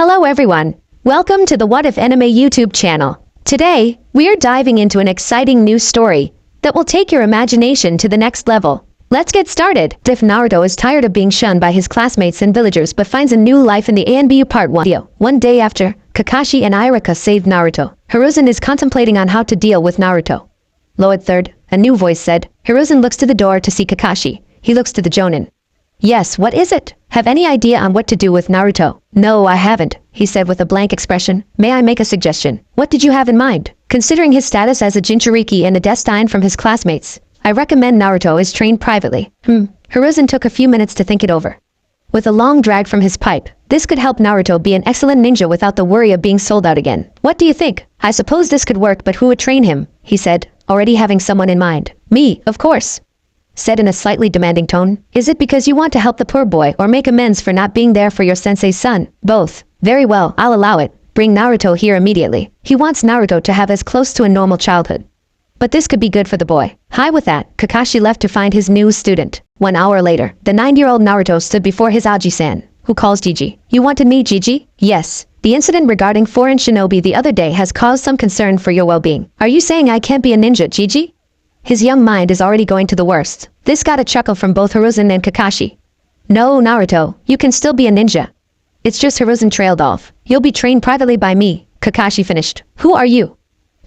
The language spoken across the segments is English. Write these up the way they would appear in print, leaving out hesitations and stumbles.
Hello everyone. Welcome to the What If Anime YouTube channel. Today, we are diving into an exciting new story that will take your imagination to the next level. Let's get started. If Naruto is tired of being shunned by his classmates and villagers but finds a new life in the Anbu Part 1 video. One day after, Kakashi and Irika saved Naruto. Hiruzen is contemplating on how to deal with Naruto. Low at third, a new voice said. Hiruzen looks to the door to see Kakashi. He looks to the Jonin. Yes, what is it? Have any idea on what to do with Naruto? No, I haven't, he said with a blank expression. May I make a suggestion? What did you have in mind? Considering his status as a Jinchuriki and a Destine from his classmates, I recommend Naruto is trained privately. Hiruzen took a few minutes to think it over. With a long drag from his pipe, this could help Naruto be an excellent ninja without the worry of being sold out again. What do you think? I suppose this could work, but who would train him? He said, already having someone in mind. Me, of course. Said in a slightly demanding tone. Is it because you want to help the poor boy or make amends for not being there for your sensei's son? Both. Very well, I'll allow it. Bring Naruto here immediately. He wants Naruto to have as close to a normal childhood. But this could be good for the boy. Hi. With that, Kakashi left to find his new student. 1 hour later, the 9-year-old Naruto stood before his Aji-san, who calls Gigi. You wanted me, Gigi? Yes. The incident regarding foreign shinobi the other day has caused some concern for your well-being. Are you saying I can't be a ninja, Gigi? His young mind is already going to the worst. This got a chuckle from both Hiruzen and Kakashi. No, Naruto, you can still be a ninja. It's just Hiruzen trailed off. You'll be trained privately by me, Kakashi finished. Who are you?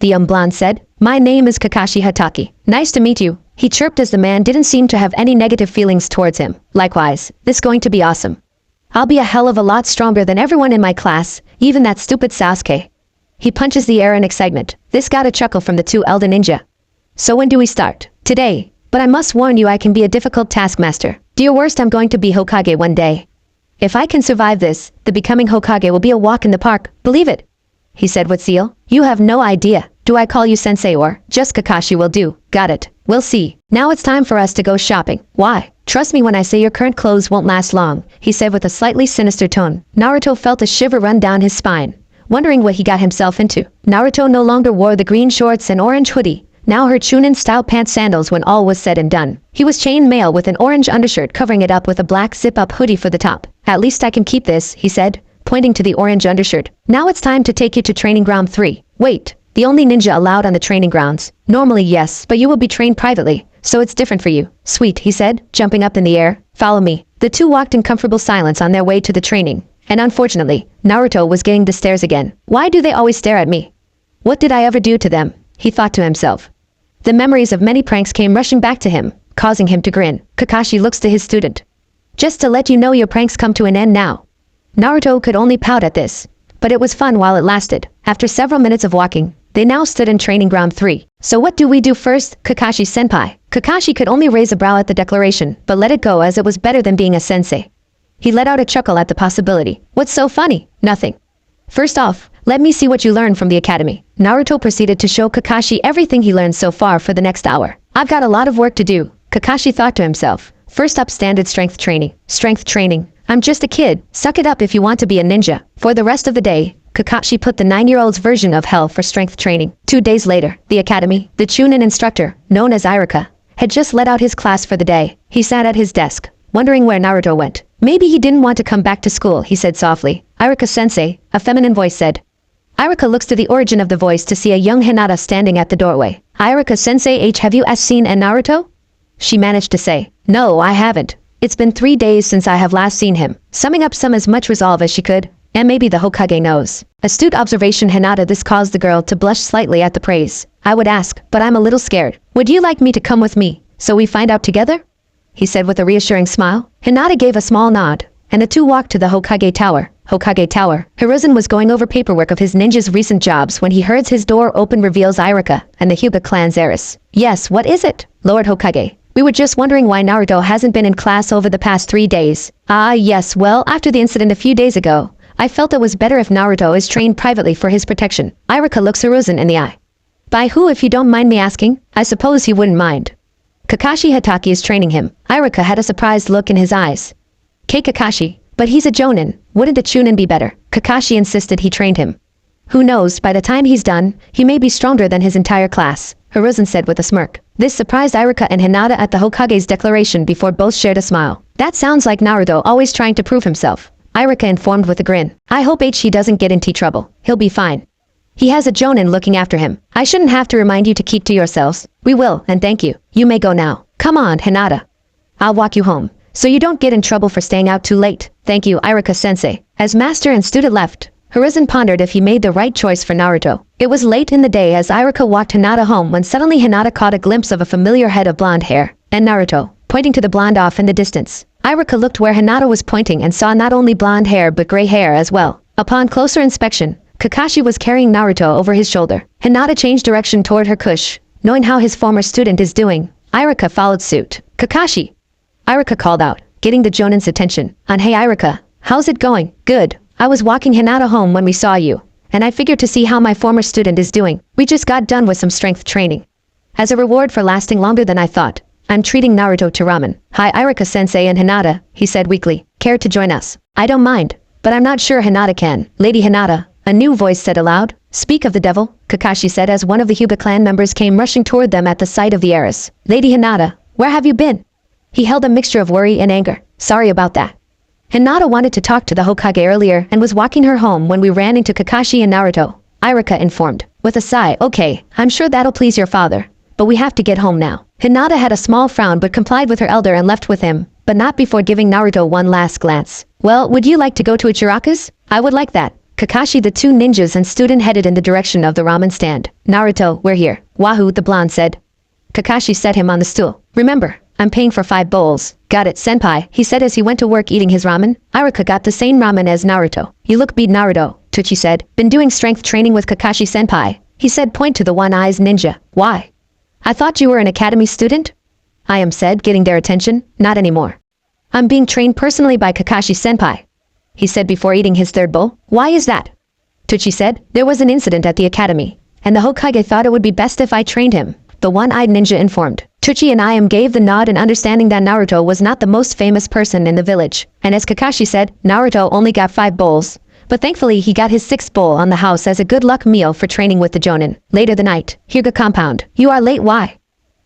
The young blonde said. My name is Kakashi Hatake. Nice to meet you. He chirped as the man didn't seem to have any negative feelings towards him. Likewise, this going to be awesome. I'll be a hell of a lot stronger than everyone in my class, even that stupid Sasuke. He punches the air in excitement. This got a chuckle from the two elder ninja. So when do we start? Today. But I must warn you, I can be a difficult taskmaster. Do your worst, I'm going to be Hokage one day. If I can survive this, the becoming Hokage will be a walk in the park, believe it. He said with zeal. You have no idea. Do I call you sensei or just Kakashi will do? Got it. We'll see. Now it's time for us to go shopping. Why? Trust me when I say your current clothes won't last long, he said with a slightly sinister tone. Naruto felt a shiver run down his spine, wondering what he got himself into. Naruto no longer wore the green shorts and orange hoodie. Now her Chunin-style pants sandals when all was said and done. He was chain mail with an orange undershirt covering it up with a black zip-up hoodie for the top. At least I can keep this, he said, pointing to the orange undershirt. Now it's time to take you to training ground 3. Wait, the only ninja allowed on the training grounds. Normally yes, but you will be trained privately, so it's different for you. Sweet, he said, jumping up in the air. Follow me. The two walked in comfortable silence on their way to the training. And unfortunately, Naruto was getting the stares again. Why do they always stare at me? What did I ever do to them? He thought to himself. The memories of many pranks came rushing back to him, causing him to grin. Kakashi looks to his student. Just to let you know, your pranks come to an end now. Naruto could only pout at this, but it was fun while it lasted. After several minutes of walking, they now stood in training ground 3. So what do we do first, Kakashi-senpai? Kakashi could only raise a brow at the declaration, but let it go as it was better than being a sensei. He let out a chuckle at the possibility. What's so funny? Nothing. First off, let me see what you learned from the academy. Naruto proceeded to show Kakashi everything he learned so far for the next hour. I've got a lot of work to do, Kakashi thought to himself. First up, standard strength training. Strength training. I'm just a kid. Suck it up if you want to be a ninja. For the rest of the day, Kakashi put the 9-year-old's version of hell for strength training. 2 days later, the academy, the Chunin instructor, known as Irika, had just let out his class for the day. He sat at his desk, wondering where Naruto went. Maybe he didn't want to come back to school, he said softly. Irika-sensei, a feminine voice said. Irika looks to the origin of the voice to see a young Hinata standing at the doorway. Irika-sensei, have you seen Naruto? She managed to say. No, I haven't. It's been 3 days since I have last seen him. Summing up as much resolve as she could. And maybe the Hokage knows. Astute observation, Hinata. This caused the girl to blush slightly at the praise. I would ask, but I'm a little scared. Would you like me to come with me, so we find out together? He said with a reassuring smile. Hinata gave a small nod, and the two walked to the Hokage Tower. Hokage Tower. Hiruzen was going over paperwork of his ninja's recent jobs when he hears his door open, reveals Irika and the Hyuga clan's heiress. Yes, what is it? Lord Hokage. We were just wondering why Naruto hasn't been in class over the past 3 days. Ah, yes, well, after the incident a few days ago, I felt it was better if Naruto is trained privately for his protection. Irika looks Hiruzen in the eye. By who, if you don't mind me asking? I suppose he wouldn't mind. Kakashi Hatake is training him. Irika had a surprised look in his eyes. Kakashi. But he's a Jonin. Wouldn't a Chunin be better? Kakashi insisted he trained him. Who knows, by the time he's done, he may be stronger than his entire class, Hiruzen said with a smirk. This surprised Irika and Hinata at the Hokage's declaration before both shared a smile. That sounds like Naruto always trying to prove himself. Irika informed with a grin. I hope he doesn't get into trouble. He'll be fine. He has a Jonin looking after him. I shouldn't have to remind you to keep to yourselves. We will, and thank you. You may go now. Come on, Hinata. I'll walk you home, so you don't get in trouble for staying out too late. Thank you, Irika-sensei. As master and student left, Hiruzen pondered if he made the right choice for Naruto. It was late in the day as Irika walked Hinata home when suddenly Hinata caught a glimpse of a familiar head of blonde hair, and Naruto, pointing to the blonde off in the distance. Irika looked where Hinata was pointing and saw not only blonde hair but gray hair as well. Upon closer inspection, Kakashi was carrying Naruto over his shoulder. Hinata changed direction toward her kush. Knowing how his former student is doing, Irika followed suit. Kakashi! Irika called out, getting the Jonin's attention. Hey Irika, how's it going? Good. I was walking Hinata home when we saw you, and I figured to see how my former student is doing. We just got done with some strength training. As a reward for lasting longer than I thought, I'm treating Naruto to ramen. Hi Irika-sensei and Hinata, he said weakly. Care to join us? I don't mind, but I'm not sure Hinata can. Lady Hinata, a new voice said aloud. Speak of the devil, Kakashi said as one of the Hyuga clan members came rushing toward them at the sight of the heiress. Lady Hinata, where have you been? He held a mixture of worry and anger. Sorry about that. Hinata wanted to talk to the Hokage earlier and was walking her home when we ran into Kakashi and Naruto. Irika informed. With a sigh, okay, I'm sure that'll please your father, but we have to get home now. Hinata had a small frown but complied with her elder and left with him, but not before giving Naruto one last glance. Well, would you like to go to Ichiraku's? I would like that. Kakashi, the two ninjas and student headed in the direction of the ramen stand. Naruto, we're here. Wahoo, the blonde said. Kakashi set him on the stool. Remember, I'm paying for 5 bowls. Got it, senpai, he said as he went to work eating his ramen. Irika got the same ramen as Naruto. You look beat Naruto, Tsuchi said. Been doing strength training with Kakashi senpai. He said point to the one-eyed ninja. Why? I thought you were an academy student? I am said, getting their attention. Not anymore. I'm being trained personally by Kakashi senpai. He said before eating his 3rd bowl. Why is that? Tsuchi said. There was an incident at the academy, and the Hokage thought it would be best if I trained him. The one-eyed ninja informed. Tsuchi and I gave the nod in understanding that Naruto was not the most famous person in the village. And as Kakashi said, Naruto only got 5 bowls. But thankfully he got his 6th bowl on the house as a good luck meal for training with the Jonin. Later the night, Hyuga compound. You are late, why?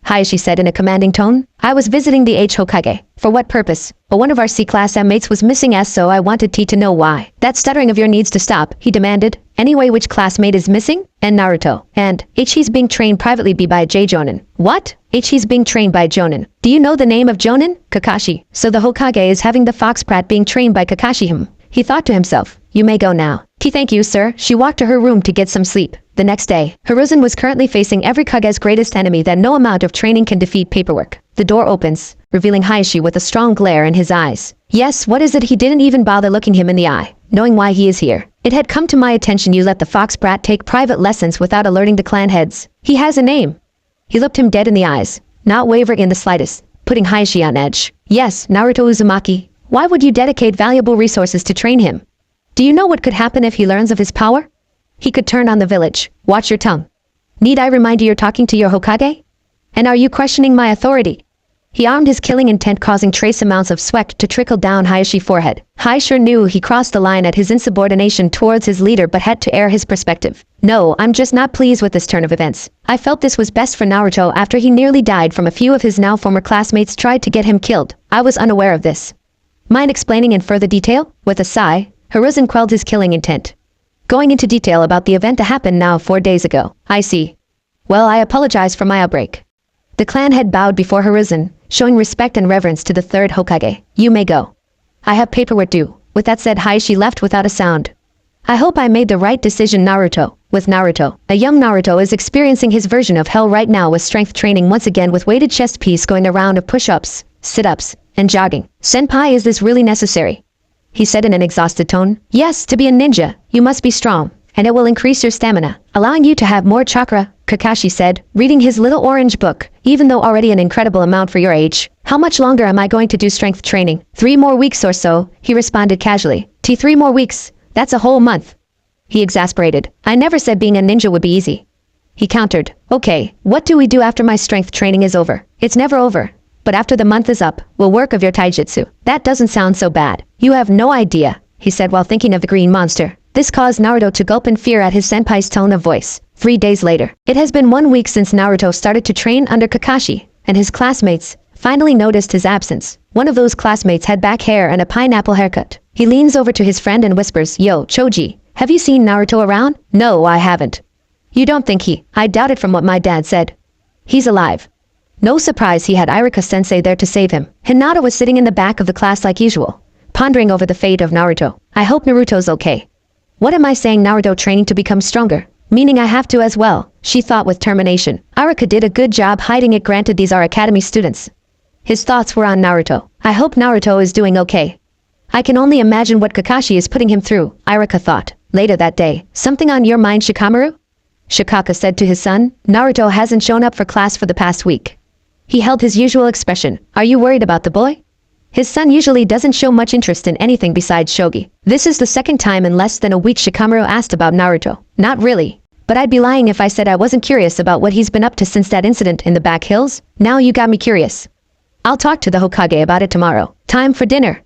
Hi, she said in a commanding tone. I was visiting the Hokage. For what purpose? One of our C-class mates was missing so I wanted to know why. That stuttering of yours needs to stop, he demanded. Anyway, which classmate is missing? And Naruto. And he's being trained privately by J Jonin. What? He's being trained by Jonin. Do you know the name of Jonin? Kakashi. So the Hokage is having the fox brat being trained by Kakashi. He thought to himself. You may go now. Thank you, sir. She walked to her room to get some sleep. The next day, Hiruzen was currently facing every Kage's greatest enemy that no amount of training can defeat: paperwork. The door opens, revealing Hayashi with a strong glare in his eyes. Yes, what is it? He didn't even bother looking him in the eye, knowing why he is here. It had come to my attention you let the fox brat take private lessons without alerting the clan heads. He has a name. He looked him dead in the eyes, not wavering in the slightest, putting Hayashi on edge. Yes, Naruto Uzumaki. Why would you dedicate valuable resources to train him? Do you know what could happen if he learns of his power? He could turn on the village. Watch your tongue. Need I remind you you're talking to your Hokage? And are you questioning my authority? He armed his killing intent, causing trace amounts of sweat to trickle down Hayashi's forehead. Hai sure knew he crossed the line at his insubordination towards his leader but had to air his perspective. No, I'm just not pleased with this turn of events. I felt this was best for Naruto after he nearly died from a few of his now former classmates tried to get him killed. I was unaware of this. Mind explaining in further detail? With a sigh, Hiruzen quelled his killing intent. Going into detail about the event that happened now 4 days ago. I see. Well, I apologize for my outbreak. The clan head bowed before Hiruzen, showing respect and reverence to the 3rd Hokage. You may go. I have paperwork due. With that said, Hayashi left without a sound. I hope I made the right decision, Naruto. With Naruto, a young Naruto is experiencing his version of hell right now with strength training once again with weighted chest piece going a round of push-ups, sit-ups, and jogging. Senpai, is this really necessary? He said in an exhausted tone. Yes, to be a ninja, you must be strong, and it will increase your stamina, allowing you to have more chakra, Kakashi said, reading his little orange book. Even though already an incredible amount for your age, how much longer am I going to do strength training? 3 more weeks or so, he responded casually. 3 more weeks? That's a whole month. He exasperated. I never said being a ninja would be easy. He countered. Okay, what do we do after my strength training is over? It's never over. But after the month is up, we'll work of your taijutsu. That doesn't sound so bad. You have no idea, he said while thinking of the green monster. This caused Naruto to gulp in fear at his senpai's tone of voice. 3 days later. It has been 1 week since Naruto started to train under Kakashi, and his classmates, finally noticed his absence. One of those classmates had back hair and a pineapple haircut. He leans over to his friend and whispers, "Yo, Choji, have you seen Naruto around?" "No, I haven't." "You don't think he?" "I doubt it from what my dad said." "He's alive." No surprise he had Iruka-sensei there to save him. Hinata was sitting in the back of the class like usual, pondering over the fate of Naruto. "I hope Naruto's okay. What am I saying? Naruto training to become stronger? Meaning I have to as well," she thought with termination. Iruka did a good job hiding it, granted these are academy students. His thoughts were on Naruto. "I hope Naruto is doing okay. I can only imagine what Kakashi is putting him through," Iruka thought. Later that day, "Something on your mind, Shikamaru?" Shikaka said to his son. "Naruto hasn't shown up for class for the past week." He held his usual expression. "Are you worried about the boy?" His son usually doesn't show much interest in anything besides shogi. This is the second time in less than a week Shikamaru asked about Naruto. "Not really. But I'd be lying if I said I wasn't curious about what he's been up to since that incident in the back hills. Now you got me curious. I'll talk to the Hokage about it tomorrow. Time for dinner."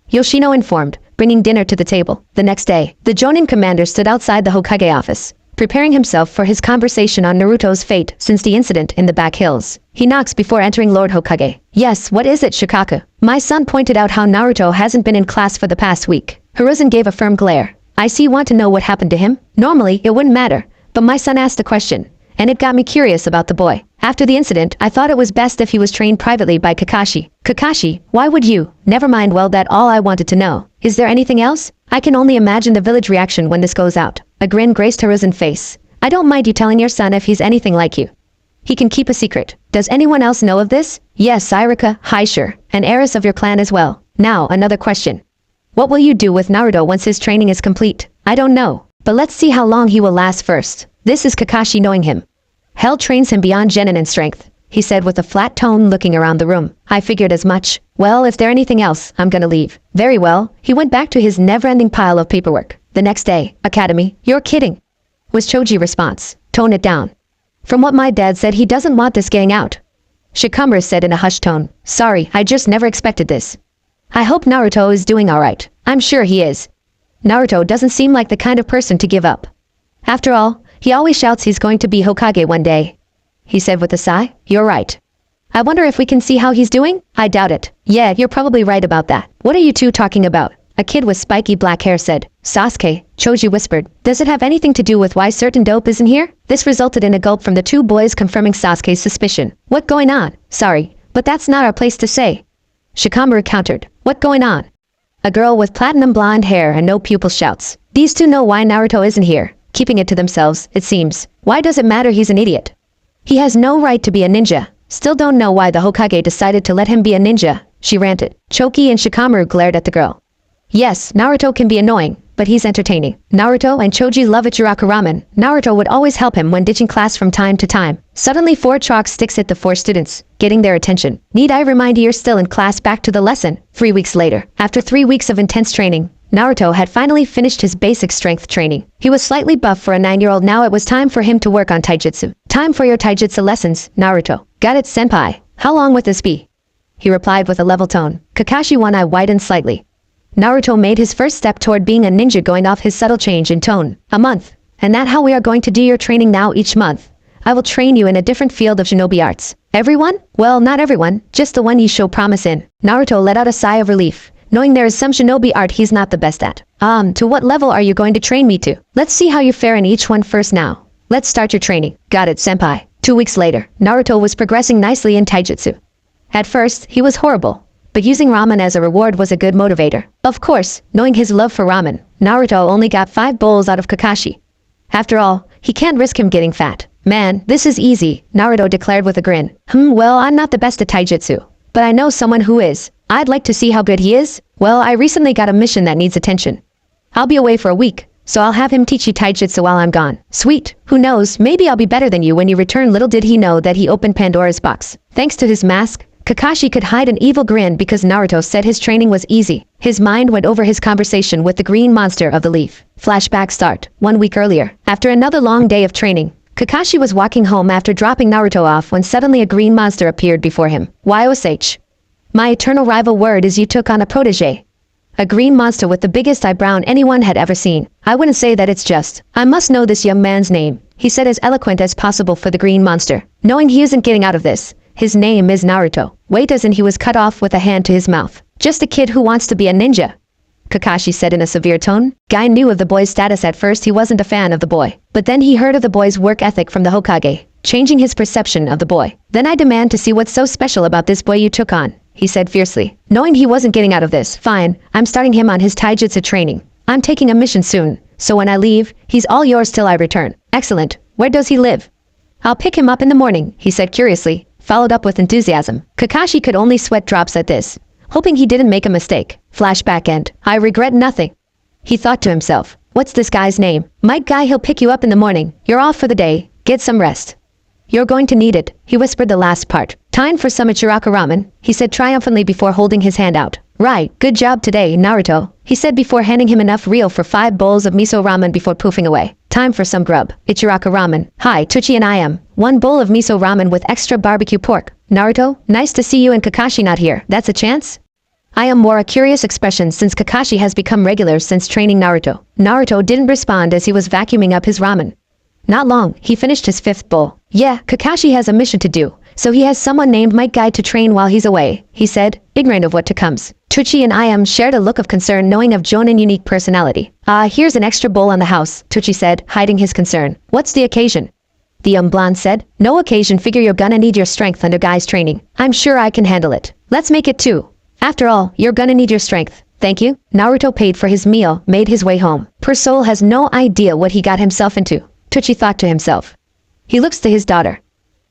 Yoshino informed, bringing dinner to the table. The next day, the Jonin commander stood outside the Hokage office, preparing himself for his conversation on Naruto's fate since the incident in the back hills. He knocks before entering Lord Hokage. "Yes, what is it, Shikaka?" "My son pointed out how Naruto hasn't been in class for the past week." Hiruzen gave a firm glare. "I see you want to know what happened to him? Normally, it wouldn't matter, but my son asked a question, and it got me curious about the boy. After the incident, I thought it was best if he was trained privately by Kakashi." "Kakashi? Why would you?" "Never mind, well, that's all I wanted to know. Is there anything else?" "I can only imagine the village reaction when this goes out." A grin graced Hiruzen's face. "I don't mind you telling your son if he's anything like you. He can keep a secret. Does anyone else know of this?" "Yes, Iruka, sure, an heiress of your clan as well." "Now, another question. What will you do with Naruto once his training is complete?" "I don't know, but let's see how long he will last first." This is Kakashi knowing him. "Hell trains him beyond genin and strength," he said with a flat tone, looking around the room. "I figured as much. Well, if there anything else, I'm gonna leave." "Very well." He went back to his never-ending pile of paperwork. The next day, academy. "You're kidding," was Choji's response. "Tone it down. From what my dad said, he doesn't want this getting out." Shikamaru said in a hushed tone. "Sorry, I just never expected this. I hope Naruto is doing alright." "I'm sure he is. Naruto doesn't seem like the kind of person to give up. After all, he always shouts he's going to be Hokage one day," he said with a sigh. "You're right. I wonder if we can see how he's doing?" "I doubt it." "Yeah, you're probably right about that. What are you two talking about?" A kid with spiky black hair said. "Sasuke," Choji whispered. "Does it have anything to do with why certain dope isn't here?" This resulted in a gulp from the two boys, confirming Sasuke's suspicion. "What going on?" "Sorry, but that's not our place to say," Shikamaru countered. "What going on?" A girl with platinum blonde hair and no pupils shouts. "These two know why Naruto isn't here. Keeping it to themselves, it seems. Why does it matter? He's an idiot. He has no right to be a ninja. Still don't know why the Hokage decided to let him be a ninja," she ranted. Choki and Shikamaru glared at the girl. "Yes, Naruto can be annoying, but he's entertaining. Naruto and Choji love Ichiraku ramen. Naruto would always help him when ditching class from time to time." Suddenly 4 chalk sticks hit the 4 students, getting their attention. "Need I remind you you're still in class? Back to the lesson." 3 weeks later, after 3 weeks of intense training, Naruto had finally finished his basic strength training. He was slightly buff for a 9-year-old. Now it was time for him to work on taijutsu. "Time for your taijutsu lessons, Naruto." "Got it, senpai. How long would this be?" he replied with a level tone. Kakashi's one eye widened slightly. Naruto made his first step toward being a ninja, going off his subtle change in tone. "A month. And that how we are going to do your training now? Each month, I will train you in a different field of shinobi arts." "Everyone?" "Well, not everyone, just the one you show promise in." Naruto let out a sigh of relief, knowing there is some shinobi art he's not the best at. To what level are you going to train me to?" "Let's see how you fare in each one first now. Let's start your training." "Got it, senpai." 2 weeks later, Naruto was progressing nicely in taijutsu. At first, he was horrible, but using ramen as a reward was a good motivator. Of course, knowing his love for ramen, Naruto only got 5 bowls out of Kakashi. After all, he can't risk him getting fat. "Man, this is easy," Naruto declared with a grin. Well, I'm not the best at taijutsu, but I know someone who is. I'd like to see how good he is." "Well, I recently got a mission that needs attention. I'll be away for a week, so I'll have him teach you taijutsu while I'm gone." "Sweet. Who knows, maybe I'll be better than you when you return." Little did he know that he opened Pandora's box. Thanks to his mask, Kakashi could hide an evil grin because Naruto said his training was easy. His mind went over his conversation with the green monster of the leaf. Flashback start. 1 week earlier, after another long day of training, Kakashi was walking home after dropping Naruto off when suddenly a green monster appeared before him. "Yosh. My eternal rival word is you took on a protege." A green monster with the biggest eyebrow anyone had ever seen. "I wouldn't say that, it's just, I must know this young man's name," he said as eloquent as possible for the green monster. "Knowing he isn't getting out of this. His name is Naruto." Wait as in he was cut off with a hand to his mouth. Just a kid who wants to be a ninja, Kakashi said in a severe tone. Guy knew of the boy's status. At first he wasn't a fan of the boy, but then he heard of the boy's work ethic from the Hokage, changing his perception of the boy. Then I demand to see what's so special about this boy you took on, he said fiercely. Knowing he wasn't getting out of this, fine, I'm starting him on his taijutsu training. I'm taking a mission soon, so when I leave, he's all yours till I return. Excellent. Where does he live? I'll pick him up in the morning, he said curiously, followed up with enthusiasm. Kakashi could only sweat drops at this, hoping he didn't make a mistake. Flashback end. I regret nothing, he thought to himself. What's this guy's name? Might Guy, he'll pick you up in the morning. You're off for the day. Get some rest. You're going to need it, he whispered the last part. Time for some Ichiraka ramen, he said triumphantly before holding his hand out. Right, good job today, Naruto, he said before handing him enough real for 5 bowls of miso ramen before poofing away. Time for some grub. Ichiraka ramen. Hi, Tucci and I am. 1 bowl of miso ramen with extra barbecue pork. Naruto, nice to see you and Kakashi not here. That's a chance? I am wore a curious expression since Kakashi has become regular since training Naruto. Naruto didn't respond as he was vacuuming up his ramen. Not long, he finished his 5th bowl. Yeah, Kakashi has a mission to do, so he has someone named Might Guy to train while he's away, he said, ignorant of what to comes. Tucci and I shared a look of concern knowing of Jonin's unique personality. Here's an extra bowl on the house, Tucci said, hiding his concern. What's the occasion? The blonde said. No occasion, figure you're gonna need your strength under Guy's training. I'm sure I can handle it. Let's make it 2. After all, you're gonna need your strength. Thank you. Naruto paid for his meal, made his way home. Poor soul has no idea what he got himself into, Tucci thought to himself. He looks to his daughter.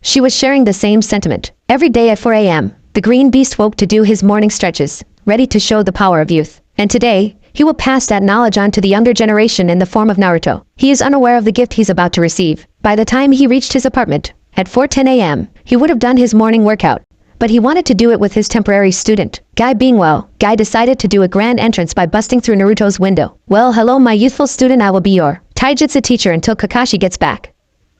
She was sharing the same sentiment. Every day at 4 a.m., the green beast woke to do his morning stretches, ready to show the power of youth. And today, he will pass that knowledge on to the younger generation in the form of Naruto. He is unaware of the gift he's about to receive. By the time he reached his apartment, at 4:10 a.m., he would have done his morning workout. But he wanted to do it with his temporary student. Guy being well, Guy decided to do a grand entrance by busting through Naruto's window. Well, hello my youthful student, I will be your taijutsu teacher until Kakashi gets back,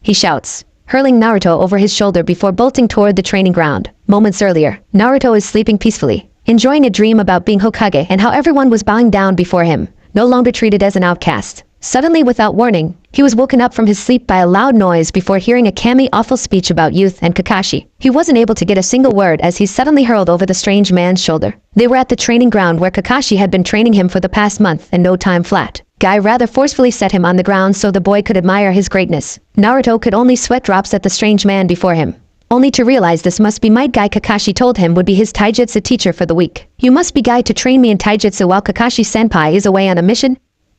he shouts, hurling Naruto over his shoulder before bolting toward the training ground. Moments earlier, Naruto is sleeping peacefully, enjoying a dream about being Hokage and how everyone was bowing down before him, no longer treated as an outcast. Suddenly, without warning, he was woken up from his sleep by a loud noise before hearing a Kami awful speech about youth and Kakashi. He wasn't able to get a single word as he suddenly hurled over the strange man's shoulder. They were at the training ground where Kakashi had been training him for the past month and no time flat. Guy rather forcefully set him on the ground so the boy could admire his greatness. Naruto could only sweat drops at the strange man before him, only to realize this must be Might Guy Kakashi told him would be his taijutsu teacher for the week. You must be Guy to train me in taijutsu while Kakashi-senpai is away on a mission?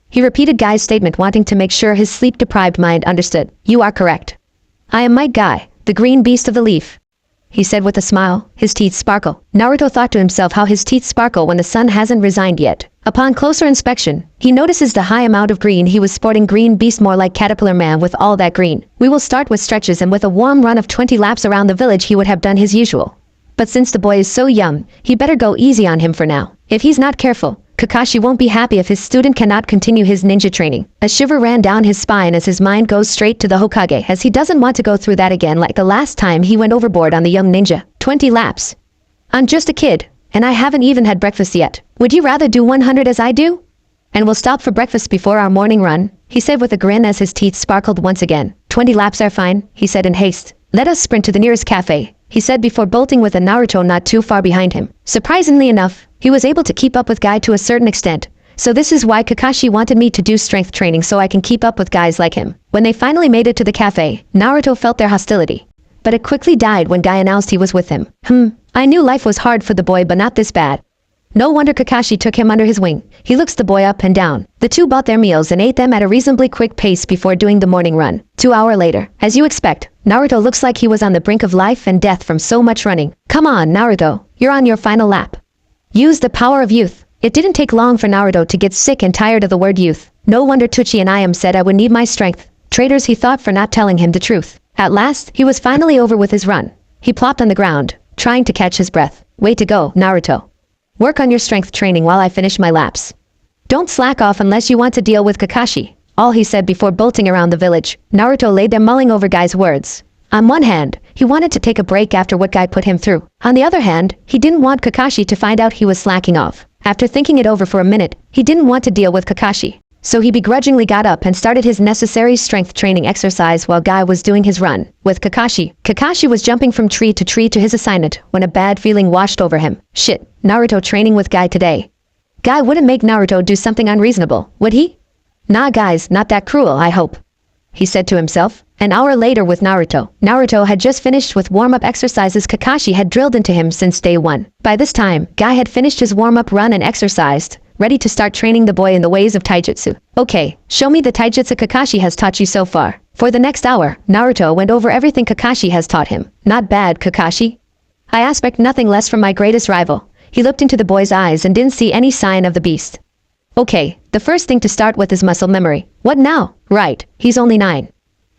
He repeated Guy's statement, wanting to make sure his sleep-deprived mind understood. You are correct. I am Might Guy, the green beast of the leaf, he said with a smile. His teeth sparkle. Naruto thought to himself how his teeth sparkle when the sun hasn't resigned yet. Upon closer inspection, he notices the high amount of green he was sporting. Green beast, more like caterpillar man with all that green. We will start with stretches, and with a warm run of 20 laps around the village he would have done his usual. But since the boy is so young, he better go easy on him for now. If he's not careful, Kakashi won't be happy if his student cannot continue his ninja training. A shiver ran down his spine as his mind goes straight to the Hokage, as he doesn't want to go through that again like the last time he went overboard on the young ninja. 20 laps. I'm just a kid, and I haven't even had breakfast yet. Would you rather do 100 as I do? And we'll stop for breakfast before our morning run, he said with a grin as his teeth sparkled once again. 20 laps are fine, he said in haste. Let us sprint to the nearest cafe, he said before bolting with a Naruto not too far behind him. Surprisingly enough, he was able to keep up with Guy to a certain extent. So this is why Kakashi wanted me to do strength training, so I can keep up with guys like him. When they finally made it to the cafe, Naruto felt their hostility, but it quickly died when Guy announced he was with him. I knew life was hard for the boy, but not this bad. No wonder Kakashi took him under his wing. He looks the boy up and down. The two bought their meals and ate them at a reasonably quick pace before doing the morning run. 2 hours later, as you expect, Naruto looks like he was on the brink of life and death from so much running. Come on, Naruto, you're on your final lap. Use the power of youth. It didn't take long for Naruto to get sick and tired of the word youth. No wonder Tucci and I said I would need my strength. Traitors, he thought, for not telling him the truth. At last, he was finally over with his run. He plopped on the ground, trying to catch his breath. Way to go, Naruto. Work on your strength training while I finish my laps. Don't slack off unless you want to deal with Kakashi, all he said before bolting around the village. Naruto lay there mulling over Guy's words. On one hand, he wanted to take a break after what Guy put him through. On the other hand, he didn't want Kakashi to find out he was slacking off. After thinking it over for a minute, he didn't want to deal with Kakashi. So he begrudgingly got up and started his necessary strength training exercise while Guy was doing his run with Kakashi. Kakashi was jumping from tree to his assignment when a bad feeling washed over him. Shit, Naruto training with Guy today. Guy wouldn't make Naruto do something unreasonable, would he? Nah guys, not that cruel, I hope, he said to himself. An hour later with Naruto. Naruto had just finished with warm-up exercises Kakashi had drilled into him since day one. By this time, Guy had finished his warm-up run and exercised, ready to start training the boy in the ways of taijutsu. Okay, show me the taijutsu Kakashi has taught you so far. For the next hour, Naruto went over everything Kakashi has taught him. Not bad, Kakashi. I expect nothing less from my greatest rival. He looked into the boy's eyes and didn't see any sign of the beast. Okay, the first thing to start with is muscle memory. What now? Right, he's only 9.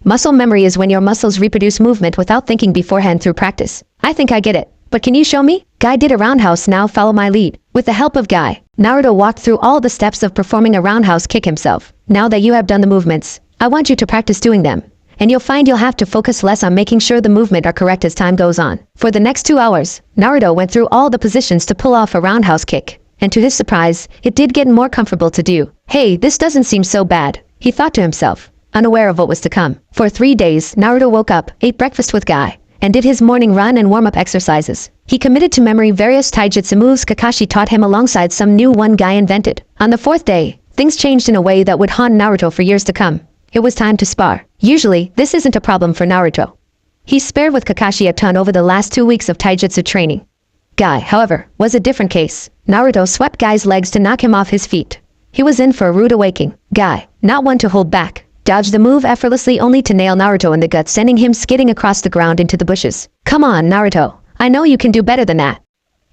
Muscle memory is when your muscles reproduce movement without thinking beforehand through practice. I think I get it. But can you show me? Guy did a roundhouse, now follow my lead. With the help of Guy, Naruto walked through all the steps of performing a roundhouse kick himself. Now that you have done the movements, I want you to practice doing them. And you'll find you'll have to focus less on making sure the movement are correct as time goes on. For the next 2 hours, Naruto went through all the positions to pull off a roundhouse kick. And to his surprise, it did get more comfortable to do. Hey, this doesn't seem so bad, he thought to himself, unaware of what was to come. For 3 days, Naruto woke up, ate breakfast with Guy, and did his morning run and warm-up exercises. He committed to memory various taijutsu moves Kakashi taught him alongside some new one Guy invented. On the 4th day, things changed in a way that would haunt Naruto for years to come. It was time to spar. Usually, this isn't a problem for Naruto. He spared with Kakashi a ton over the last 2 weeks of taijutsu training. Guy, however, was a different case. Naruto swept Guy's legs to knock him off his feet. He was in for a rude awakening. Guy, not one to hold back, dodged the move effortlessly only to nail Naruto in the gut, sending him skidding across the ground into the bushes. Come on, Naruto. I know you can do better than that.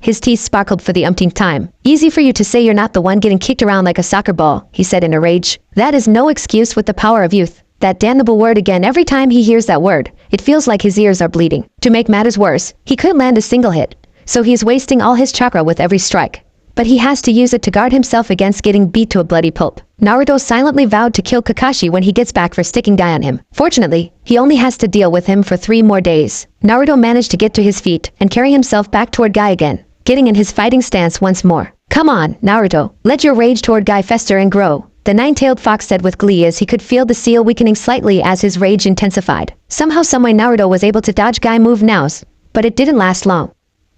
His teeth sparkled for the umpteenth time. Easy for you to say you're not the one getting kicked around like a soccer ball, he said in a rage. That is no excuse with the power of youth. That damnable word again. Every time he hears that word, it feels like his ears are bleeding. To make matters worse, he couldn't land a single hit, so he's wasting all his chakra with every strike. But he has to use it to guard himself against getting beat to a bloody pulp. Naruto silently vowed to kill Kakashi when he gets back for sticking Guy on him. Fortunately, he only has to deal with him for 3 more days. Naruto managed to get to his feet and carry himself back toward Guy again, getting in his fighting stance once more. Come on, Naruto, let your rage toward Guy fester and grow, the 9-tailed fox said with glee as he could feel the seal weakening slightly as his rage intensified. Somehow someway Naruto was able to dodge Guy move nows, but it didn't last long.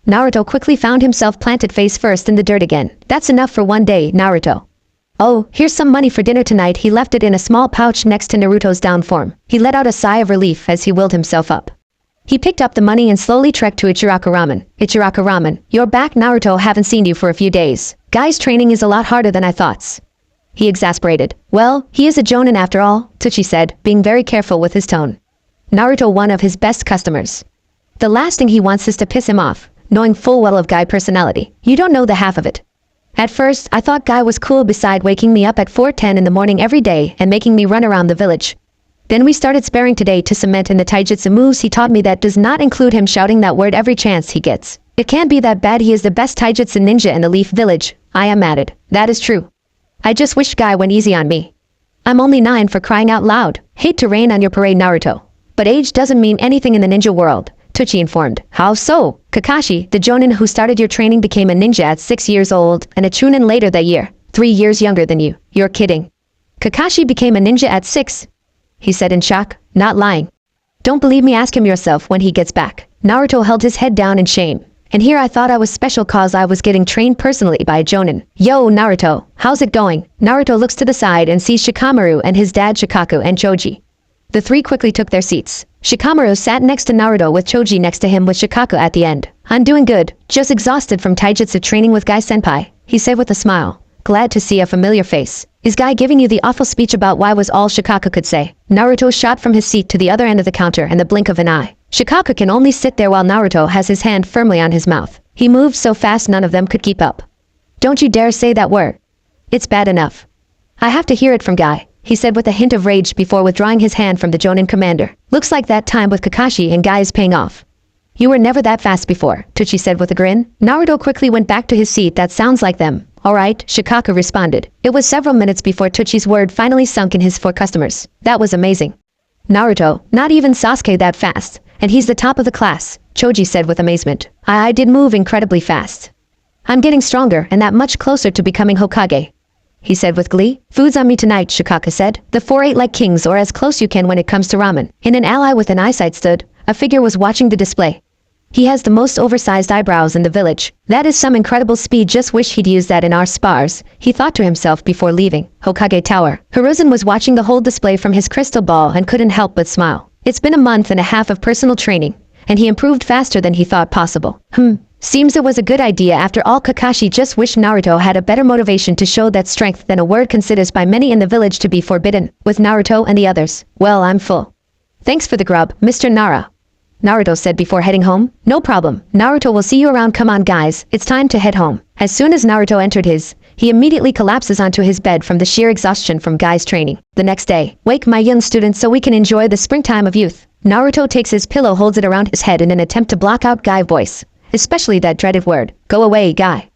Naruto quickly found himself planted face first in the dirt again. That's enough for one day, Naruto. Oh, here's some money for dinner tonight. He left it in a small pouch next to Naruto's down form. He let out a sigh of relief as he willed himself up. He picked up the money and slowly trekked to Ichiraka Ramen. Ichiraka Ramen, you're back, Naruto. Haven't seen you for a few days. Guy's training is a lot harder than I thought. He exasperated. Well, he is a jonin after all, Tsuchi said, being very careful with his tone. Naruto one of his best customers. The last thing he wants is to piss him off, knowing full well of Guy personality. You don't know the half of it. At first, I thought Guy was cool beside waking me up at 4:10 in the morning every day and making me run around the village. Then we started sparring today to cement in the taijutsu moves he taught me that does not include him shouting that word every chance he gets. It can't be that bad. He is the best taijutsu ninja in the Leaf Village. I am added. That is true. I just wish Guy went easy on me. I'm only 9 for crying out loud. Hate to rain on your parade, Naruto. But age doesn't mean anything in the ninja world, Tsuchi informed. How so? Kakashi, the jonin who started your training, became a ninja at 6 years old and a chunin later that year. 3 years younger than you. You're kidding. Kakashi became a ninja at 6? He said in shock. Not lying. Don't believe me? Ask him yourself when he gets back. Naruto held his head down in shame. And here I thought I was special cause I was getting trained personally by a jonin. Yo, Naruto, how's it going? Naruto looks to the side and sees Shikamaru and his dad Shikaku and Choji. The 3 quickly took their seats. Shikamaru sat next to Naruto with Choji next to him with Shikaku at the end. I'm doing good, just exhausted from taijutsu training with Guy senpai, he said with a smile, glad to see a familiar face. Is Guy giving you the awful speech about why was all Shikaku could say? Naruto shot from his seat to the other end of the counter in the blink of an eye. Shikaku can only sit there while Naruto has his hand firmly on his mouth. He moved so fast none of them could keep up. Don't you dare say that word. It's bad enough. I have to hear it from Guy, he said with a hint of rage before withdrawing his hand from the jonin commander. Looks like that time with Kakashi and Guy is paying off. You were never that fast before, Tsuchi said with a grin. Naruto quickly went back to his seat. That sounds like them. Alright, Shikaku responded. It was several minutes before Tsuchi's word finally sunk in his 4 customers. That was amazing. Naruto, not even Sasuke that fast. And he's the top of the class, Choji said with amazement. I did move incredibly fast. I'm getting stronger and that much closer to becoming Hokage. he said with glee. Food's on me tonight, Shikaka said. The four ate like kings, or as close you can when it comes to ramen. In an ally with an eyesight stood. A figure was watching the display. He has the most oversized eyebrows in the village. That is some incredible speed, just wish he'd use that in our spars, he thought to himself before leaving Hokage Tower. Hiruzen was watching the whole display from his crystal ball and couldn't help but smile. It's been a month and a half of personal training, and he improved faster than he thought possible. Seems it was a good idea after all. Kakashi just wished Naruto had a better motivation to show that strength than a word considers by many in the village to be forbidden. With Naruto and the others, well, I'm full. Thanks for the grub, Mr. Nara, Naruto said before heading home. No problem, Naruto will see you around. Come on guys, it's time to head home. As soon as Naruto entered he immediately collapses onto his bed from the sheer exhaustion from Guy's training. The next day, wake my young students so we can enjoy the springtime of youth. Naruto takes his pillow, holds it around his head in an attempt to block out Guy's voice, especially that dreaded word. Go away, Guy.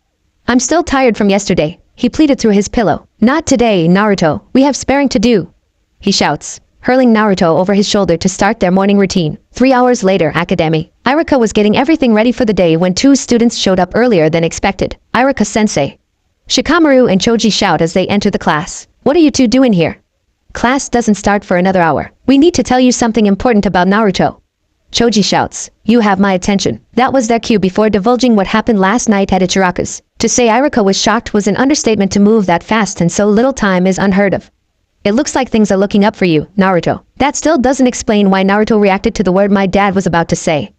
I'm still tired from yesterday, he pleaded through his pillow. Not today, Naruto, we have sparring to do, he shouts, hurling Naruto over his shoulder to start their morning routine. 3 hours later, Academy. Irika was getting everything ready for the day when two students showed up earlier than expected. Irika-sensei. Shikamaru and Choji shout as they enter the class. What are you two doing here? Class doesn't start for another hour. We need to tell you something important about Naruto. Choji shouts. You have my attention. That was their cue before divulging what happened last night at Ichiraku's. To say Irika was shocked was an understatement. To move that fast in so little time is unheard of. It looks like things are looking up for you, Naruto. That still doesn't explain why Naruto reacted to the word my dad was about to say.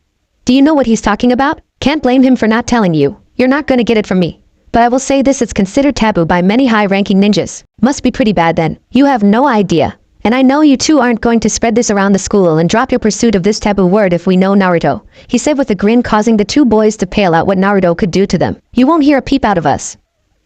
Do you know what he's talking about? Can't blame him for not telling you. You're not gonna get it from me. But I will say this, it's considered taboo by many high-ranking ninjas. Must be pretty bad then. You have no idea. And I know you two aren't going to spread this around the school and drop your pursuit of this taboo word if we know Naruto, he said with a grin, causing the two boys to pale out what Naruto could do to them. You won't hear a peep out of us,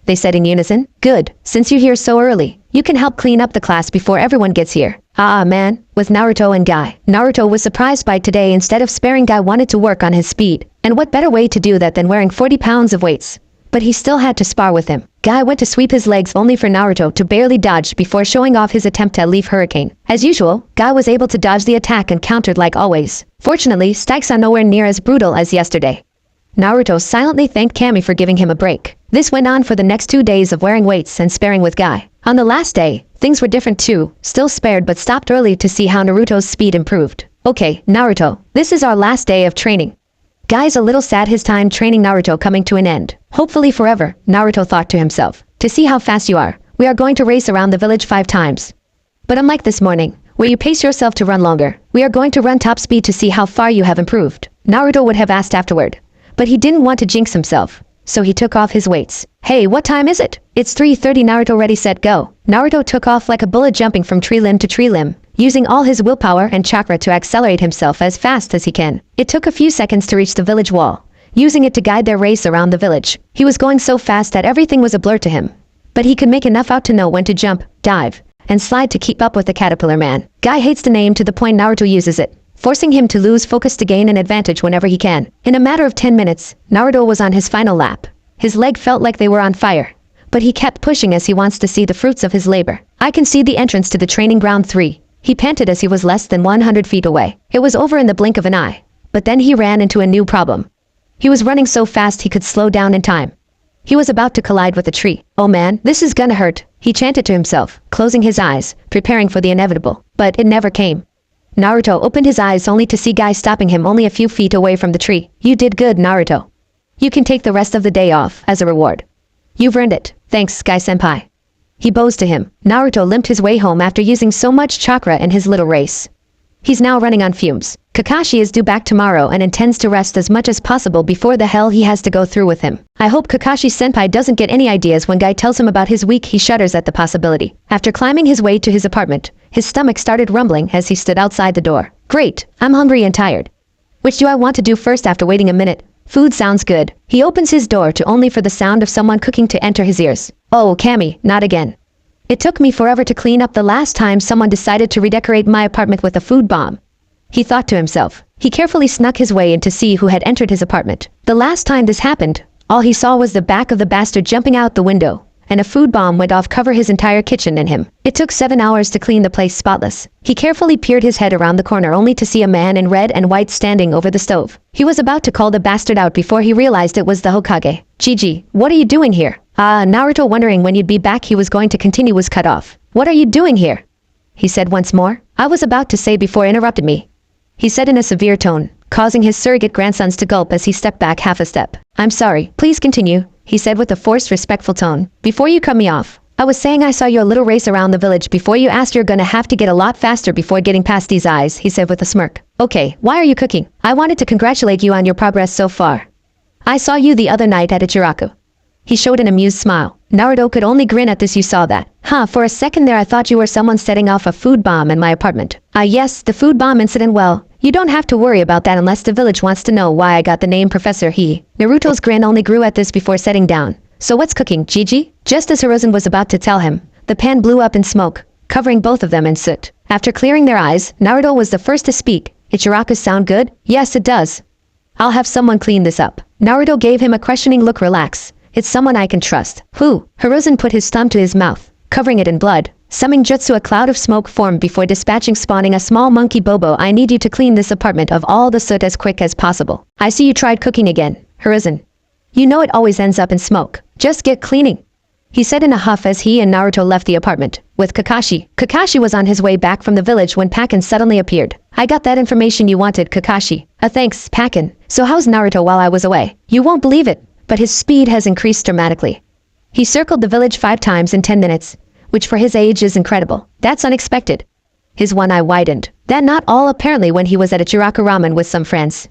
they said in unison. Good, since you're here so early, you can help clean up the class before everyone gets here. Man, with Naruto and Guy. Naruto was surprised by today. Instead of sparing, Guy wanted to work on his speed. And what better way to do that than wearing 40 pounds of weights? But he still had to spar with him. Guy went to sweep his legs only for Naruto to barely dodge before showing off his attempt at Leaf Hurricane. As usual, Guy was able to dodge the attack and countered like always. Fortunately, stakes are nowhere near as brutal as yesterday. Naruto silently thanked Kami for giving him a break. This went on for the next 2 days of wearing weights and sparring with Guy. On the last day, things were different too, still spared but stopped early to see how Naruto's speed improved. Okay, Naruto, this is our last day of training. Guy's a little sad his time training Naruto coming to an end. Hopefully forever, Naruto thought to himself. To see how fast you are, we are going to race around the village 5 times. But unlike this morning, where you pace yourself to run longer, we are going to run top speed to see how far you have improved. Naruto would have asked afterward, but he didn't want to jinx himself, so he took off his weights. Hey, what time is it? It's 3:30. Naruto, ready, set, go. Naruto took off like a bullet, jumping from tree limb to tree limb, using all his willpower and chakra to accelerate himself as fast as he can. It took a few seconds to reach the village wall, using it to guide their race around the village. He was going so fast that everything was a blur to him, but he could make enough out to know when to jump, dive, and slide to keep up with the Caterpillar Man. Guy hates the name to the point Naruto uses it, forcing him to lose focus to gain an advantage whenever he can. In a matter of 10 minutes, Naruto was on his final lap. His leg felt like they were on fire, but he kept pushing as he wants to see the fruits of his labor. I can see the entrance to the training ground 3. He panted as he was less than 100 feet away. It was over in the blink of an eye, but then he ran into a new problem. He was running so fast he could slow down in time. He was about to collide with a tree. Oh man, this is gonna hurt, he chanted to himself, closing his eyes, preparing for the inevitable. But it never came. Naruto opened his eyes only to see Guy stopping him only a few feet away from the tree. You did good, Naruto. You can take the rest of the day off as a reward. You've earned it. Thanks, Guy-senpai. He bows to him. Naruto limped his way home after using so much chakra in his little race. He's now running on fumes. Kakashi is due back tomorrow and intends to rest as much as possible before the hell he has to go through with him. I hope Kakashi-senpai doesn't get any ideas when Guy tells him about his week. He shudders at the possibility. After climbing his way to his apartment, his stomach started rumbling as he stood outside the door. Great, I'm hungry and tired. Which do I want to do first after waiting a minute? Food sounds good. He opens his door to only for the sound of someone cooking to enter his ears. Oh, Kami, not again. It took me forever to clean up the last time someone decided to redecorate my apartment with a food bomb, he thought to himself. He carefully snuck his way in to see who had entered his apartment. The last time this happened, all he saw was the back of the bastard jumping out the window, and a food bomb went off cover his entire kitchen and him. It took 7 hours to clean the place spotless. He carefully peered his head around the corner only to see a man in red and white standing over the stove. He was about to call the bastard out before he realized it was the Hokage. Gigi, what are you doing here? Naruto, wondering when you'd be back, he was going to continue, was cut off. What are you doing here? He said once more. I was about to say before interrupted me. He said in a severe tone, causing his surrogate grandsons to gulp as he stepped back half a step. I'm sorry, please continue, he said with a forced, respectful tone. Before you cut me off, I was saying I saw your little race around the village before you asked. You're gonna have to get a lot faster before getting past these eyes, he said with a smirk. Okay, why are you cooking? I wanted to congratulate you on your progress so far. I saw you the other night at Ichiraku. He showed an amused smile. Naruto could only grin at this. You saw that. For a second there I thought you were someone setting off a food bomb in my apartment. Yes, the food bomb incident. Well, you don't have to worry about that unless the village wants to know why I got the name Professor He. Naruto's grin only grew at this before setting down. So what's cooking, Gigi? Just as Hiruzen was about to tell him, the pan blew up in smoke, covering both of them in soot. After clearing their eyes, Naruto was the first to speak. Ichiraku sound good? Yes, it does. I'll have someone clean this up. Naruto gave him a questioning look. Relax. It's someone I can trust. Who? Hiruzen put his thumb to his mouth, covering it in blood. Summoning jutsu, a cloud of smoke formed before dispatching spawning a small monkey. Bobo, I need you to clean this apartment of all the soot as quick as possible. I see you tried cooking again, Hiruzen. You know it always ends up in smoke. Just get cleaning, he said in a huff as he and Naruto left the apartment. With Kakashi. Kakashi was on his way back from the village when Pakin suddenly appeared. I got that information you wanted, Kakashi. Thanks, Pakin. So how's Naruto while I was away? You won't believe it, but his speed has increased dramatically. He circled the village 5 times in 10 minutes, which for his age is incredible. That's unexpected. His one eye widened. That not all apparently when he was at Ichiraku Ramen with some friends.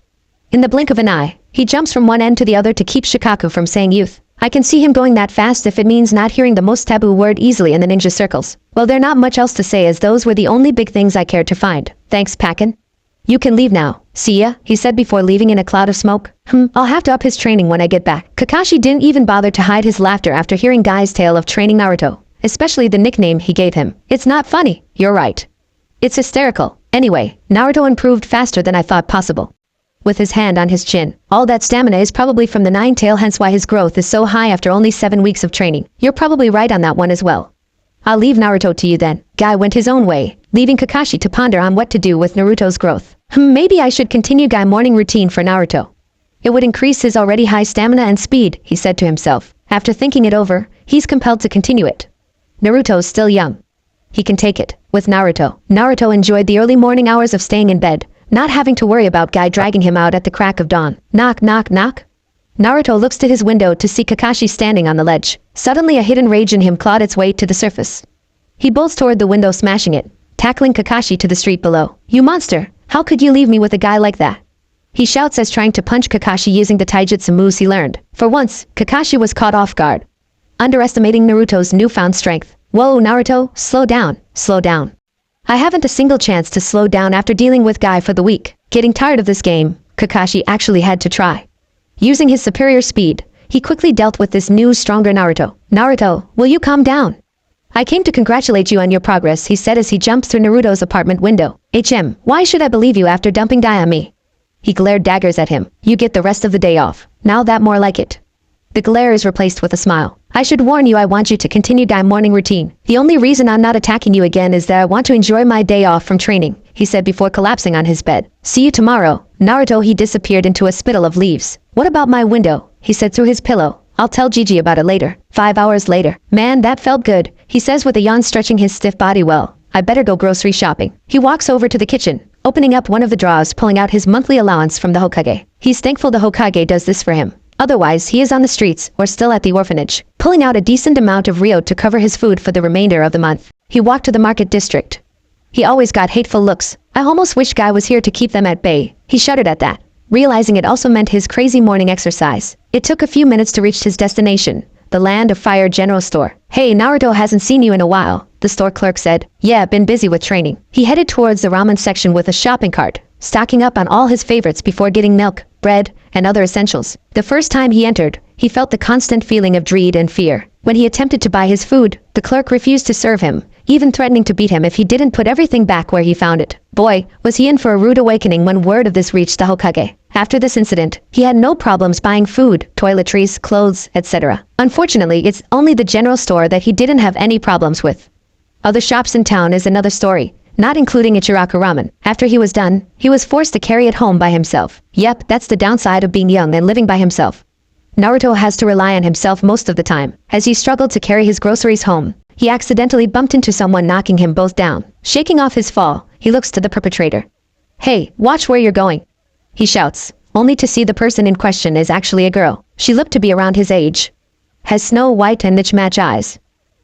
In the blink of an eye, he jumps from one end to the other to keep Shikaku from saying youth. I can see him going that fast if it means not hearing the most taboo word easily in the ninja circles. Well, there's not much else to say as those were the only big things I cared to find. Thanks, Pakin. You can leave now. See ya, he said before leaving in a cloud of smoke. I'll have to up his training when I get back. Kakashi didn't even bother to hide his laughter after hearing Guy's tale of training Naruto, especially the nickname he gave him. It's not funny, you're right. It's hysterical. Anyway, Naruto improved faster than I thought possible. With his hand on his chin, all that stamina is probably from the 9-tail, hence why his growth is so high after only 7 weeks of training. You're probably right on that one as well. I'll leave Naruto to you then. Guy went his own way, leaving Kakashi to ponder on what to do with Naruto's growth. Maybe I should continue Guy morning routine for Naruto. It would increase his already high stamina and speed, he said to himself. After thinking it over, he's compelled to continue it. Naruto's still young. He can take it. With Naruto. Naruto enjoyed the early morning hours of staying in bed, not having to worry about Guy dragging him out at the crack of dawn. Knock, knock, knock. Naruto looks to his window to see Kakashi standing on the ledge. Suddenly a hidden rage in him clawed its way to the surface. He bolts toward the window, smashing it, tackling Kakashi to the street below. You monster! How could you leave me with a guy like that? He shouts as trying to punch Kakashi using the taijutsu moves he learned. For once, Kakashi was caught off guard, underestimating Naruto's newfound strength. Whoa, Naruto, slow down, slow down. I haven't a single chance to slow down after dealing with Guy for the week. Getting tired of this game, Kakashi actually had to try. Using his superior speed, he quickly dealt with this new, stronger Naruto. Naruto, will you calm down? I came to congratulate you on your progress, he said as he jumps through Naruto's apartment window. Why should I believe you after dumping Guy on me? He glared daggers at him. You get the rest of the day off. Now that more like it. The glare is replaced with a smile. I should warn you, I want you to continue Guy morning routine. The only reason I'm not attacking you again is that I want to enjoy my day off from training, he said before collapsing on his bed. See you tomorrow. Naruto, he disappeared into a spittle of leaves. What about my window? He said through his pillow. I'll tell Gigi about it later. 5 hours later. Man, that felt good, he says with a yawn, stretching his stiff body. Well, I better go grocery shopping. He walks over to the kitchen, opening up one of the drawers, pulling out his monthly allowance from the Hokage. He's thankful the Hokage does this for him. Otherwise, he is on the streets or still at the orphanage, pulling out a decent amount of Ryo to cover his food for the remainder of the month. He walked to the market district. He always got hateful looks. I almost wish Guy was here to keep them at bay. He shuddered at that, realizing it also meant his crazy morning exercise. It took a few minutes to reach his destination, the Land of Fire General Store. Hey, Naruto, hasn't seen you in a while, the store clerk said. Yeah, been busy with training. He headed towards the ramen section with a shopping cart, stocking up on all his favorites before getting milk, bread, and other essentials. The first time he entered, he felt the constant feeling of dread and fear. When he attempted to buy his food, the clerk refused to serve him, even threatening to beat him if he didn't put everything back where he found it. Boy, was he in for a rude awakening when word of this reached the Hokage. After this incident, he had no problems buying food, toiletries, clothes, etc. Unfortunately, it's only the general store that he didn't have any problems with. Other shops in town is another story, not including Ichiraku Ramen. After he was done, he was forced to carry it home by himself. Yep, that's the downside of being young and living by himself. Naruto has to rely on himself most of the time. As he struggled to carry his groceries home, he accidentally bumped into someone, knocking him both down. Shaking off his fall, he looks to the perpetrator. "Hey, watch where you're going," he shouts, only to see the person in question is actually a girl. She looked to be around his age. Has snow white and mismatch eyes.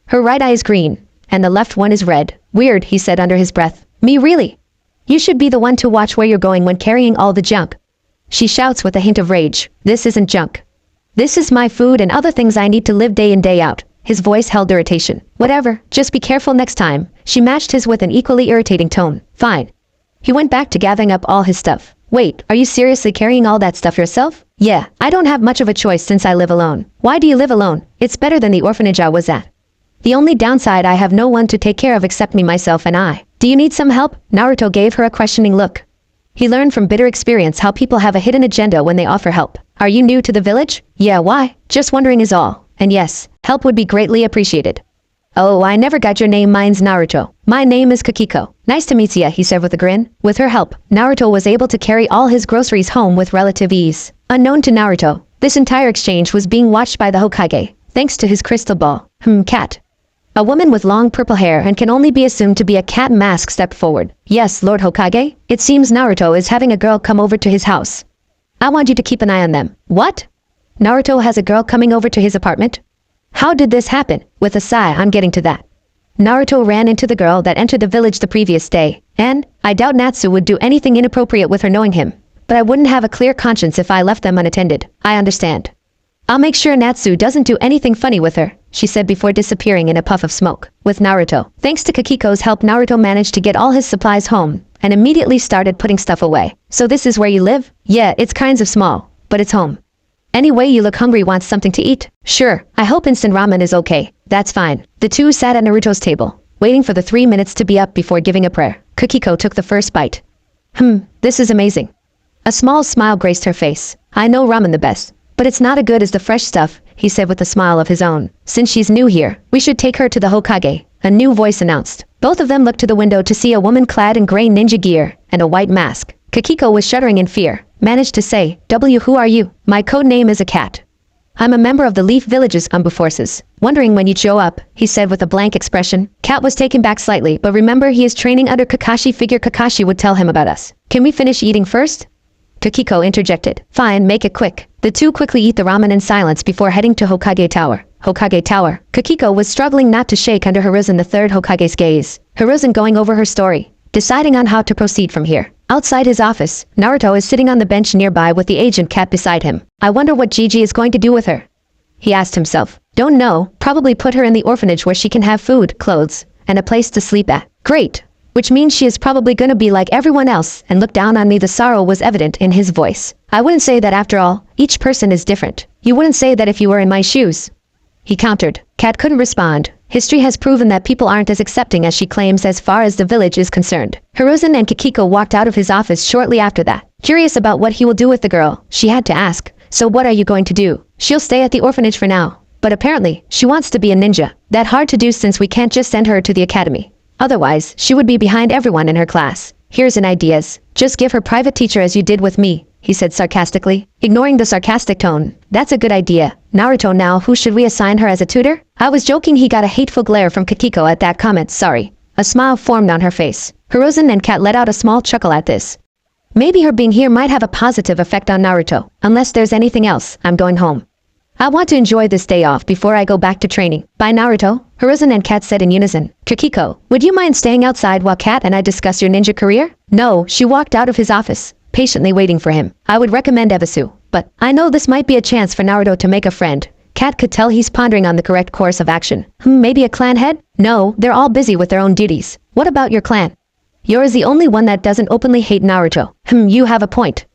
Her right eye is green, and the left one is red. "Weird," he said under his breath. "Me really? You should be the one to watch where you're going when carrying all the junk," she shouts with a hint of rage. "This isn't junk. This is my food and other things I need to live day in day out." His voice held irritation. "Whatever, just be careful next time," she matched his with an equally irritating tone. "Fine." He went back to gathering up all his stuff. "Wait, are you seriously carrying all that stuff yourself?" "Yeah, I don't have much of a choice since I live alone." "Why do you live alone? It's better than the orphanage I was at." "The only downside, I have no one to take care of except me, myself, and I." "Do you need some help?" Naruto gave her a questioning look. He learned from bitter experience how people have a hidden agenda when they offer help. "Are you new to the village?" "Yeah, why?" "Just wondering is all. And yes, help would be greatly appreciated." "Oh, I never got your name. Mine's Naruto." "My name is Kakiko." "Nice to meet ya," he said with a grin. With her help, Naruto was able to carry all his groceries home with relative ease. Unknown to Naruto, this entire exchange was being watched by the Hokage, thanks to his crystal ball. Cat. A woman with long purple hair and can only be assumed to be a cat mask stepped forward. "Yes, Lord Hokage? It seems Naruto is having a girl come over to his house. I want you to keep an eye on them." "What? Naruto has a girl coming over to his apartment? How did this happen?" With a sigh, "I'm getting to that. Naruto ran into the girl that entered the village the previous day, and I doubt Natsu would do anything inappropriate with her knowing him. But I wouldn't have a clear conscience if I left them unattended. I understand. I'll make sure Natsu doesn't do anything funny with her," she said before disappearing in a puff of smoke. With Naruto, thanks to Kakiko's help, Naruto managed to get all his supplies home, and immediately started putting stuff away. "So this is where you live?" "Yeah, it's kinds of small, but it's home." "Anyway, you look hungry. Want something to eat?" "Sure, I hope instant ramen is okay." "That's fine." The two sat at Naruto's table, waiting for the 3 minutes to be up before giving a prayer. Kakiko took the first bite. This is amazing." A small smile graced her face. "I know ramen the best, but it's not as good as the fresh stuff," he said with a smile of his own. "Since she's new here, we should take her to the Hokage," a new voice announced. Both of them looked to the window to see a woman clad in gray ninja gear and a white mask. Kakiko was shuddering in fear, managed to say, "Who are you?" "My code name is a cat. I'm a member of the Leaf Village's Anbu forces. Wondering when you'd show up," he said with a blank expression. Cat was taken back slightly, but remember he is training under Kakashi. Figure Kakashi would tell him about us. "Can we finish eating first?" Kakiko interjected. "Fine, make it quick." The two quickly eat the ramen in silence before heading to Hokage Tower. Hokage Tower. Kakiko was struggling not to shake under Hiruzen the third Hokage's gaze. Hiruzen going over her story, deciding on how to proceed from here. Outside his office, Naruto is sitting on the bench nearby with the agent cat beside him. "I wonder what Gigi is going to do with her," he asked himself. "Don't know, probably put her in the orphanage where she can have food, clothes, and a place to sleep at." "Great. Which means she is probably gonna be like everyone else and look down on me." The sorrow was evident in his voice. "I wouldn't say that. After all, each person is different. You wouldn't say that if you were in my shoes," he countered. Cat couldn't respond. History has proven that people aren't as accepting as she claims as far as the village is concerned. Hiruzen and Kakiko walked out of his office shortly after that. Curious about what he will do with the girl, she had to ask, "So what are you going to do?" "She'll stay at the orphanage for now. But apparently, she wants to be a ninja. That hard to do since we can't just send her to the academy. Otherwise, she would be behind everyone in her class. Here's an idea. Just give her private teacher as you did with me," he said sarcastically, ignoring the sarcastic tone. "That's a good idea. Naruto, now who should we assign her as a tutor?" "I was joking." He got a hateful glare from Kakiko at that comment. "Sorry." A smile formed on her face. Hiruzen and Kat let out a small chuckle at this. Maybe her being here might have a positive effect on Naruto. "Unless there's anything else, I'm going home. I want to enjoy this day off before I go back to training." "Bye, Naruto," Hiruzen and Kat said in unison. "Kakiko, would you mind staying outside while Kat and I discuss your ninja career?" "No." She walked out of his office, patiently waiting for him. "I would recommend Ebisu, but I know this might be a chance for Naruto to make a friend." Kat could tell he's pondering on the correct course of action. Maybe a clan head?" "No, they're all busy with their own duties." "What about your clan?" "You're the only one that doesn't openly hate Naruto." You have a point.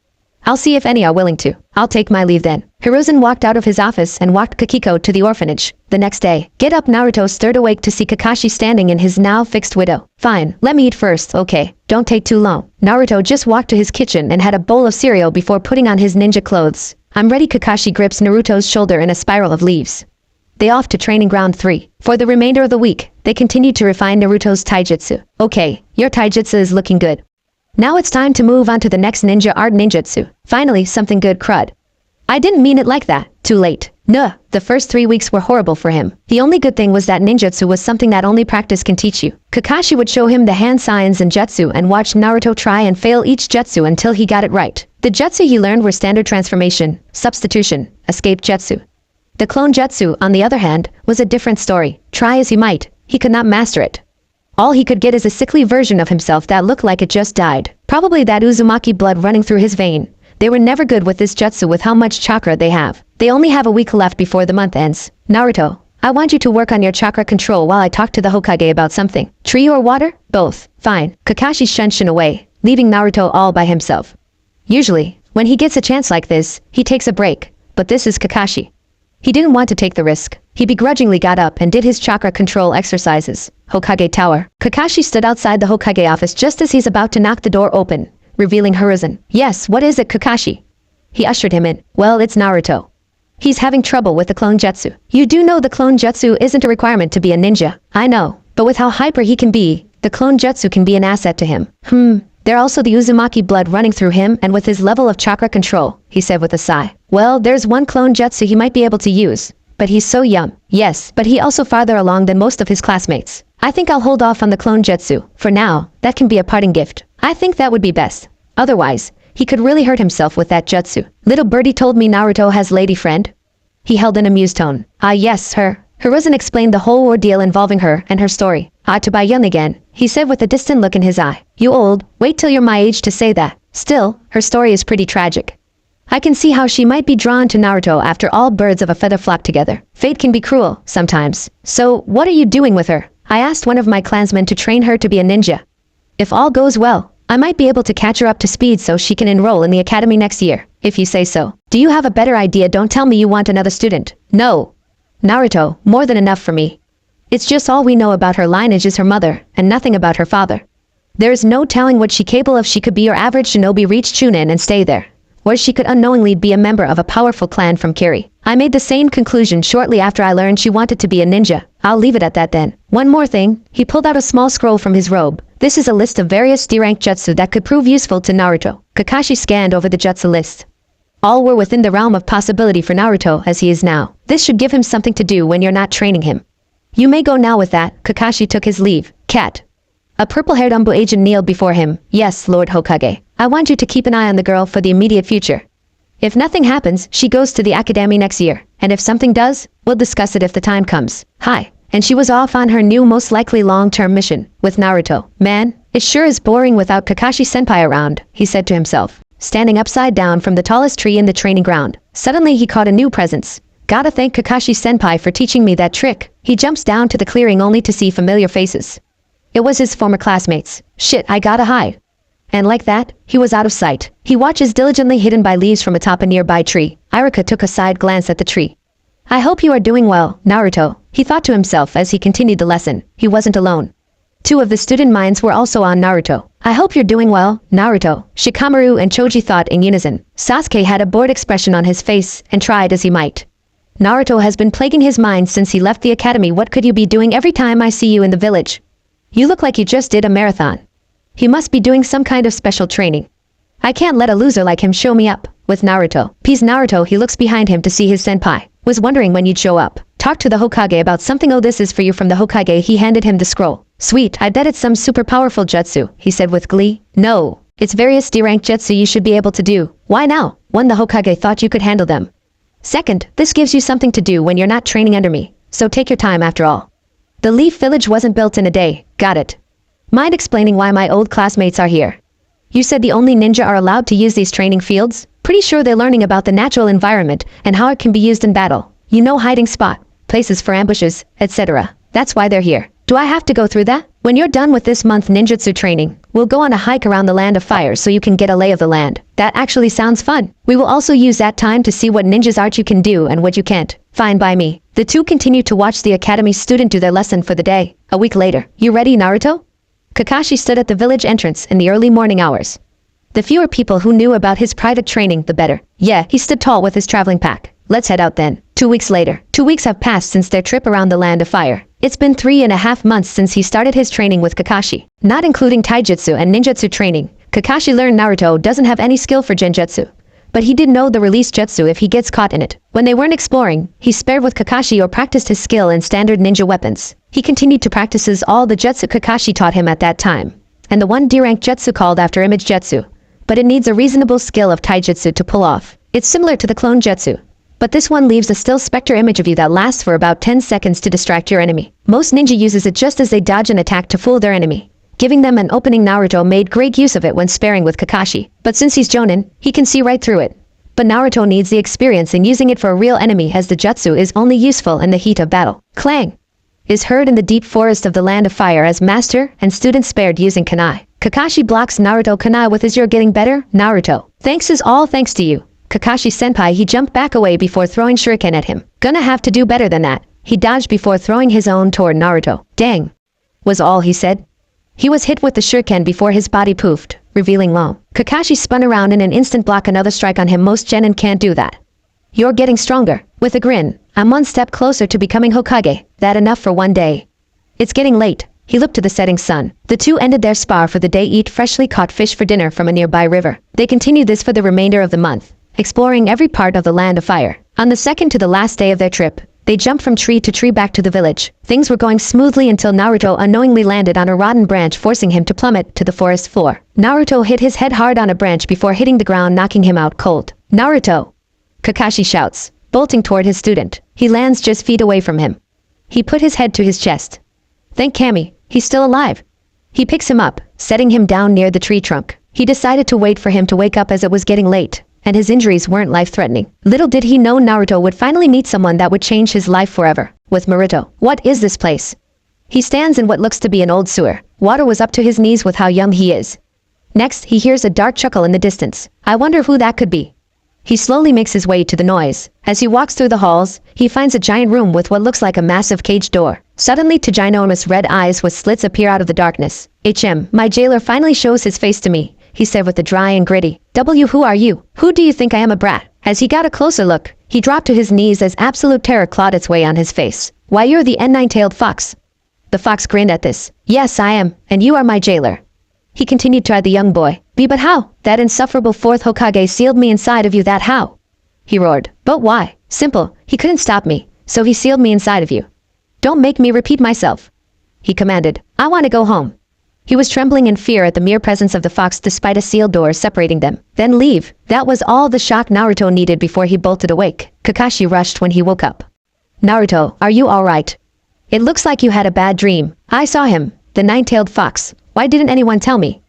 I'll see if any are willing to. I'll take my leave then." Hiruzen walked out of his office and walked Kakiko to the orphanage. The next day, get up. Naruto stirred awake to see Kakashi standing in his now fixed widow. "Fine, let me eat first, okay? Don't take too long." Naruto just walked to his kitchen and had a bowl of cereal before putting on his ninja clothes. "I'm ready." Kakashi grips Naruto's shoulder in a spiral of leaves. They off to training ground 3. For the remainder of the week, they continued to refine Naruto's taijutsu. "Okay, your taijutsu is looking good. Now it's time to move on to the next ninja art, ninjutsu. Finally, something good, crud. I didn't mean it like that. Too late. Nuh. The first 3 weeks were horrible for him. The only good thing was that ninjutsu was something that only practice can teach you. Kakashi would show him the hand signs and jutsu and watch Naruto try and fail each jutsu until he got it right. The jutsu he learned were standard transformation, substitution, escape jutsu. The clone jutsu, on the other hand, was a different story. Try as he might, he could not master it. All he could get is a sickly version of himself that looked like it just died. Probably that Uzumaki blood running through his vein. They were never good with this jutsu with how much chakra they have. They only have a week left before the month ends. Naruto, I want you to work on your chakra control while I talk to the Hokage about something. Tree or water? Both. Fine. Kakashi shunned away, leaving Naruto all by himself. Usually, when he gets a chance like this, he takes a break. But this is Kakashi. He didn't want to take the risk. He begrudgingly got up and did his chakra control exercises. Hokage Tower. Kakashi stood outside the Hokage office just as he's about to knock the door open, revealing Hiruzen. Yes, what is it, Kakashi? He ushered him in. Well, it's Naruto. He's having trouble with the clone jutsu. You do know the clone jutsu isn't a requirement to be a ninja. I know, but with how hyper he can be, the clone jutsu can be an asset to him. There also the Uzumaki blood running through him and with his level of chakra control, he said with a sigh. Well, there's one clone jutsu he might be able to use, but he's so young. Yes, but he also farther along than most of his classmates. I think I'll hold off on the clone jutsu. For now, that can be a parting gift. I think that would be best. Otherwise, he could really hurt himself with that jutsu. Little birdie told me Naruto has lady friend. He held an amused tone. Ah yes, her. Hiruzen explained the whole ordeal involving her and her story. To buy young again, he said with a distant look in his eye. You old, wait till you're my age to say that. Still, her story is pretty tragic. I can see how she might be drawn to Naruto after all birds of a feather flock together. Fate can be cruel, sometimes. So, what are you doing with her? I asked one of my clansmen to train her to be a ninja. If all goes well, I might be able to catch her up to speed so she can enroll in the academy next year, if you say so. Do you have a better idea? Don't tell me you want another student. No. Naruto, more than enough for me. It's just all we know about her lineage is her mother, and nothing about her father. There is no telling what she capable of. She could be your average shinobi, reach Chunin and stay there. Or she could unknowingly be a member of a powerful clan from Kiri. I made the same conclusion shortly after I learned she wanted to be a ninja. I'll leave it at that then. One more thing, he pulled out a small scroll from his robe. This is a list of various D-rank jutsu that could prove useful to Naruto. Kakashi scanned over the jutsu list. All were within the realm of possibility for Naruto as he is now. This should give him something to do when you're not training him. You may go now with that. Kakashi took his leave. Cat. A purple-haired Anbu agent kneeled before him. Yes, Lord Hokage. I want you to keep an eye on the girl for the immediate future. If nothing happens, she goes to the academy next year. And if something does, we'll discuss it if the time comes. Hi. And she was off on her new most likely long-term mission with Naruto. Man, it sure is boring without Kakashi-senpai around, he said to himself, standing upside down from the tallest tree in the training ground. Suddenly he caught a new presence. Gotta thank Kakashi-senpai for teaching me that trick. He jumps down to the clearing only to see familiar faces. It was his former classmates. Shit, I gotta hide. And like that, he was out of sight. He watches diligently hidden by leaves from atop a nearby tree. Iruka took a side glance at the tree. I hope you are doing well, Naruto, he thought to himself as he continued the lesson. He wasn't alone. Two of the student minds were also on Naruto. I hope you're doing well, Naruto, Shikamaru and Choji thought in unison. Sasuke had a bored expression on his face and tried as he might. Naruto has been plaguing his mind since he left the academy. What could you be doing every time I see you in the village? You look like you just did a marathon. He must be doing some kind of special training. I can't let a loser like him show me up. With Naruto. Peace Naruto, he looks behind him to see his senpai. Was wondering when you'd show up. Talk to the Hokage about something. Oh, this is for you from the Hokage. He handed him the scroll. Sweet, I bet it's some super powerful jutsu, he said with glee. No, it's various D-rank jutsu you should be able to do. Why now? One, the Hokage thought you could handle them. Second, this gives you something to do when you're not training under me. So take your time after all. The Leaf Village wasn't built in a day. Got it. Mind explaining why my old classmates are here? You said the only ninja are allowed to use these training fields? Pretty sure they're learning about the natural environment and how it can be used in battle. You know, hiding spot, places for ambushes, etc. That's why they're here. Do I have to go through that? When you're done with this month ninjutsu training, we'll go on a hike around the land of fire so you can get a lay of the land. That actually sounds fun. We will also use that time to see what ninja's art you can do and what you can't. Fine by me. The two continued to watch the academy student do their lesson for the day. A week later. You ready, Naruto? Kakashi stood at the village entrance in the early morning hours. The fewer people who knew about his private training, the better. Yeah, he stood tall with his traveling pack. Let's head out then. 2 weeks later. 2 weeks have passed since their trip around the land of fire. It's been 3.5 months since he started his training with Kakashi. Not including taijutsu and ninjutsu training, Kakashi learned Naruto doesn't have any skill for genjutsu. but he didn't know the release jutsu if he gets caught in it. When they weren't exploring, he spared with Kakashi or practiced his skill in standard ninja weapons. He continued to practice all the jutsu Kakashi taught him at that time, and the one D-rank jutsu called after image jutsu. But it needs a reasonable skill of taijutsu to pull off. It's similar to the clone jutsu, but this one leaves a still specter image of you that lasts for about 10 seconds to distract your enemy. Most ninja uses it just as they dodge an attack to fool their enemy, giving them an opening. Naruto made great use of it when sparring with Kakashi, but since he's Jonin, he can see right through it. But Naruto needs the experience in using it for a real enemy, as the jutsu is only useful in the heat of battle. Clang is heard in the deep forest of the Land of Fire as master and student spared using kunai. Kakashi blocks Naruto kunai with his "You're getting better, Naruto. Thanks is all thanks to you, Kakashi-senpai." He jumped back away before throwing shuriken at him. Gonna have to do better than that. He dodged before throwing his own toward Naruto. Dang, was all he said. He was hit with the shuriken before his body poofed, revealing Lo. Kakashi spun around in an instant, block another strike on him. Most genin can't do that. You're getting stronger. With a grin, I'm one step closer to becoming Hokage. That enough for one day. It's getting late. He looked to the setting sun. The two ended their spar for the day, eat freshly caught fish for dinner from a nearby river. They continued this for the remainder of the month, exploring every part of the Land of Fire. On the second to the last day of their trip, they jumped from tree to tree back to the village. Things were going smoothly until Naruto unknowingly landed on a rotten branch, forcing him to plummet to the forest floor. Naruto hit his head hard on a branch before hitting the ground, knocking him out cold. Naruto! Kakashi shouts, bolting toward his student. He lands just feet away from him. He put his head to his chest. Thank Kami, he's still alive. He picks him up, setting him down near the tree trunk. He decided to wait for him to wake up as it was getting late, and his injuries weren't life-threatening. Little did he know Naruto would finally meet someone that would change his life forever. With Naruto. What is this place? He stands in what looks to be an old sewer. Water was up to his knees with how young he is. Next, he hears a dark chuckle in the distance. I wonder who that could be. He slowly makes his way to the noise. As he walks through the halls, he finds a giant room with what looks like a massive cage door. Suddenly, two ginormous red eyes with slits appear out of the darkness. My jailer finally shows his face to me, he said with a dry and gritty. Who are you? Who do you think I am, a brat? As he got a closer look, he dropped to his knees as absolute terror clawed its way on his face. Why, you're the N9-tailed fox. The fox grinned at this. Yes, I am, and you are my jailer. He continued to the young boy. But how? That insufferable fourth Hokage sealed me inside of you, that how? He roared. But why? Simple, he couldn't stop me, so he sealed me inside of you. Don't make me repeat myself, he commanded. I want to go home. He was trembling in fear at the mere presence of the fox despite a sealed door separating them. Then leave. That was all the shock Naruto needed before he bolted awake. Kakashi rushed when he woke up. Naruto, are you alright? It looks like you had a bad dream. I saw him, the nine-tailed fox. Why didn't anyone tell me?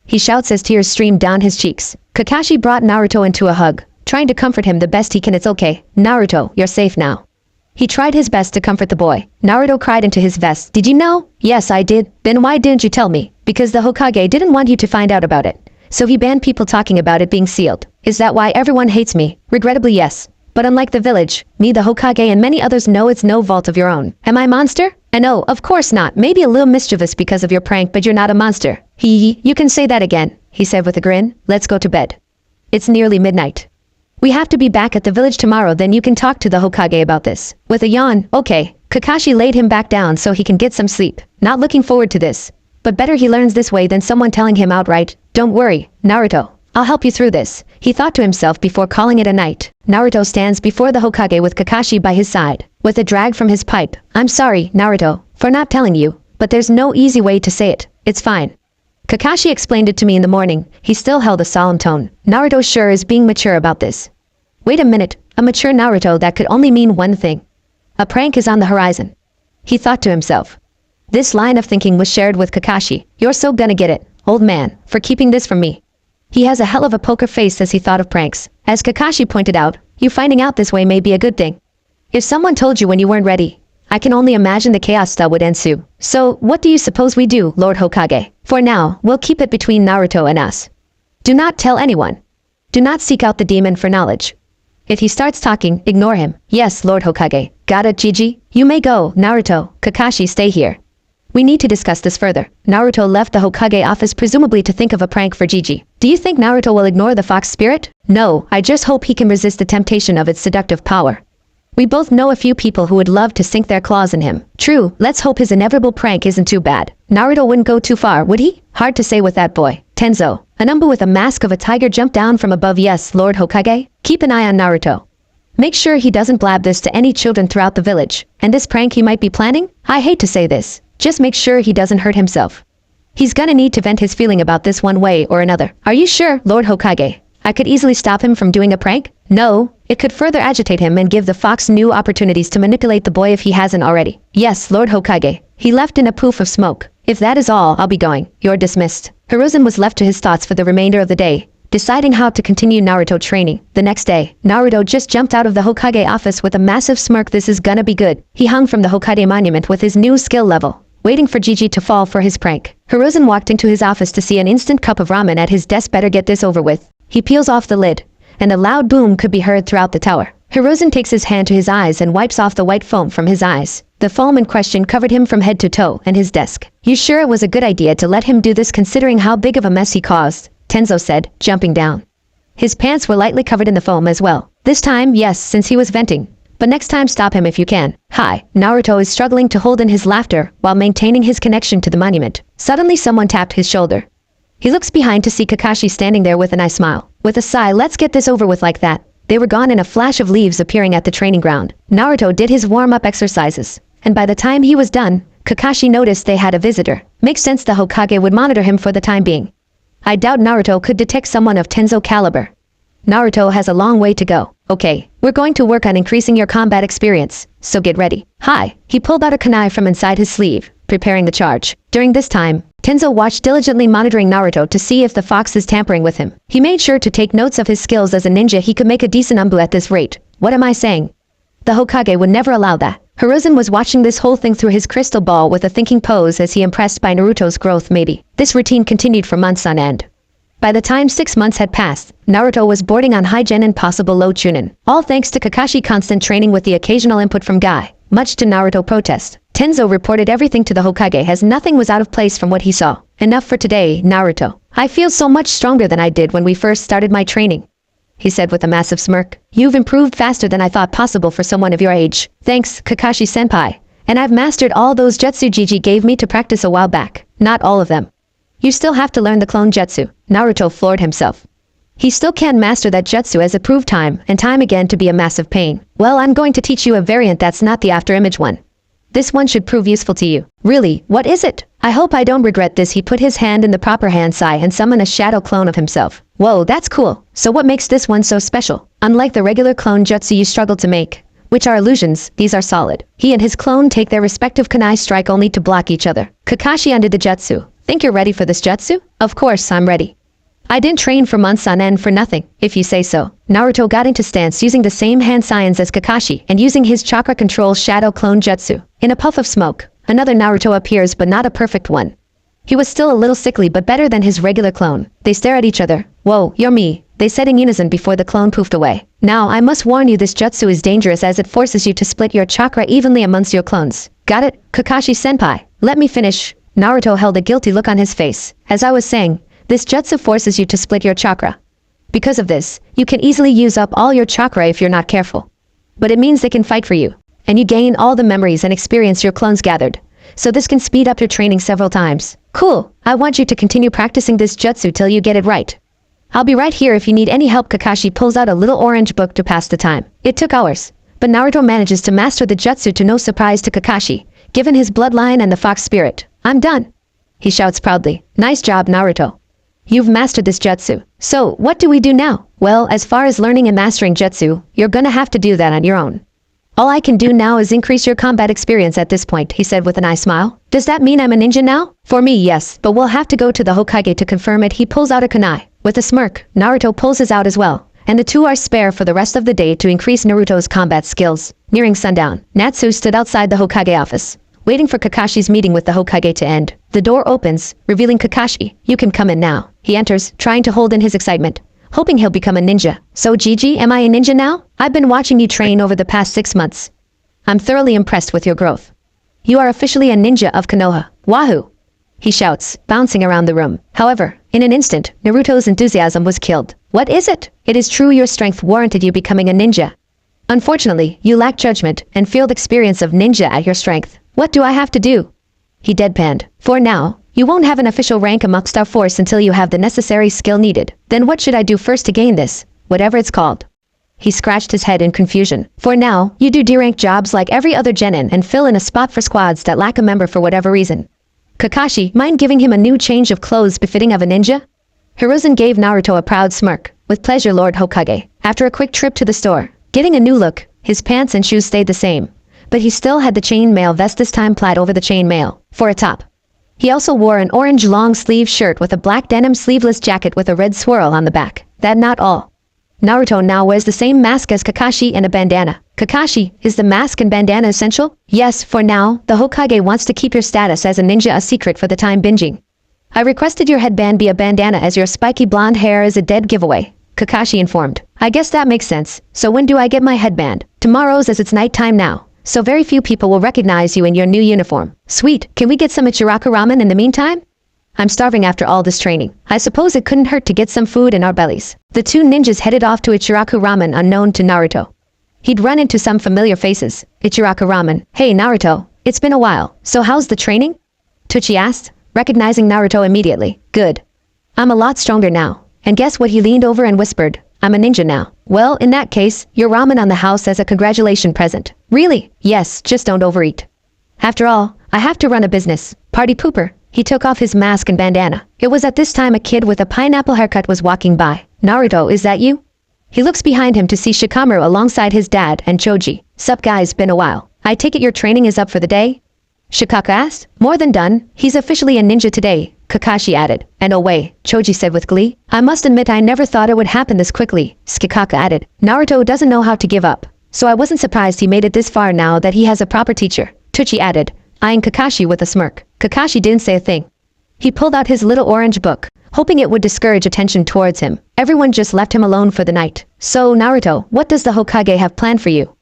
He shouts as tears stream down his cheeks. Kakashi brought Naruto into a hug, trying to comfort him the best he can. It's okay, Naruto, you're safe now. He tried his best to comfort the boy. Naruto cried into his vest. Did you know? Yes, I did. Then why didn't you tell me? Because the Hokage didn't want you to find out about it. So he banned people talking about it being sealed. Is that why everyone hates me? Regrettably, yes. But unlike the village, me, the Hokage, and many others know it's no fault of your own. Am I a monster? No, of course not. Maybe a little mischievous because of your prank, but you're not a monster. You can say that again, he said with a grin. Let's go to bed. It's nearly midnight. We have to be back at the village tomorrow, then you can talk to the Hokage about this. With a yawn, okay. Kakashi laid him back down so he can get some sleep. Not looking forward to this. But better he learns this way than someone telling him outright, don't worry, Naruto. I'll help you through this, he thought to himself before calling it a night. Naruto stands before the Hokage with Kakashi by his side, with a drag from his pipe. I'm sorry, Naruto, for not telling you, but there's no easy way to say it. It's fine. Kakashi explained it to me in the morning. He still held a solemn tone. Naruto sure is being mature about this. Wait a minute, a mature Naruto, that could only mean one thing. A prank is on the horizon, he thought to himself. This line of thinking was shared with Kakashi. You're so gonna get it, old man, for keeping this from me. He has a hell of a poker face as he thought of pranks. As Kakashi pointed out, you finding out this way may be a good thing. If someone told you when you weren't ready, I can only imagine the chaos that would ensue. So, what do you suppose we do, Lord Hokage? For now, we'll keep it between Naruto and us. Do not tell anyone. Do not seek out the demon for knowledge. If he starts talking, ignore him. Yes, Lord Hokage. Got it, Gigi? You may go, Naruto. Kakashi, stay here. We need to discuss this further. Naruto left the Hokage office presumably to think of a prank for Gigi. Do you think Naruto will ignore the fox spirit? No, I just hope he can resist the temptation of its seductive power. We both know a few people who would love to sink their claws in him. True, let's hope his inevitable prank isn't too bad. Naruto wouldn't go too far, would he? Hard to say with that boy. Tenzo, an Anbu with a mask of a tiger jumped down from above. Yes, Lord Hokage, keep an eye on Naruto. Make sure he doesn't blab this to any children throughout the village. And this prank he might be planning? I hate to say this. Just make sure he doesn't hurt himself. He's gonna need to vent his feeling about this one way or another. Are you sure, Lord Hokage? I could easily stop him from doing a prank? No, it could further agitate him and give the fox new opportunities to manipulate the boy if he hasn't already. Yes, Lord Hokage. He left in a poof of smoke. If that is all, I'll be going. You're dismissed. Hiruzen was left to his thoughts for the remainder of the day, deciding how to continue Naruto training. The next day, Naruto just jumped out of the Hokage office with a massive smirk. This is gonna be good. He hung from the Hokage monument with his new skill level, waiting for Gigi to fall for his prank. Hiruzen walked into his office to see an instant cup of ramen at his desk. Better get this over with. He peels off the lid, and a loud boom could be heard throughout the tower. Hiruzen takes his hand to his eyes and wipes off the white foam from his eyes. The foam in question covered him from head to toe and his desk. You sure it was a good idea to let him do this considering how big of a mess he caused? Tenzo said, jumping down. His pants were lightly covered in the foam as well. This time, yes, since he was venting. But next time stop him if you can. Hi, Naruto is struggling to hold in his laughter while maintaining his connection to the monument. Suddenly someone tapped his shoulder. He looks behind to see Kakashi standing there with a nice smile. With a sigh, let's get this over with like that. They were gone in a flash of leaves appearing at the training ground. Naruto did his warm-up exercises, and by the time he was done, Kakashi noticed they had a visitor. Makes sense the Hokage would monitor him for the time being. I doubt Naruto could detect someone of Tenzo caliber. Naruto has a long way to go. Okay, we're going to work on increasing your combat experience, so get ready. Hi, he pulled out a kunai from inside his sleeve, preparing the charge. During this time, Tenzo watched diligently monitoring Naruto to see if the fox is tampering with him. He made sure to take notes of his skills as a ninja. He could make a decent Anbu at this rate. What am I saying? The Hokage would never allow that. Hiruzen was watching this whole thing through his crystal ball with a thinking pose as he impressed by Naruto's growth maybe. This routine continued for months on end. By the time 6 months had passed, Naruto was bordering on high gen and possible low chunin. All thanks to Kakashi constant training with the occasional input from Guy. Much to Naruto protest, Tenzo reported everything to the Hokage as nothing was out of place from what he saw. Enough for today, Naruto. I feel so much stronger than I did when we first started my training, he said with a massive smirk. You've improved faster than I thought possible for someone of your age. Thanks, Kakashi-senpai. And I've mastered all those jutsu Gigi gave me to practice a while back. Not all of them. You still have to learn the clone jutsu. Naruto floored himself. He still can't master that jutsu as it proved time and time again to be a massive pain. Well, I'm going to teach you a variant that's not the after-image one. This one should prove useful to you. Really, what is it? I hope I don't regret this. He put his hand in the proper hand sai and summoned a shadow clone of himself. Whoa, that's cool. So what makes this one so special? Unlike the regular clone jutsu you struggle to make, which are illusions, these are solid. He and his clone take their respective kunai strike only to block each other. Kakashi undid the jutsu. Think you're ready for this jutsu? Of course, I'm ready. I didn't train for months on end for nothing, if you say so. Naruto got into stance using the same hand signs as Kakashi and using his chakra control shadow clone jutsu. In a puff of smoke, another Naruto appears but not a perfect one. He was still a little sickly but better than his regular clone. They stare at each other. Whoa, you're me, they said in unison before the clone poofed away. Now, I must warn you, this jutsu is dangerous as it forces you to split your chakra evenly amongst your clones. Got it, Kakashi-senpai? Let me finish. Naruto held a guilty look on his face. As I was saying, this jutsu forces you to split your chakra. Because of this, you can easily use up all your chakra if you're not careful. But it means they can fight for you, and you gain all the memories and experience your clones gathered. So this can speed up your training several times. Cool, I want you to continue practicing this jutsu till you get it right. I'll be right here if you need any help. Kakashi pulls out a little orange book to pass the time. It took hours, but Naruto manages to master the jutsu to no surprise to Kakashi, given his bloodline and the fox spirit. I'm done, he shouts proudly. Nice job, Naruto. You've mastered this jutsu. So, what do we do now? Well, as far as learning and mastering jutsu, you're gonna have to do that on your own. All I can do now is increase your combat experience at this point, he said with a nice smile. Does that mean I'm a ninja now? For me, yes, but we'll have to go to the Hokage to confirm it. He pulls out a kunai. With a smirk, Naruto pulls his out as well, and the two are spare for the rest of the day to increase Naruto's combat skills. Nearing sundown, Natsu stood outside the Hokage office, waiting for Kakashi's meeting with the Hokage to end. The door opens, revealing Kakashi. You can come in now. He enters, trying to hold in his excitement, hoping he'll become a ninja. So Gigi, am I a ninja now? I've been watching you train over the past 6 months. I'm thoroughly impressed with your growth. You are officially a ninja of Konoha. Wahoo! He shouts, bouncing around the room. However, in an instant, Naruto's enthusiasm was killed. What is it? It is true your strength warranted you becoming a ninja. Unfortunately, you lack judgment and field experience of ninja at your strength. What do I have to do? He deadpanned. For now, You won't have an official rank amongst our force until you have the necessary skill needed. Then what should I do first to gain this? Whatever it's called. He scratched his head in confusion. For now, you do D-rank jobs like every other genin and fill in a spot for squads that lack a member for whatever reason. Kakashi, mind giving him a new change of clothes befitting of a ninja? Hiruzen gave Naruto a proud smirk. With pleasure, Lord Hokage. After a quick trip to the store, getting a new look, his pants and shoes stayed the same. But he still had the chainmail vest, this time plaid over the chainmail, for a top. He also wore an orange long-sleeve shirt with a black denim sleeveless jacket with a red swirl on the back. That not all. Naruto now wears the same mask as Kakashi and a bandana. Kakashi, is the mask and bandana essential? Yes, for now, the Hokage wants to keep your status as a ninja a secret for the time binging. I requested your headband be a bandana as your spiky blonde hair is a dead giveaway, Kakashi informed. I guess that makes sense. So when do I get my headband? Tomorrow's, as it's nighttime now. So very few people will recognize you in your new uniform. Sweet, can we get some Ichiraku ramen in the meantime? I'm starving after all this training. I suppose it couldn't hurt to get some food in our bellies. The two ninjas headed off to Ichiraku ramen unknown to Naruto. He'd run into some familiar faces. Ichiraku ramen. Hey Naruto, it's been a while. So how's the training? Tucci asked, recognizing Naruto immediately. Good. I'm a lot stronger now. And guess what? He leaned over and whispered. I'm a ninja now. Well, in that case, your ramen on the house as a congratulation present. Really? Yes, just don't overeat. After all, I have to run a business. Party pooper. He took off his mask and bandana. It was at this time a kid with a pineapple haircut was walking by. Naruto, is that you? He looks behind him to see Shikamaru alongside his dad and Choji. Sup guys, been a while. I take it your training is up for the day? Shikaka asked. More than done. He's officially a ninja today, Kakashi added. And oh way, Choji said with glee. I must admit I never thought it would happen this quickly, Shikaka added. Naruto doesn't know how to give up. So I wasn't surprised he made it this far now that he has a proper teacher, Tucci added, eyeing Kakashi with a smirk. Kakashi didn't say a thing. He pulled out his little orange book, hoping it would discourage attention towards him. Everyone just left him alone for the night. So, Naruto, what does the Hokage have planned for you?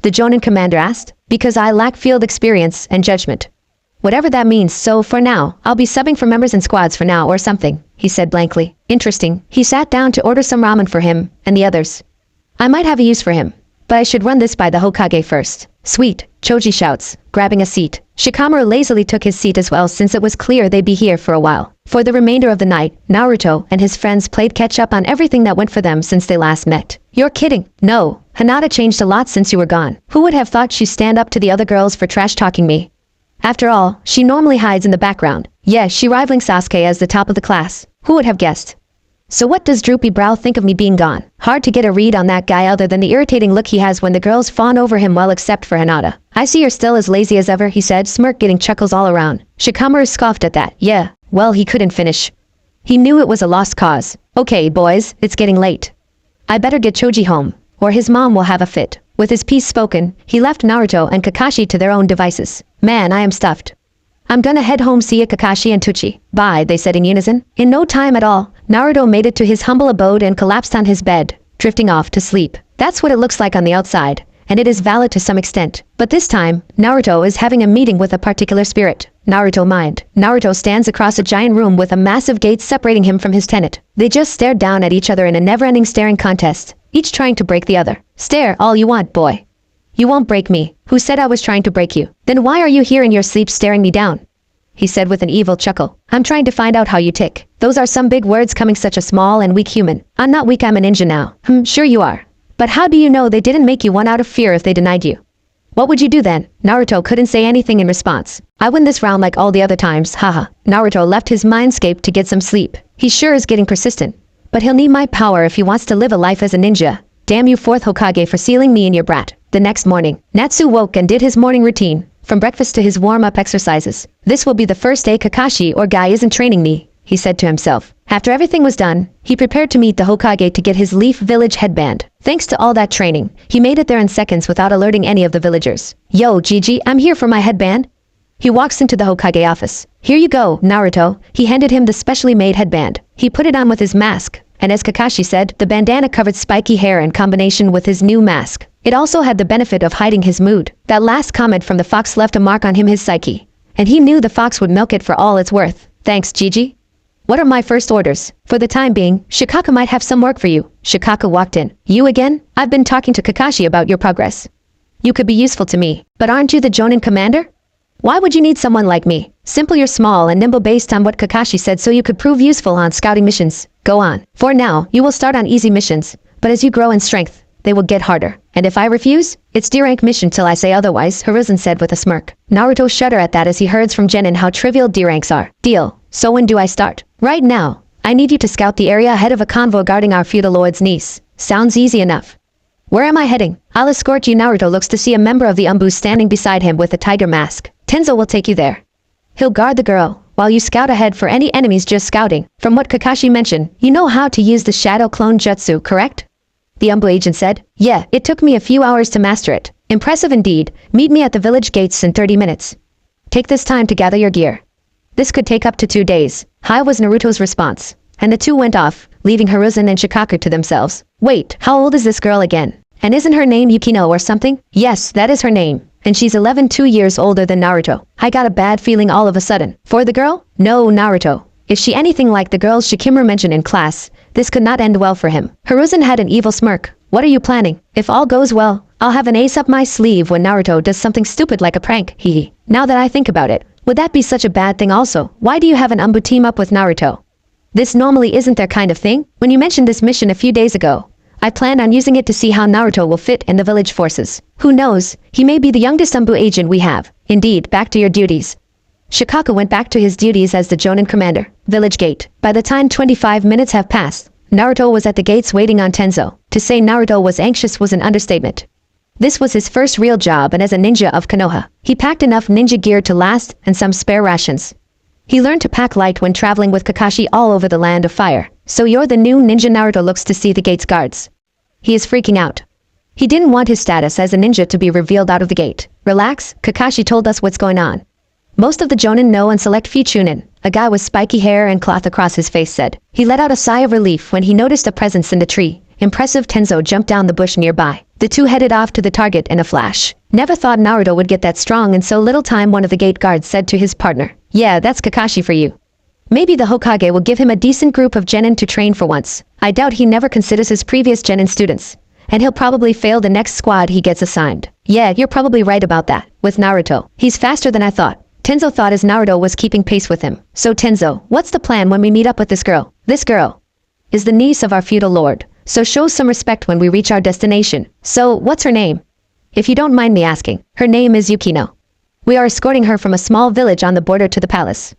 The Jonin commander asked. Because I lack field experience and judgment. Whatever that means, so for now, I'll be subbing for members in squads for now or something, he said blankly. Interesting. He sat down to order some ramen for him and the others. I might have a use for him, but I should run this by the Hokage first. Sweet, Choji shouts, grabbing a seat. Shikamaru lazily took his seat as well since it was clear they'd be here for a while. For the remainder of the night, Naruto and his friends played catch-up on everything that went for them since they last met. You're kidding. No, Hinata changed a lot since you were gone. Who would have thought she'd stand up to the other girls for trash-talking me? After all, she normally hides in the background. Yeah, she rivaling Sasuke as the top of the class. Who would have guessed? So what does Droopy Brow think of me being gone? Hard to get a read on that guy other than the irritating look he has when the girls fawn over him, well except for Hinata. I see you're still as lazy as ever, he said, smirk getting chuckles all around. Shikamaru scoffed at that. Yeah, well he couldn't finish. He knew it was a lost cause. Okay, boys, it's getting late. I better get Choji home, or his mom will have a fit. With his piece spoken, he left Naruto and Kakashi to their own devices. Man, I am stuffed. I'm gonna head home, see ya Kakashi and Tucci. Bye, they said in unison. In no time at all, Naruto made it to his humble abode and collapsed on his bed, drifting off to sleep. That's what it looks like on the outside, and it is valid to some extent. But this time, Naruto is having a meeting with a particular spirit. Naruto mind. Naruto stands across a giant room with a massive gate separating him from his tenant. They just stared down at each other in a never-ending staring contest, each trying to break the other. Stare all you want, boy. You won't break me. Who said I was trying to break you? Then why are you here in your sleep staring me down? He said with an evil chuckle. I'm trying to find out how you tick. Those are some big words coming such a small and weak human. I'm not weak, I'm a ninja now. Sure you are. But how do you know they didn't make you one out of fear if they denied you? What would you do then? Naruto couldn't say anything in response. I win this round like all the other times, haha. Naruto left his mindscape to get some sleep. He sure is getting persistent. But he'll need my power if he wants to live a life as a ninja. Damn you, fourth Hokage, for sealing me in your brat. The next morning, Natsu woke and did his morning routine, from breakfast to his warm-up exercises. This will be the first day Kakashi or Guy isn't training me, he said to himself. After everything was done, he prepared to meet the Hokage to get his Leaf Village headband. Thanks to all that training, he made it there in seconds without alerting any of the villagers. Yo, Gigi, I'm here for my headband. He walks into the Hokage office. Here you go, Naruto. He handed him the specially made headband. He put it on with his mask, and as Kakashi said, the bandana covered spiky hair in combination with his new mask. It also had the benefit of hiding his mood. That last comment from the fox left a mark on his psyche, and he knew the fox would milk it for all it's worth. Thanks, Gigi. What are my first orders? For the time being, Shikaka might have some work for you. Shikaka walked in. You again? I've been talking to Kakashi about your progress. You could be useful to me, but aren't you the Jonin commander? Why would you need someone like me? Simple, you're small and nimble based on what Kakashi said, so you could prove useful on scouting missions. Go on. For now, you will start on easy missions, but as you grow in strength, they will get harder. And if I refuse, it's D-rank mission till I say otherwise, Hiruzen said with a smirk. Naruto shuddered at that as he heard from Genin how trivial D-ranks are. Deal. So when do I start? Right now. I need you to scout the area ahead of a convoy guarding our feudal lord's niece. Sounds easy enough. Where am I heading? I'll escort you. Naruto looks to see a member of the Anbu standing beside him with a tiger mask. Tenzo will take you there. He'll guard the girl, while you scout ahead for any enemies just scouting. From what Kakashi mentioned, you know how to use the shadow clone jutsu, correct? The Anbu agent said. Yeah, it took me a few hours to master it. Impressive indeed. Meet me at the village gates in 30 minutes. Take this time to gather your gear. This could take up to 2 days. Hi was Naruto's response. And the two went off, leaving Hiruzen and Shikaku to themselves. Wait, how old is this girl again? And isn't her name Yukino or something? Yes, that is her name. And she's 2 years older than Naruto. I got a bad feeling all of a sudden. For the girl? No, Naruto. Is she anything like the girls Shikimura mentioned in class, this could not end well for him. Hiruzen had an evil smirk. What are you planning? If all goes well, I'll have an ace up my sleeve when Naruto does something stupid like a prank, hee. Now that I think about it, would that be such a bad thing also? Why do you have an Anbu team up with Naruto? This normally isn't their kind of thing. When you mentioned this mission a few days ago, I planned on using it to see how Naruto will fit in the village forces. Who knows, he may be the youngest Anbu agent we have. Indeed, back to your duties. Shikaku went back to his duties as the Jonin commander. Village gate. By the time 25 minutes have passed, Naruto was at the gates waiting on Tenzo. To say Naruto was anxious was an understatement. This was his first real job, and as a ninja of Konoha, he packed enough ninja gear to last and some spare rations. He learned to pack light when traveling with Kakashi all over the land of fire. So you're the new ninja? Naruto looks to see the gate's guards. He is freaking out. He didn't want his status as a ninja to be revealed out of the gate. Relax, Kakashi told us what's going on. Most of the Jonin know and select few Chunin. A guy with spiky hair and cloth across his face said. He let out a sigh of relief when he noticed a presence in the tree. Impressive. Tenzo jumped down the bush nearby. The two headed off to the target in a flash. Never thought Naruto would get that strong in so little time, one of the gate guards said to his partner. Yeah, that's Kakashi for you. Maybe the Hokage will give him a decent group of genin to train for once. I doubt he never considers his previous genin students. And he'll probably fail the next squad he gets assigned. Yeah, you're probably right about that. With Naruto, he's faster than I thought. Tenzo thought as Naruto was keeping pace with him. So Tenzo, what's the plan when we meet up with this girl? This girl is the niece of our feudal lord. So show some respect when we reach our destination. So, what's her name? If you don't mind me asking, her name is Yukino. We are escorting her from a small village on the border to the palace,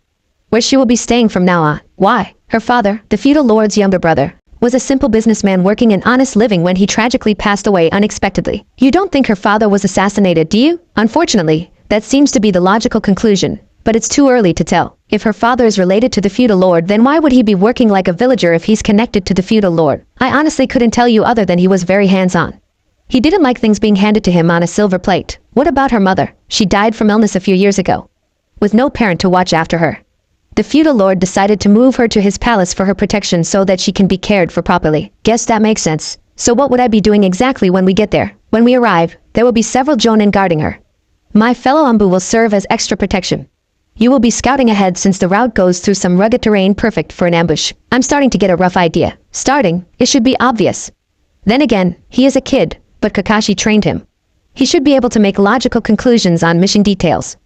where she will be staying from now on. Why? Her father, the feudal lord's younger brother, was a simple businessman working an honest living when he tragically passed away unexpectedly. You don't think her father was assassinated, do you? Unfortunately, that seems to be the logical conclusion, but it's too early to tell. If her father is related to the feudal lord, then why would he be working like a villager if he's connected to the feudal lord? I honestly couldn't tell you other than he was very hands-on. He didn't like things being handed to him on a silver plate. What about her mother? She died from illness a few years ago, with no parent to watch after her. The feudal lord decided to move her to his palace for her protection so that she can be cared for properly. Guess that makes sense. So what would I be doing exactly when we get there? When we arrive, there will be several jonin guarding her. My fellow Anbu will serve as extra protection. You will be scouting ahead since the route goes through some rugged terrain perfect for an ambush. I'm starting to get a rough idea. Starting, it should be obvious. Then again, he is a kid, but Kakashi trained him. He should be able to make logical conclusions on mission details.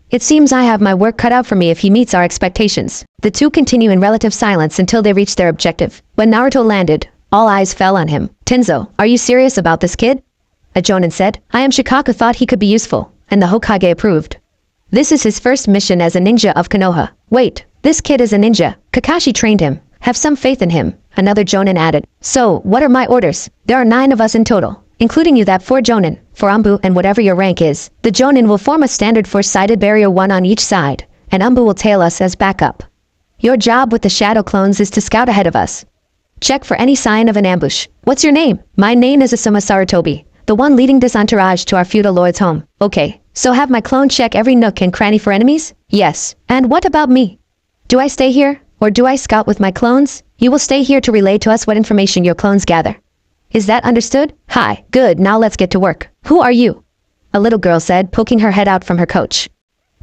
It seems I have my work cut out for me if he meets our expectations. The two continue in relative silence until they reach their objective. When Naruto landed, all eyes fell on him. Tenzo, are you serious about this kid? A jonin said. I am. Shikaku thought he could be useful, and the Hokage approved. This is his first mission as a ninja of Konoha. Wait, this kid is a ninja. Kakashi trained him. Have some faith in him, another jonin added. So, what are my orders? There are 9 of us in total, including you, that 4 jonin, for Anbu and whatever your rank is. The jonin will form a standard 4-sided barrier, 1 on each side, and Anbu will tail us as backup. Your job with the shadow clones is to scout ahead of us. Check for any sign of an ambush. What's your name? My name is Asuma Sarutobi, the one leading this entourage to our feudal lord's home. Okay. So have my clone check every nook and cranny for enemies? Yes. And what about me? Do I stay here, or do I scout with my clones? You will stay here to relay to us what information your clones gather. Is that understood? Hi. Good, now let's get to work. Who are you? A little girl said, poking her head out from her coach.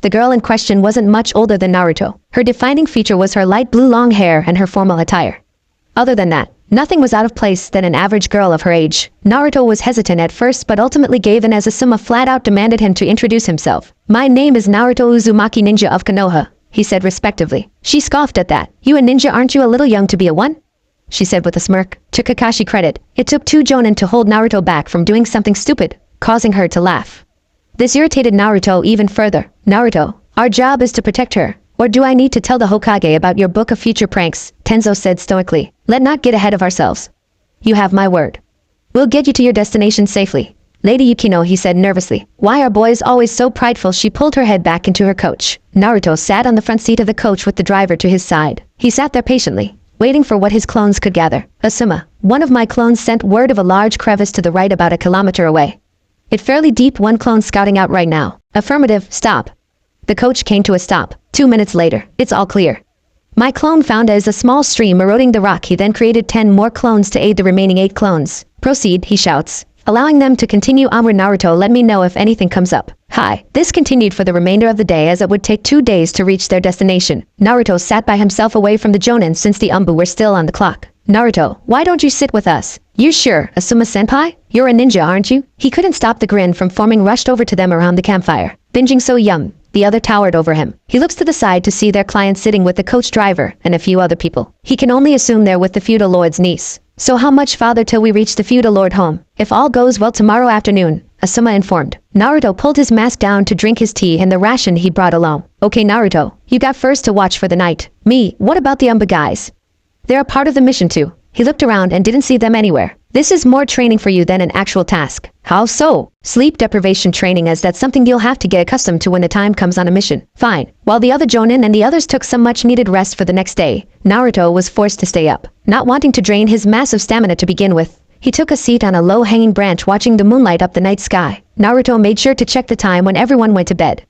The girl in question wasn't much older than Naruto. Her defining feature was her light blue long hair and her formal attire. Other than that, nothing was out of place than an average girl of her age. Naruto was hesitant at first but ultimately gave in as Asuma flat out demanded him to introduce himself. My name is Naruto Uzumaki Ninja of Konoha, he said respectively. She scoffed at that. You a ninja, aren't you a little young to be a one? She said with a smirk. To Kakashi credit, it took 2 Jonin to hold Naruto back from doing something stupid, causing her to laugh. This irritated Naruto even further. Naruto, our job is to protect her. Or do I need to tell the Hokage about your book of future pranks? Tenzo said stoically. Let not get ahead of ourselves. You have my word. We'll get you to your destination safely. Lady Yukino, he said nervously. Why are boys always so prideful? She pulled her head back into her coach. Naruto sat on the front seat of the coach with the driver to his side. He sat there patiently, waiting for what his clones could gather. Asuma, one of my clones sent word of a large crevice to the right about a kilometer away. It fairly deep, one clone scouting out right now. Affirmative, stop. The coach came to a stop. 2 minutes later, it's all clear. My clone found as a small stream eroding the rock. He then created 10 more clones to aid the remaining 8 clones. Proceed, he shouts, allowing them to continue onward. Naruto, let me know if anything comes up. Hi. This continued for the remainder of the day as it would take 2 days to reach their destination. Naruto sat by himself away from the Jonin since the Anbu were still on the clock. Naruto, why don't you sit with us? You sure, Asuma-senpai? You're a ninja, aren't you? He couldn't stop the grin from forming, rushed over to them around the campfire. Binging so yum. The other towered over him. He looks to the side to see their client sitting with the coach driver and a few other people. He can only assume they're with the feudal lord's niece. So how much farther till we reach the feudal lord home? If all goes well, tomorrow afternoon, Asuma informed. Naruto pulled his mask down to drink his tea and the ration he brought along. Okay Naruto, you got first to watch for the night. Me, what about the Anbu guys? They're a part of the mission too. He looked around and didn't see them anywhere. This is more training for you than an actual task. How so? Sleep deprivation training, as that's something you'll have to get accustomed to when the time comes on a mission. Fine. While the other Jonin and the others took some much needed rest for the next day, Naruto was forced to stay up. Not wanting to drain his massive stamina to begin with, he took a seat on a low-hanging branch watching the moonlight up the night sky. Naruto made sure to check the time when everyone went to bed.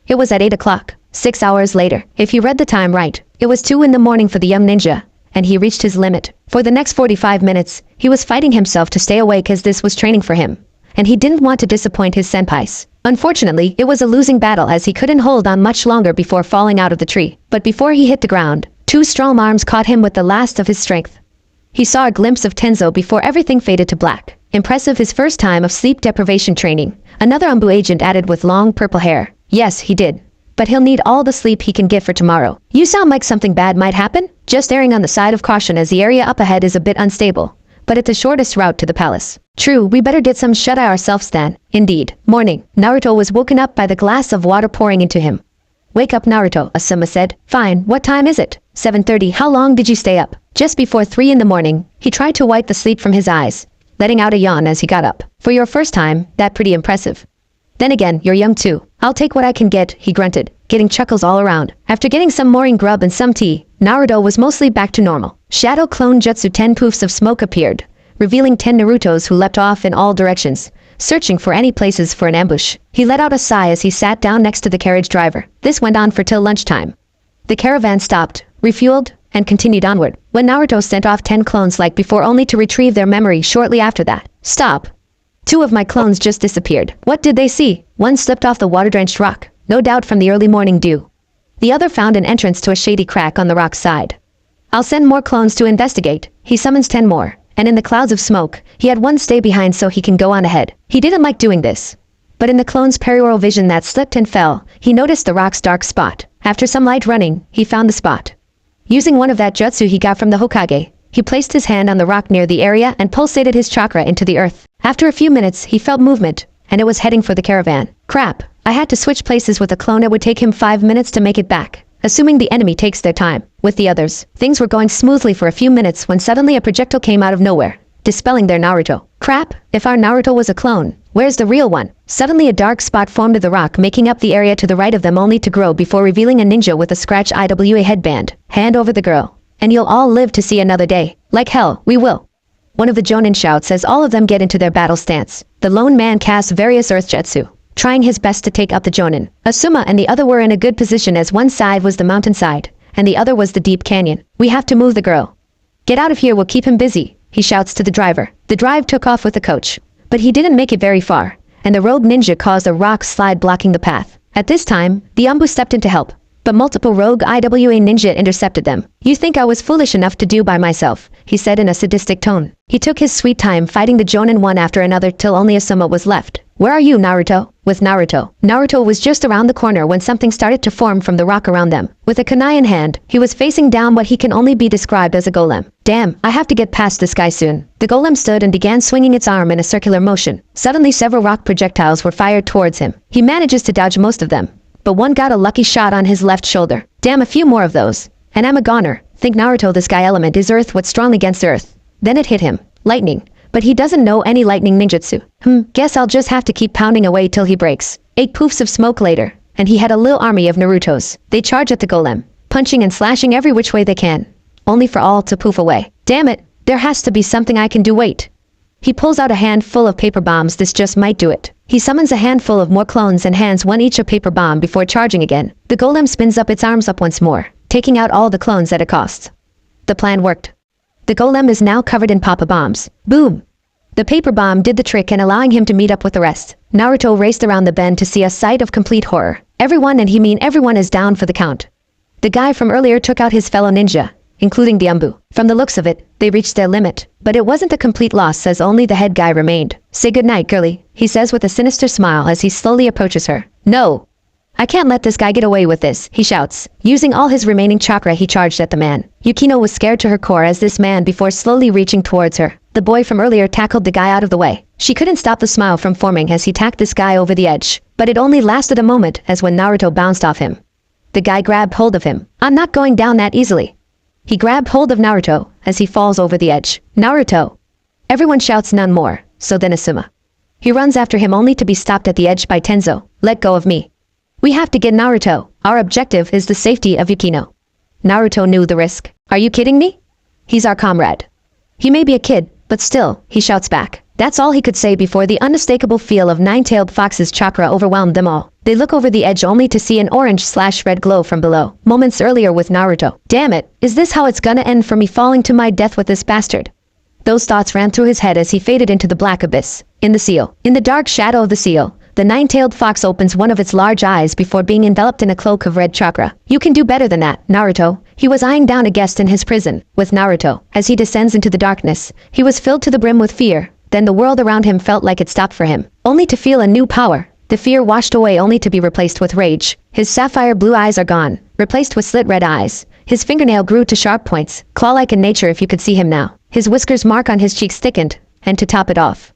It was at 8 o'clock. 6 hours later. If you read the time right, it was 2 in the morning for the young ninja, and he reached his limit. For the next 45 minutes, he was fighting himself to stay awake as this was training for him, and he didn't want to disappoint his senpais. Unfortunately, it was a losing battle as he couldn't hold on much longer before falling out of the tree. But before he hit the ground, 2 strong arms caught him with the last of his strength. He saw a glimpse of Tenzo before everything faded to black. Impressive, his first time of sleep deprivation training. Another Anbu agent added with long purple hair. Yes, he did. But he'll need all the sleep he can get for tomorrow. You sound like something bad might happen? Just erring on the side of caution as the area up ahead is a bit unstable, but it's the shortest route to the palace. True, we better get some shut-eye ourselves then. Indeed. Morning. Naruto was woken up by the glass of water pouring into him. Wake up Naruto, Asuma said. Fine, what time is it? 7:30. How long did you stay up? Just before 3 in the morning. He tried to wipe the sleep from his eyes, letting out a yawn as he got up. For your first time, that pretty impressive. Then again, you're young too. I'll take what I can get, he grunted, getting chuckles all around. After getting some morning grub and some tea, Naruto was mostly back to normal. Shadow clone jutsu, 10 poofs of smoke appeared, revealing 10 Narutos who leapt off in all directions, searching for any places for an ambush. He let out a sigh as he sat down next to the carriage driver. This went on for till lunchtime. The caravan stopped, refueled, and continued onward. When Naruto sent off 10 clones like before, only to retrieve their memory shortly after that. Stop. 2 of my clones just disappeared. What did they see? One slipped off the water-drenched rock, no doubt from the early morning dew. The other found an entrance to a shady crack on the rock's side. I'll send more clones to investigate. He summons 10 more, and in the clouds of smoke, he had one stay behind so he can go on ahead. He didn't like doing this, but in the clone's perioral vision that slipped and fell, he noticed the rock's dark spot. After some light running, he found the spot. Using one of that jutsu he got from the Hokage, he placed his hand on the rock near the area and pulsated his chakra into the earth. After a few minutes, he felt movement, and it was heading for the caravan. Crap, I had to switch places with a clone. It would take him 5 minutes to make it back, assuming the enemy takes their time. With the others, things were going smoothly for a few minutes when suddenly a projectile came out of nowhere, dispelling their Naruto. Crap, if our Naruto was a clone, where's the real one? Suddenly a dark spot formed of the rock, making up the area to the right of them only to grow before revealing a ninja with a scratch IWA headband. Hand over the girl, and you'll all live to see another day. Like hell, we will. One of the Jonin shouts as all of them get into their battle stance. The lone man casts various earth jutsu, trying his best to take up the Jonin. Asuma and the other were in a good position as one side was the mountainside, and the other was the deep canyon. We have to move the girl. Get out of here, we'll keep him busy, he shouts to the driver. The drive took off with the coach, but he didn't make it very far, and the rogue ninja caused a rock slide blocking the path. At this time, the Anbu stepped in to help, but multiple rogue IWA ninja intercepted them. You think I was foolish enough to do by myself, he said in a sadistic tone. He took his sweet time fighting the Jonin one after another till only Asuma was left. Where are you, Naruto? with Naruto. Naruto was just around the corner when something started to form from the rock around them. With a kunai in hand, he was facing down what he can only be described as a golem. Damn, I have to get past this guy soon. The golem stood and began swinging its arm in a circular motion. Suddenly several rock projectiles were fired towards him. He manages to dodge most of them, but one got a lucky shot on his left shoulder. Damn, a few more of those, and I'm a goner. Think Naruto, the sky element is earth, what's strong against earth. Then it hit him. Lightning. But he doesn't know any lightning ninjutsu. Guess I'll just have to keep pounding away till he breaks. 8 poofs of smoke later, and he had a little army of Narutos. They charge at the golem, punching and slashing every which way they can, only for all to poof away. Damn it, there has to be something I can do. Wait. He pulls out a handful of paper bombs. This just might do it. He summons a handful of more clones and hands one each a paper bomb before charging again. The golem spins up its arms up once more, taking out all the clones at a cost. The plan worked. The golem is now covered in papa bombs. Boom! The paper bomb did the trick and allowing him to meet up with the rest. Naruto raced around the bend to see a sight of complete horror. Everyone, and he mean everyone, is down for the count. The guy from earlier took out his fellow ninja, including the Anbu. From the looks of it, they reached their limit. But it wasn't a complete loss, as only the head guy remained. Say goodnight, girlie, he says with a sinister smile as he slowly approaches her. No! I can't let this guy get away with this, he shouts. Using all his remaining chakra, he charged at the man. Yukino was scared to her core as this man before slowly reaching towards her. The boy from earlier tackled the guy out of the way. She couldn't stop the smile from forming as he tacked this guy over the edge. But it only lasted a moment, as when Naruto bounced off him. The guy grabbed hold of him. I'm not going down that easily. He grabbed hold of Naruto as he falls over the edge. Naruto! Everyone shouts none more, so then Asuma. He runs after him only to be stopped at the edge by Tenzo. Let go of me. We have to get Naruto. Our objective is the safety of Yukino. Naruto knew the risk. Are you kidding me? He's our comrade. He may be a kid, but still, he shouts back. That's all he could say before the unmistakable feel of Nine-Tailed Fox's chakra overwhelmed them all. They look over the edge only to see an orange/red glow from below. Moments earlier with Naruto. Damn it, is this how it's gonna end for me falling to my death with this bastard? Those thoughts ran through his head as he faded into the black abyss. In the seal. In the dark shadow of the seal, the nine-tailed fox opens one of its large eyes before being enveloped in a cloak of red chakra. You can do better than that, Naruto. He was eyeing down a guest in his prison, with Naruto. As he descends into the darkness, he was filled to the brim with fear. Then the world around him felt like it stopped for him, only to feel a new power. The fear washed away only to be replaced with rage. His sapphire blue eyes are gone, replaced with slit red eyes. His fingernail grew to sharp points, claw-like in nature if you could see him now. His whiskers mark on his cheeks thickened, and to top it off,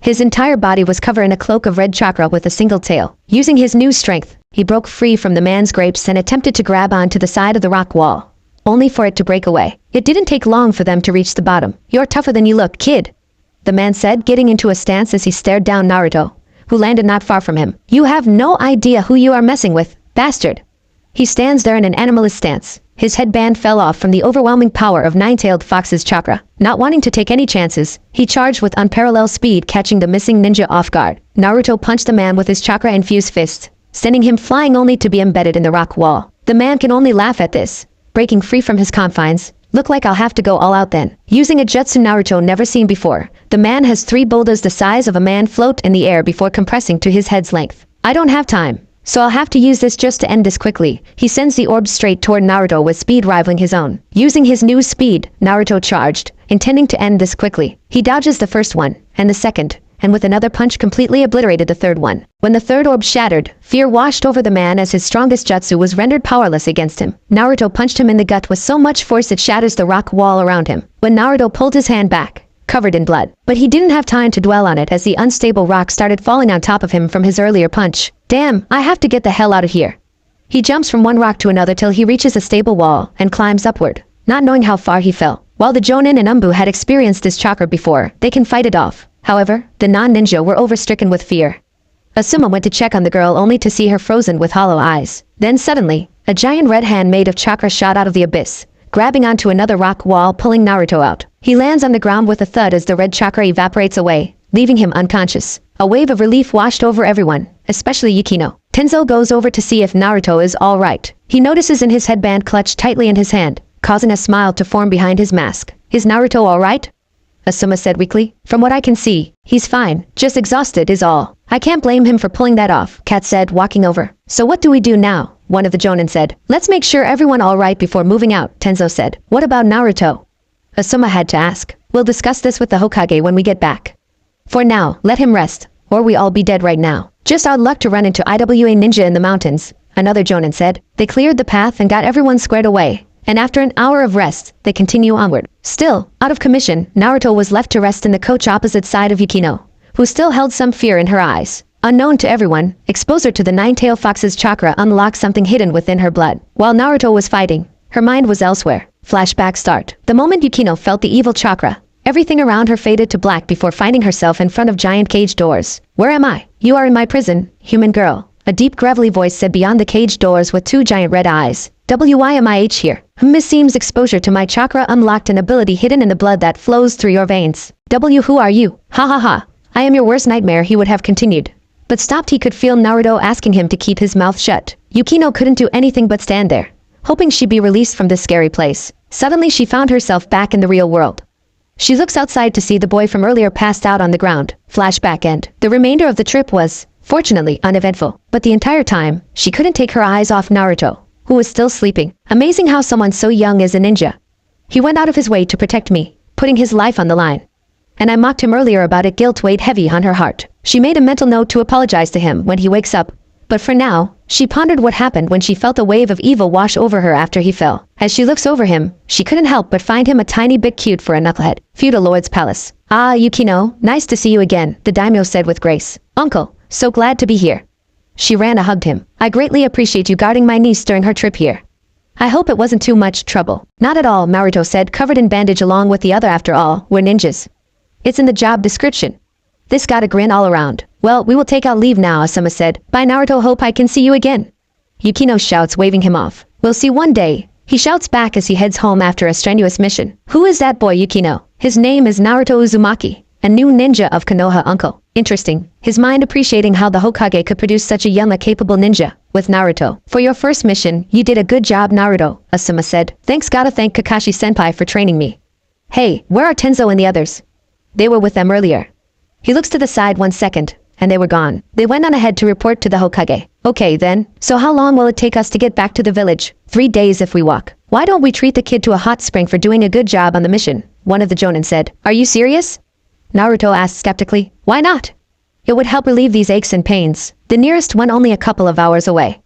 his entire body was covered in a cloak of red chakra with a single tail. Using his new strength, he broke free from the man's grapes and attempted to grab onto the side of the rock wall, only for it to break away. It didn't take long for them to reach the bottom. You're tougher than you look, kid, the man said, getting into a stance as he stared down Naruto, who landed not far from him. You have no idea who you are messing with, bastard. He stands there in an animalist stance. His headband fell off from the overwhelming power of Nine-Tailed Fox's chakra. Not wanting to take any chances, he charged with unparalleled speed, catching the missing ninja off guard. Naruto punched the man with his chakra-infused fist, sending him flying only to be embedded in the rock wall. The man can only laugh at this. Breaking free from his confines, look like I'll have to go all out then. Using a jutsu Naruto never seen before, the man has 3 boulders the size of a man float in the air before compressing to his head's length. I don't have time, so I'll have to use this just to end this quickly. He sends the orb straight toward Naruto with speed rivaling his own. Using his new speed, Naruto charged, intending to end this quickly. He dodges the first one, and the second, and with another punch completely obliterated the third one. When the third orb shattered, fear washed over the man as his strongest jutsu was rendered powerless against him. Naruto punched him in the gut with so much force it shatters the rock wall around him. When Naruto pulled his hand back, covered in blood. But he didn't have time to dwell on it as the unstable rock started falling on top of him from his earlier punch. Damn, I have to get the hell out of here. He jumps from one rock to another till he reaches a stable wall and climbs upward, not knowing how far he fell. While the Jonin and Anbu had experienced this chakra before, they can fight it off. However, the non-ninja were overstricken with fear. Asuma went to check on the girl only to see her frozen with hollow eyes. Then suddenly, a giant red hand made of chakra shot out of the abyss, grabbing onto another rock wall, pulling Naruto out. He lands on the ground with a thud as the red chakra evaporates away, leaving him unconscious. A wave of relief washed over everyone, especially Yukino. Tenzo goes over to see if Naruto is all right. He notices in his headband clutched tightly in his hand, causing a smile to form behind his mask. Is Naruto all right? Asuma said weakly. From what I can see, he's fine, just exhausted is all. I can't blame him for pulling that off, Kat said, walking over. So what do we do now? One of the Jonin said. Let's make sure everyone all right before moving out, Tenzo said. What about Naruto? Asuma had to ask. We'll discuss this with the Hokage when we get back. For now, let him rest, or we all be dead right now. Just odd luck to run into IWA ninja in the mountains, another Jonin said. They cleared the path and got everyone squared away, and after an hour of rest, they continue onward. Still, out of commission, Naruto was left to rest in the coach opposite side of Yukino, who still held some fear in her eyes. Unknown to everyone, exposure to the nine-tailed fox's chakra unlocked something hidden within her blood. While Naruto was fighting, her mind was elsewhere. Flashback start. The moment Yukino felt the evil chakra, everything around her faded to black before finding herself in front of giant cage doors. Where am I? You are in my prison, human girl. A deep gravelly voice said beyond the cage doors with two giant red eyes. WYMIH here. This seems exposure to my chakra unlocked an ability hidden in the blood that flows through your veins. Who are you? Ha ha ha. I am your worst nightmare, he would have continued. But stopped. He could feel Naruto asking him to keep his mouth shut. Yukino couldn't do anything but stand there, hoping she'd be released from this scary place. Suddenly she found herself back in the real world. She looks outside to see the boy from earlier passed out on the ground. Flashback end. The remainder of the trip was, fortunately, uneventful. But the entire time, she couldn't take her eyes off Naruto, who was still sleeping. Amazing how someone so young is a ninja. He went out of his way to protect me, putting his life on the line. And I mocked him earlier about it. Guilt weighed heavy on her heart. She made a mental note to apologize to him when he wakes up. But for now, she pondered what happened when she felt a wave of evil wash over her after he fell. As she looks over him, she couldn't help but find him a tiny bit cute for a knucklehead. Feudal Lord's Palace. Ah, Yukino, nice to see you again, the daimyo said with grace. Uncle, so glad to be here. She ran and hugged him. I greatly appreciate you guarding my niece during her trip here. I hope it wasn't too much trouble. Not at all, Naruto said, covered in bandage along with the other. After all, we're ninjas. It's in the job description. This got a grin all around. Well, we will take out leave now, Asuma said. Bye Naruto, hope I can see you again. Yukino shouts, waving him off. We'll see one day. He shouts back as he heads home after a strenuous mission. Who is that boy, Yukino? His name is Naruto Uzumaki, a new ninja of Konoha uncle. Interesting. His mind appreciating how the Hokage could produce such a young and capable ninja, with Naruto. For your first mission, you did a good job, Naruto, Asuma said. Thanks, gotta thank Kakashi-senpai for training me. Hey, where are Tenzo and the others? They were with them earlier. He looks to the side 1 second, and they were gone. They went on ahead to report to the Hokage. Okay then, so how long will it take us to get back to the village? 3 days if we walk. Why don't we treat the kid to a hot spring for doing a good job on the mission? One of the Jonin said. Are you serious? Naruto asked skeptically. Why not? It would help relieve these aches and pains. The nearest one only a couple of hours away.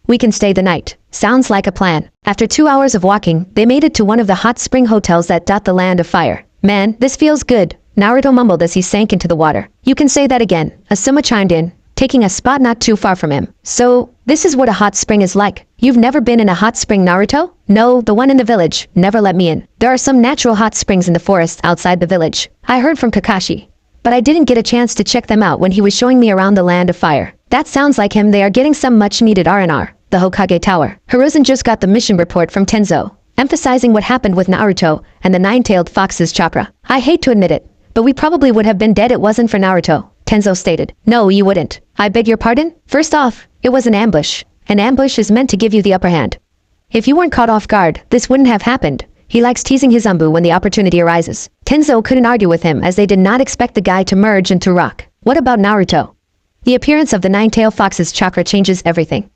We can stay the night. Sounds like a plan. After 2 hours of walking, they made it to one of the hot spring hotels that dot the land of fire. Man, this feels good, Naruto mumbled as he sank into the water. You can say that again, Asuma chimed in, taking a spot not too far from him. So, this is what a hot spring is like. You've never been in a hot spring, Naruto? No, the one in the village never let me in. There are some natural hot springs in the forest outside the village. I heard from Kakashi, but I didn't get a chance to check them out when he was showing me around the land of fire. That sounds like him. They are getting some much-needed R&R. The Hokage Tower. Hiruzen just got the mission report from Tenzo, emphasizing what happened with Naruto and the nine-tailed fox's chakra. I hate to admit it, but we probably would have been dead it wasn't for Naruto, Tenzo stated. No, you wouldn't. I beg your pardon? First off, it was an ambush. An ambush is meant to give you the upper hand. If you weren't caught off guard, this wouldn't have happened. He likes teasing his Anbu when the opportunity arises. Tenzo couldn't argue with him as they did not expect the guy to merge into rock. What about Naruto? The appearance of the nine-tailed fox's chakra changes everything.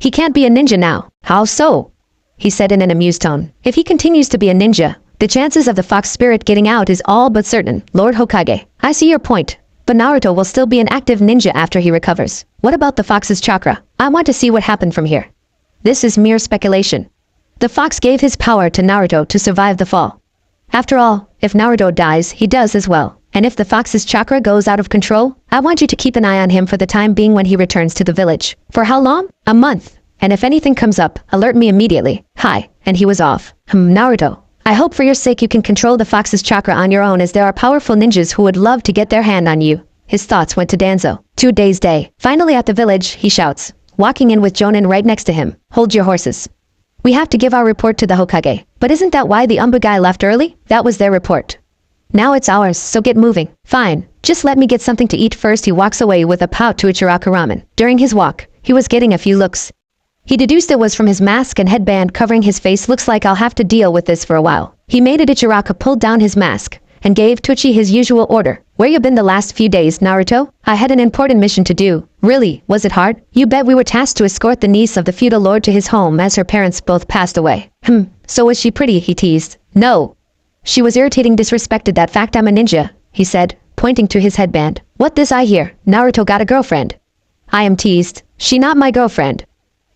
He can't be a ninja now. How so? He said in an amused tone. If he continues to be a ninja, the chances of the fox spirit getting out is all but certain. Lord Hokage, I see your point, but Naruto will still be an active ninja after he recovers. What about the fox's chakra? I want to see what happened from here. This is mere speculation. The fox gave his power to Naruto to survive the fall. After all, if Naruto dies, he does as well. And if the fox's chakra goes out of control, I want you to keep an eye on him for the time being when he returns to the village. For how long? A month. And if anything comes up, alert me immediately. Hi. And he was off. Naruto, I hope for your sake you can control the fox's chakra on your own, as there are powerful ninjas who would love to get their hand on you. His thoughts went to Danzo. 2 days day. Finally at the village, he shouts, walking in with Jonin right next to him. Hold your horses. We have to give our report to the Hokage. But isn't that why the Anbu guy left early? That was their report. Now it's ours, so get moving. Fine. Just let me get something to eat first. He walks away with a pout to Ichiraku ramen. During his walk, he was getting a few looks. He deduced it was from his mask and headband covering his face. Looks like I'll have to deal with this for a while. He made it. Ichiraku pulled down his mask and gave Tochi his usual order. Where you been the last few days, Naruto? I had an important mission to do. Really? Was it hard? You bet. We were tasked to escort the niece of the feudal lord to his home as her parents both passed away. So was she pretty? He teased. No. She was irritating. Disrespected that fact. I'm a ninja, he said, pointing to his headband. What this I hear? Naruto got a girlfriend. I am teased. She not my girlfriend.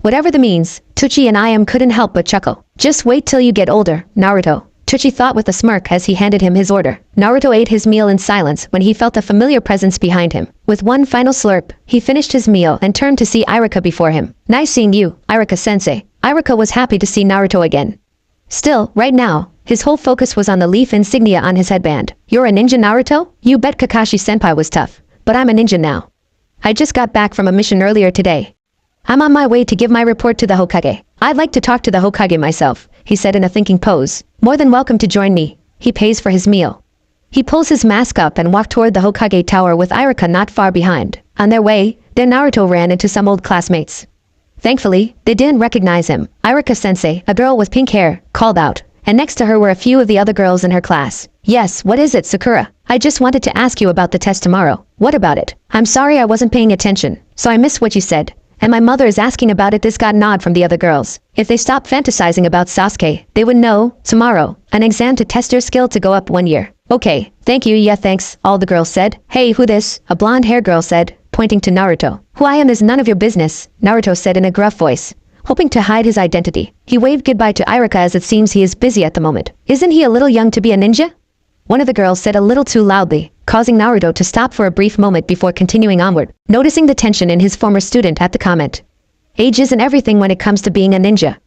Whatever the means, Tuchi and I am couldn't help but chuckle. Just wait till you get older, Naruto. Tuchi thought with a smirk as he handed him his order. Naruto ate his meal in silence when he felt a familiar presence behind him. With one final slurp, he finished his meal and turned to see Iruka before him. Nice seeing you, Iruka-sensei. Iruka was happy to see Naruto again. Still, right now, his whole focus was on the leaf insignia on his headband. You're a ninja, Naruto? You bet Kakashi-senpai was tough. But I'm a ninja now. I just got back from a mission earlier today. I'm on my way to give my report to the Hokage. I'd like to talk to the Hokage myself, he said in a thinking pose. More than welcome to join me. He pays for his meal. He pulls his mask up and walked toward the Hokage tower with Iruka not far behind. On their way, then Naruto ran into some old classmates. Thankfully, they didn't recognize him. Iruka-sensei, a girl with pink hair, called out, and next to her were a few of the other girls in her class. Yes, what is it, Sakura? I just wanted to ask you about the test tomorrow. What about it? I'm sorry I wasn't paying attention, so I missed what you said. And my mother is asking about it. This got a nod from the other girls. If they stop fantasizing about Sasuke, they would know, tomorrow, an exam to test your skill to go up 1 year. Okay, thank you, yeah thanks, all the girls said. Hey, who this? A blonde-haired girl said, pointing to Naruto. Who I am is none of your business, Naruto said in a gruff voice. Hoping to hide his identity, he waved goodbye to Iruka as it seems he is busy at the moment. Isn't he a little young to be a ninja? One of the girls said a little too loudly, causing Naruto to stop for a brief moment before continuing onward, noticing the tension in his former student at the comment. Age isn't everything when it comes to being a ninja.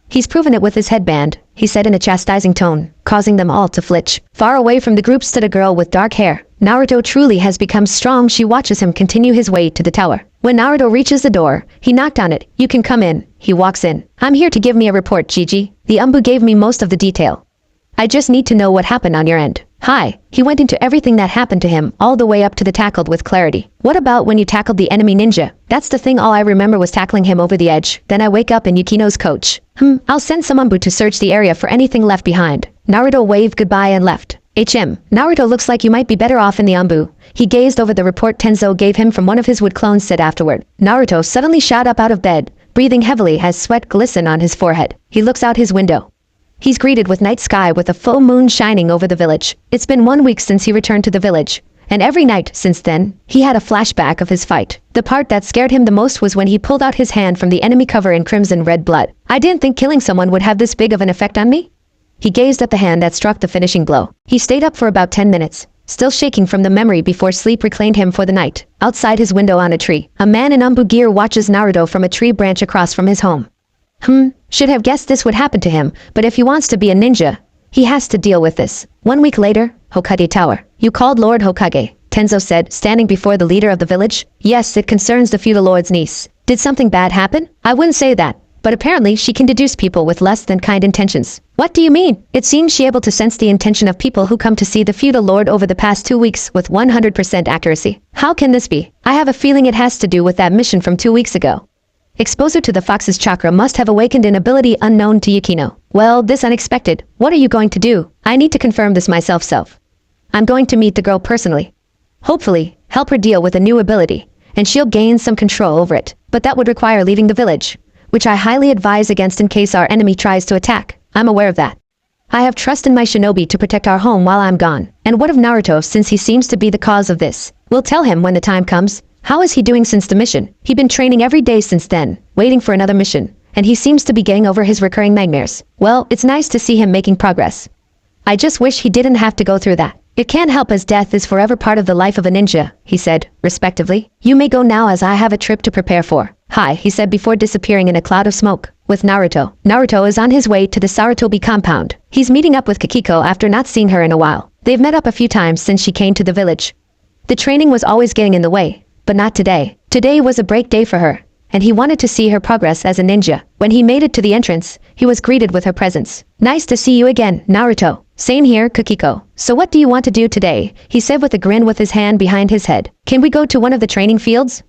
He's proven it with his headband, he said in a chastising tone, causing them all to flinch. Far away from the group stood a girl with dark hair. Naruto truly has become strong. She watches him continue his way to the tower. When Naruto reaches the door, he knocked on it. You can come in. He walks in. I'm here to give me a report, Gigi. The Anbu gave me most of the detail. I just need to know what happened on your end. Hi. He went into everything that happened to him, all the way up to the tackled with clarity. What about when you tackled the enemy ninja? That's the thing, all I remember was tackling him over the edge. Then I wake up in Yukino's coach. I'll send some Anbu to search the area for anything left behind. Naruto waved goodbye and left. Naruto looks like you might be better off in the Anbu. He gazed over the report Tenzo gave him from one of his wood clones said afterward. Naruto suddenly shot up out of bed, breathing heavily as sweat glistened on his forehead. He looks out his window. He's greeted with night sky with a full moon shining over the village. It's been 1 week since he returned to the village, and every night since then, he had a flashback of his fight. The part that scared him the most was when he pulled out his hand from the enemy cover in crimson red blood. I didn't think killing someone would have this big of an effect on me. He gazed at the hand that struck the finishing blow. He stayed up for about 10 minutes, still shaking from the memory before sleep reclaimed him for the night. Outside his window on a tree, a man in Anbu gear watches Naruto from a tree branch across from his home. Should have guessed this would happen to him, but if he wants to be a ninja, he has to deal with this. 1 week later, Hokage Tower. You called Lord Hokage, Tenzo said, standing before the leader of the village. Yes, it concerns the feudal lord's niece. Did something bad happen? I wouldn't say that, but apparently she can deduce people with less than kind intentions. What do you mean? It seems she able to sense the intention of people who come to see the feudal lord over the past 2 weeks with 100% accuracy. How can this be? I have a feeling it has to do with that mission from 2 weeks ago. Exposure to the fox's chakra must have awakened an ability unknown to Yukino. Well, this unexpected. What are you going to do? I need to confirm this myself. I'm going to meet the girl personally. Hopefully, help her deal with a new ability, and she'll gain some control over it. But that would require leaving the village, which I highly advise against in case our enemy tries to attack. I'm aware of that. I have trust in my shinobi to protect our home while I'm gone. And what of Naruto, since he seems to be the cause of this? We'll tell him when the time comes. How is he doing since the mission? He'd been training every day since then, waiting for another mission, and he seems to be getting over his recurring nightmares. Well, it's nice to see him making progress. I just wish he didn't have to go through that. It can't help as death is forever part of the life of a ninja, he said, respectively. You may go now as I have a trip to prepare for. Hi, he said before disappearing in a cloud of smoke. With Naruto. Naruto is on his way to the Sarutobi compound. He's meeting up with Kikiko after not seeing her in a while. They've met up a few times since she came to the village. The training was always getting in the way. But not today. Today was a break day for her, and he wanted to see her progress as a ninja. When he made it to the entrance, he was greeted with her presence. Nice to see you again, Naruto. Same here, Kikiko. So what do you want to do today? He said with a grin with his hand behind his head. Can we go to one of the training fields?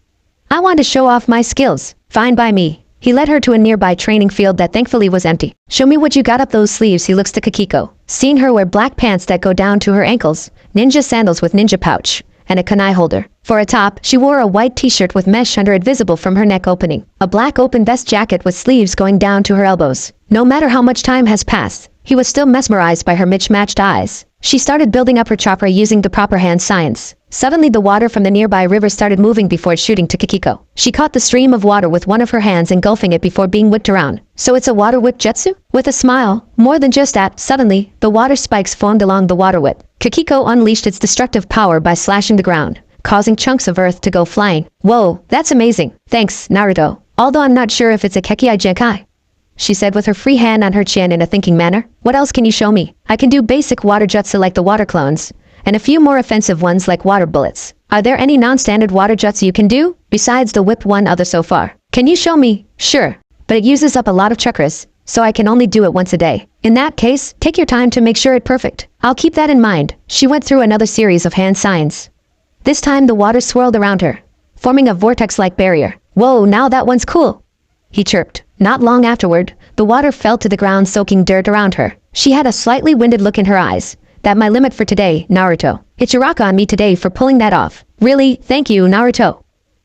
I want to show off my skills. Fine by me. He led her to a nearby training field that thankfully was empty. Show me what you got up those sleeves, he looks to Kikiko. Seeing her wear black pants that go down to her ankles, ninja sandals with ninja pouch, and a kunai holder. For a top, she wore a white t-shirt with mesh under it visible from her neck opening. A black open vest jacket with sleeves going down to her elbows. No matter how much time has passed, he was still mesmerized by her mismatched eyes. She started building up her chakra using the proper hand science. Suddenly the water from the nearby river started moving before shooting to Kikiko. She caught the stream of water with one of her hands, engulfing it before being whipped around. So it's a water whip jutsu? With a smile, more than just that, suddenly, the water spikes formed along the water whip. Kikiko unleashed its destructive power by slashing the ground, causing chunks of earth to go flying. Whoa, that's amazing. Thanks, Naruto. Although I'm not sure if it's a Kekei Genkai, she said with her free hand on her chin in a thinking manner. What else can you show me? I can do basic water jutsu like the water clones, and a few more offensive ones like water bullets. Are there any non-standard water jutsu you can do, besides the whipped one other so far? Can you show me? Sure, but it uses up a lot of chakras, so I can only do it once a day. In that case, take your time to make sure it's perfect. I'll keep that in mind. She went through another series of hand signs. This time the water swirled around her, forming a vortex-like barrier. Whoa, now that one's cool, he chirped. Not long afterward, the water fell to the ground, soaking dirt around her. She had a slightly winded look in her eyes. That my limit for today, Naruto. It's your rock on me today for pulling that off. Really, thank you, Naruto,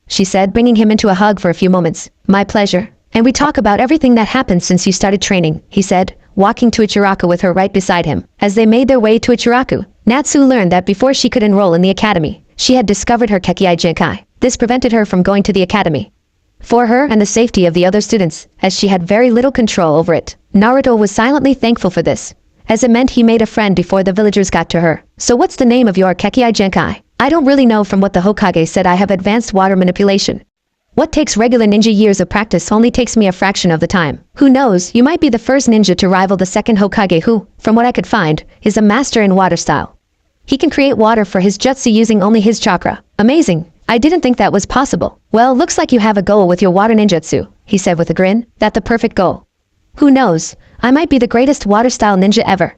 she said, bringing him into a hug for a few moments. My pleasure. And we talk about everything that happened since you started training, he said, walking to Ichiraku with her right beside him. As they made their way to Ichiraku, Natsu learned that before she could enroll in the academy, she had discovered her Kekei Genkai. This prevented her from going to the academy. For her and the safety of the other students, as she had very little control over it. Naruto was silently thankful for this, as it meant he made a friend before the villagers got to her. So what's the name of your Kekei Genkai? I don't really know. From what the Hokage said, I have advanced water manipulation. What takes regular ninja years of practice only takes me a fraction of the time. Who knows, you might be the first ninja to rival the second Hokage who, from what I could find, is a master in water style. He can create water for his jutsu using only his chakra. Amazing. I didn't think that was possible. Well, looks like you have a goal with your water ninjutsu, he said with a grin. That's the perfect goal. Who knows, I might be the greatest water-style ninja ever,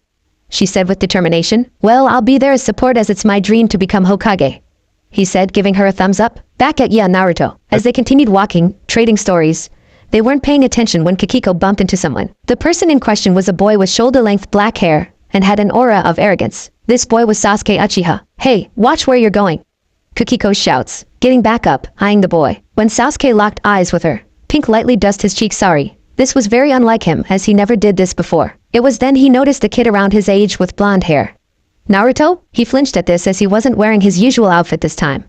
she said with determination. Well, I'll be there as support, as it's my dream to become Hokage, he said, giving her a thumbs up. Back at Naruto. As they continued walking, trading stories, they weren't paying attention when Kikiko bumped into someone. The person in question was a boy with shoulder-length black hair and had an aura of arrogance. This boy was Sasuke Uchiha. Hey, watch where you're going, Kikiko shouts, getting back up, eyeing the boy. When Sasuke locked eyes with her, pink lightly dusted his cheek. Sorry. This was very unlike him, as he never did this before. It was then he noticed the kid around his age with blonde hair. Naruto? He flinched at this, as he wasn't wearing his usual outfit this time.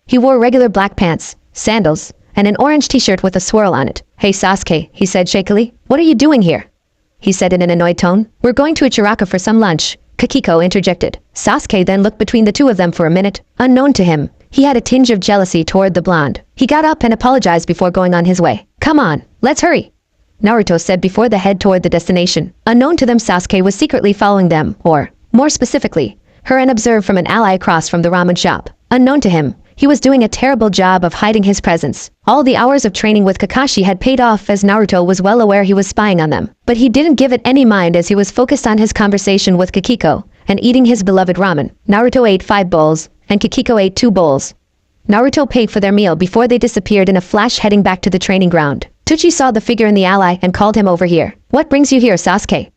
He wore regular black pants, sandals, and an orange t-shirt with a swirl on it. Hey Sasuke, he said shakily. What are you doing here? He said in an annoyed tone. We're going to Ichiraku for some lunch, Kikiko interjected. Sasuke then looked between the two of them for a minute. Unknown to him, he had a tinge of jealousy toward the blonde. He got up and apologized before going on his way. Come on, let's hurry, Naruto said before they head toward the destination. Unknown to them, Sasuke was secretly following them, or, more specifically, her, and observed from an ally across from the ramen shop. Unknown to him, he was doing a terrible job of hiding his presence. All the hours of training with Kakashi had paid off, as Naruto was well aware he was spying on them. But he didn't give it any mind, as he was focused on his conversation with Kikiko and eating his beloved ramen. Naruto ate 5 bowls, and Kikiko ate 2 bowls. Naruto paid for their meal before they disappeared in a flash, heading back to the training ground. Tsuchi saw the figure in the ally and called him over here. What brings you here, Sasuke?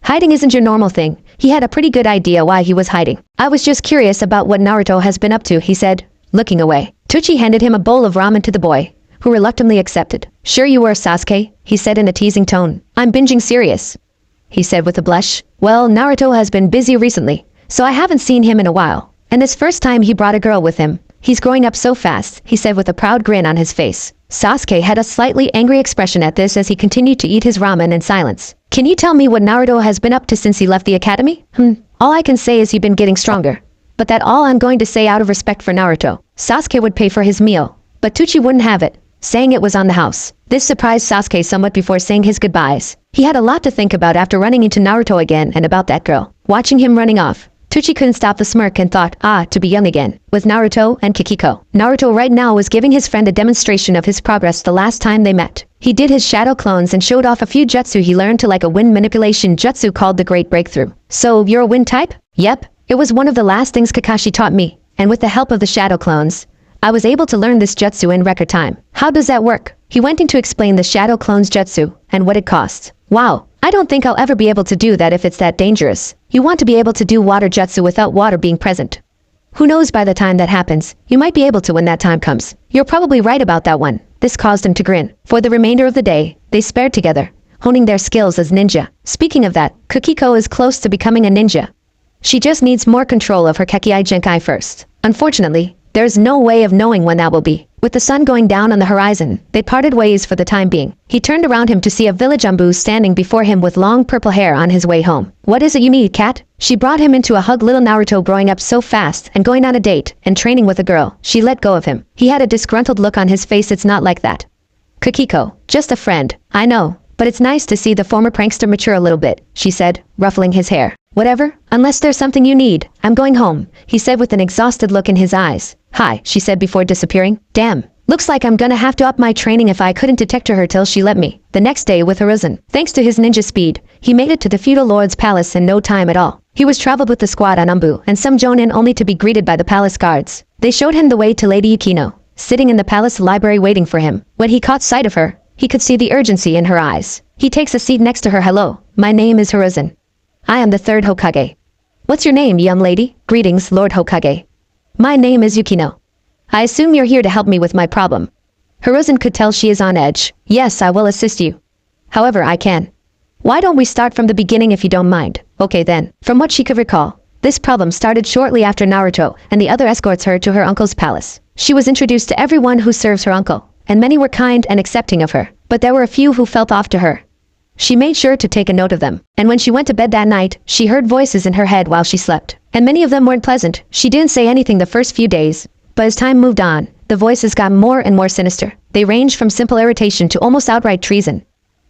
Hiding isn't your normal thing. He had a pretty good idea why he was hiding. I was just curious about what Naruto has been up to, he said, looking away. Tsuchi handed him a bowl of ramen to the boy, who reluctantly accepted. Sure you were, Sasuke, he said in a teasing tone. I'm binging serious, he said with a blush. Well, Naruto has been busy recently, so I haven't seen him in a while. And this first time he brought a girl with him. He's growing up so fast, he said with a proud grin on his face. Sasuke had a slightly angry expression at this as he continued to eat his ramen in silence. Can you tell me what Naruto has been up to since he left the academy? All I can say is he's been getting stronger. But that's all I'm going to say out of respect for Naruto. Sasuke would pay for his meal, but Tsuchi wouldn't have it, saying it was on the house. This surprised Sasuke somewhat before saying his goodbyes. He had a lot to think about after running into Naruto again and about that girl. Watching him running off, Tsuchi couldn't stop the smirk and thought, to be young again, with Naruto and Kikiko. Naruto right now was giving his friend a demonstration of his progress the last time they met. He did his shadow clones and showed off a few jutsu he learned, to like a wind manipulation jutsu called the Great Breakthrough. So, you're a wind type? Yep. It was one of the last things Kakashi taught me, and with the help of the shadow clones, I was able to learn this jutsu in record time. How does that work? He went in to explain the shadow clones jutsu, and what it costs. Wow. I don't think I'll ever be able to do that if it's that dangerous. You want to be able to do water jutsu without water being present. Who knows, by the time that happens, you might be able to when that time comes. You're probably right about that one. This caused him to grin. For the remainder of the day, they spared together, honing their skills as ninja. Speaking of that, Kikiko is close to becoming a ninja. She just needs more control of her Kekkei Genkai first. Unfortunately, there's no way of knowing when that will be. With the sun going down on the horizon, they parted ways for the time being. He turned around him to see a village Anbu standing before him with long purple hair on his way home. What is it you need, cat? She brought him into a hug. Little Naruto growing up so fast and going on a date and training with a girl. She let go of him. He had a disgruntled look on his face. It's not like that. Kikiko, just a friend. I know, but it's nice to see the former prankster mature a little bit, she said, ruffling his hair. Whatever, unless there's something you need, I'm going home, he said with an exhausted look in his eyes. Hi, she said before disappearing. Damn, looks like I'm gonna have to up my training if I couldn't detect her till she let me. The next day with Hiruzen, thanks to his ninja speed, he made it to the feudal lord's palace in no time at all. He was traveled with the squad on Anbu and some jonin only to be greeted by the palace guards. They showed him the way to Lady Yukino, sitting in the palace library waiting for him. When he caught sight of her, he could see the urgency in her eyes. He takes a seat next to her. Hello, my name is Hiruzen. I am the third Hokage. What's your name, young lady? Greetings, Lord Hokage. My name is Yukino. I assume you're here to help me with my problem. Hiruzen could tell she is on edge. Yes, I will assist you. However, I can. Why don't we start from the beginning if you don't mind? Okay then. From what she could recall, this problem started shortly after Naruto and the other escorts her to her uncle's palace. She was introduced to everyone who serves her uncle, and many were kind and accepting of her, but there were a few who felt off to her. She made sure to take a note of them, and when she went to bed that night, she heard voices in her head while she slept, and many of them weren't pleasant. She didn't say anything the first few days, but as time moved on, the voices got more and more sinister. They ranged from simple irritation to almost outright treason.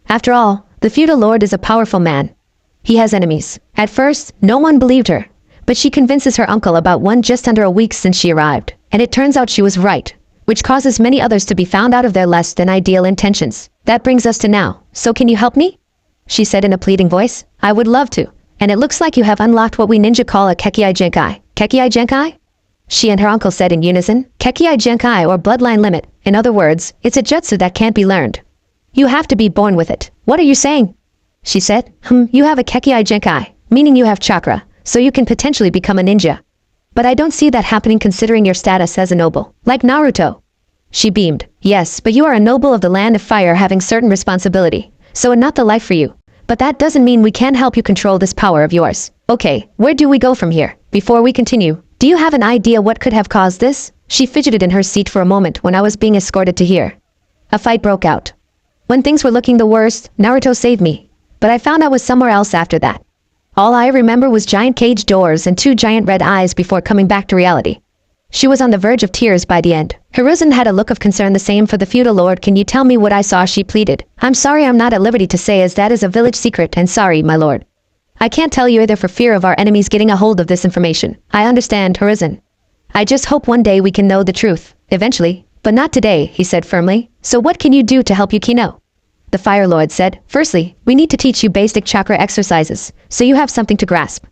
After all, the feudal lord is a powerful man. He has enemies. At first, no one believed her, but she convinces her uncle about one just under a week since she arrived, and it turns out she was right, which causes many others to be found out of their less than ideal intentions. That brings us to now. So can you help me? She said in a pleading voice. I would love to, and it looks like you have unlocked what we ninja call a Kekkei Genkai. Kekkei Genkai? She and her uncle said in unison. Kekkei Genkai, or bloodline limit. In other words, it's a jutsu that can't be learned. You have to be born with it. What are you saying? She said. You have a Kekkei Genkai, meaning you have chakra, so you can potentially become a ninja. But I don't see that happening considering your status as a noble, like Naruto. She beamed. Yes, but you are a noble of the land of fire having certain responsibility, so not the life for you. But that doesn't mean we can't help you control this power of yours. Okay, where do we go from here? Before we continue, do you have an idea what could have caused this? She fidgeted in her seat for a moment when I was being escorted to here. A fight broke out. When things were looking the worst, Naruto saved me, but I found I was somewhere else after that. All I remember was giant cage doors and 2 giant red eyes before coming back to reality. She was on the verge of tears by the end. Hiruzen had a look of concern. The same for the feudal lord. Can you tell me what I saw? She pleaded. I'm sorry, I'm not at liberty to say, as that is a village secret, and sorry, my lord. I can't tell you either for fear of our enemies getting a hold of this information. I understand, Hiruzen. I just hope one day we can know the truth. Eventually. But not today, he said firmly. So what can you do to help Yukino? The Fire Lord said. Firstly, we need to teach you basic chakra exercises, so you have something to grasp,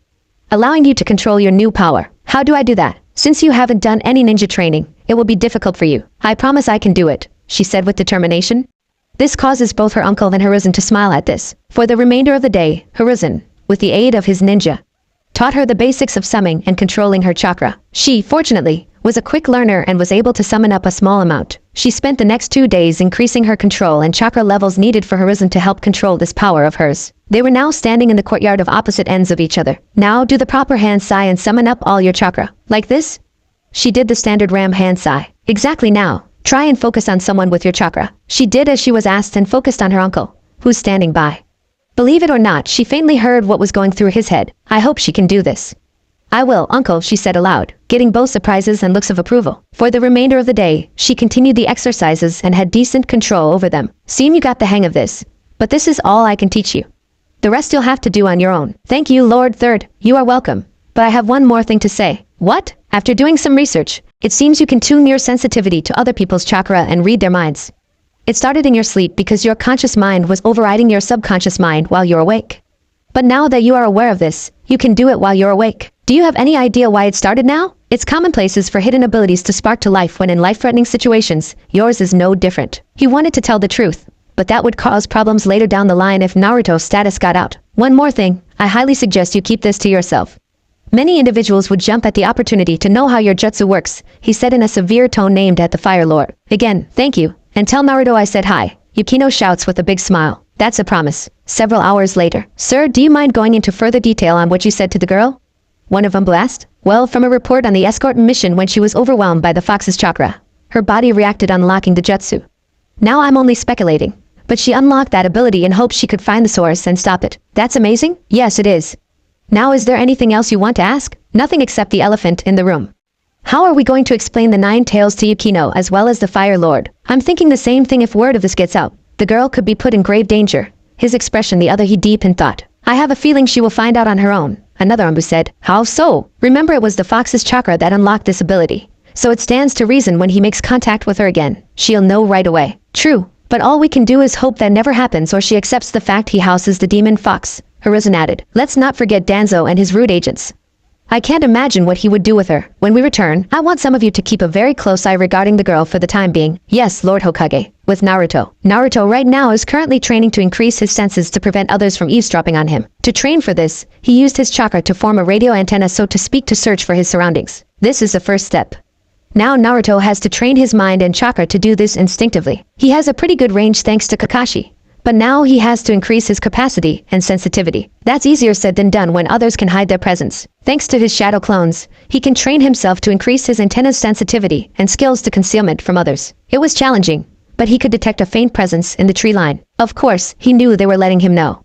allowing you to control your new power. How do I do that? Since you haven't done any ninja training, it will be difficult for you. I promise I can do it, she said with determination. This causes both her uncle and Hiruzen to smile at this. For the remainder of the day, Hiruzen, with the aid of his ninja, taught her the basics of summoning and controlling her chakra. She, fortunately, was a quick learner and was able to summon up a small amount. She spent the next 2 days increasing her control and chakra levels needed for Hiruzen to help control this power of hers. They were now standing in the courtyard of opposite ends of each other. Now do the proper hand sigh and summon up all your chakra. Like this? She did the standard ram hand sigh. Exactly. Now, try and focus on someone with your chakra. She did as she was asked and focused on her uncle, who's standing by. Believe it or not, she faintly heard what was going through his head. I hope she can do this. I will, uncle, she said aloud, getting both surprises and looks of approval. For the remainder of the day, she continued the exercises and had decent control over them. Seem you got the hang of this, but this is all I can teach you. The rest you'll have to do on your own. Thank you, Lord Third. You are welcome. But I have one more thing to say. What? After doing some research, it seems you can tune your sensitivity to other people's chakra and read their minds. It started in your sleep because your conscious mind was overriding your subconscious mind while you're awake. But now that you are aware of this, you can do it while you're awake. Do you have any idea why it started now? It's commonplaces for hidden abilities to spark to life when in life-threatening situations. Yours is no different. He wanted to tell the truth, but that would cause problems later down the line if Naruto's status got out. One more thing, I highly suggest you keep this to yourself. Many individuals would jump at the opportunity to know how your jutsu works, he said in a severe tone aimed at the Fire Lord. Again, thank you, and tell Naruto I said hi. Yukino shouts with a big smile. That's a promise. Several hours later. Sir, do you mind going into further detail on what you said to the girl? One of Anbu asked. Well, from a report on the escort mission when she was overwhelmed by the fox's chakra. Her body reacted unlocking the jutsu. Now I'm only speculating. But she unlocked that ability in hopes she could find the source and stop it. That's amazing? Yes, it is. Now is there anything else you want to ask? Nothing except the elephant in the room. How are we going to explain the 9 tails to Yukino as well as the Fire Lord? I'm thinking the same thing if word of this gets out. The girl could be put in grave danger. His expression the other he deep in thought. I have a feeling she will find out on her own. Another Anbu said. How so? Remember it was the fox's chakra that unlocked this ability. So it stands to reason when he makes contact with her again, she'll know right away. True, but all we can do is hope that never happens or she accepts the fact he houses the demon fox. Horizon added. Let's not forget Danzo and his rude agents. I can't imagine what he would do with her. When we return, I want some of you to keep a very close eye regarding the girl for the time being. Yes, Lord Hokage. With Naruto. Naruto right now is currently training to increase his senses to prevent others from eavesdropping on him. To train for this, he used his chakra to form a radio antenna so to speak to search for his surroundings. This is the first step. Now Naruto has to train his mind and chakra to do this instinctively. He has a pretty good range thanks to Kakashi. But now he has to increase his capacity and sensitivity. That's easier said than done when others can hide their presence. Thanks to his shadow clones, he can train himself to increase his antenna's sensitivity and skills to concealment from others. It was challenging, but he could detect a faint presence in the tree line. Of course, he knew they were letting him know.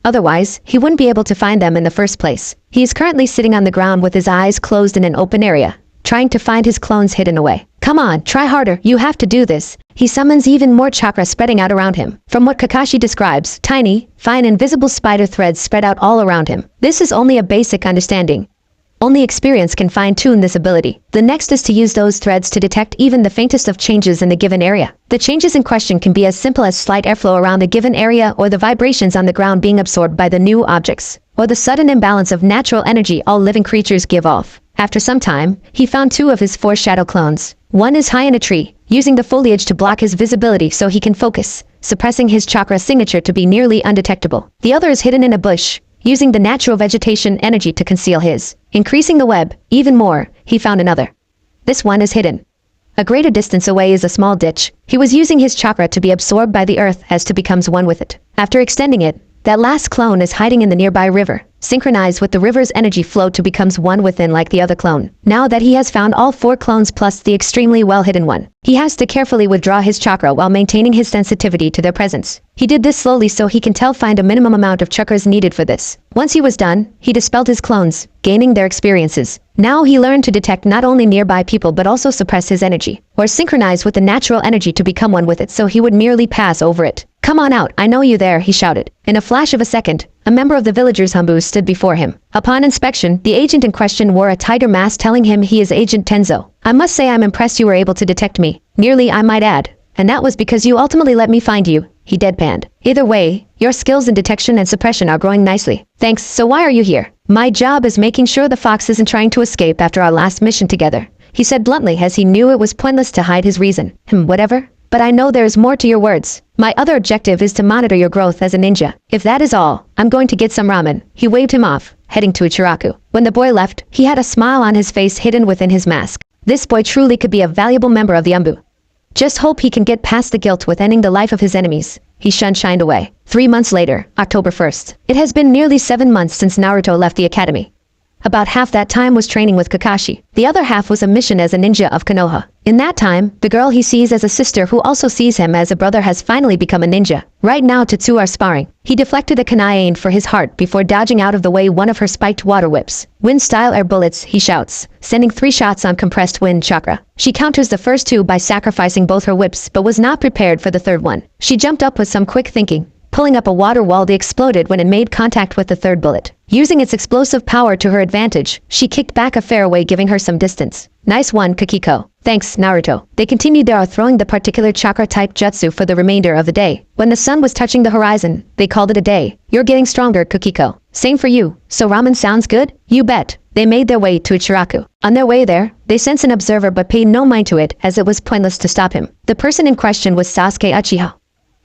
Otherwise, he wouldn't be able to find them in the first place. He is currently sitting on the ground with his eyes closed in an open area, trying to find his clones hidden away. Come on, try harder, you have to do this. He summons even more chakra spreading out around him. From what Kakashi describes, tiny, fine invisible spider threads spread out all around him. This is only a basic understanding. Only experience can fine-tune this ability. The next is to use those threads to detect even the faintest of changes in the given area. The changes in question can be as simple as slight airflow around the given area or the vibrations on the ground being absorbed by the new objects, or the sudden imbalance of natural energy all living creatures give off. After some time, he found 2 of his 4 shadow clones. One is high in a tree, using the foliage to block his visibility so he can focus, suppressing his chakra signature to be nearly undetectable. The other is hidden in a bush, using the natural vegetation energy to conceal his. Increasing the web, even more, he found another. This one is hidden. A greater distance away is a small ditch. He was using his chakra to be absorbed by the earth as to becomes one with it. After extending it, that last clone is hiding in the nearby river, synchronized with the river's energy flow to becomes one within like the other clone. Now that he has found all 4 clones plus the extremely well-hidden one, he has to carefully withdraw his chakra while maintaining his sensitivity to their presence. He did this slowly so he can find a minimum amount of chakras needed for this. Once he was done, he dispelled his clones, gaining their experiences. Now he learned to detect not only nearby people but also suppress his energy, or synchronize with the natural energy to become one with it so he would merely pass over it. Come on out, I know you there, he shouted. In a flash of a second, a member of the villagers' Anbu stood before him. Upon inspection, the agent in question wore a tighter mask telling him he is Agent Tenzo. I must say I'm impressed you were able to detect me. Nearly, I might add. And that was because you ultimately let me find you, he deadpanned. Either way, your skills in detection and suppression are growing nicely. Thanks, so why are you here? My job is making sure the fox isn't trying to escape after our last mission together, he said bluntly as he knew it was pointless to hide his reason. Whatever. But I know there is more to your words. My other objective is to monitor your growth as a ninja. If that is all, I'm going to get some ramen. He waved him off, heading to Ichiraku. When the boy left, he had a smile on his face hidden within his mask. This boy truly could be a valuable member of the Anbu. Just hope he can get past the guilt with ending the life of his enemies. He shined away. 3 months later, October 1st. It has been nearly 7 months since Naruto left the academy. About half that time was training with Kakashi. The other half was a mission as a ninja of Konoha. In that time, the girl he sees as a sister who also sees him as a brother has finally become a ninja. Right now Tetsu are sparring. He deflected a kunai aimed for his heart before dodging out of the way one of her spiked water whips. Wind-style air bullets, he shouts, sending 3 shots on compressed wind chakra. She counters the first 2 by sacrificing both her whips but was not prepared for the third one. She jumped up with some quick thinking, pulling up a water wall that exploded when it made contact with the third bullet. Using its explosive power to her advantage, she kicked back a fair away giving her some distance. Nice one, Kikiko. Thanks, Naruto. They continued their throwing the particular chakra-type jutsu for the remainder of the day. When the sun was touching the horizon, they called it a day. You're getting stronger, Kikiko. Same for you. So ramen sounds good? You bet. They made their way to Ichiraku. On their way there, they sensed an observer but paid no mind to it as it was pointless to stop him. The person in question was Sasuke Uchiha.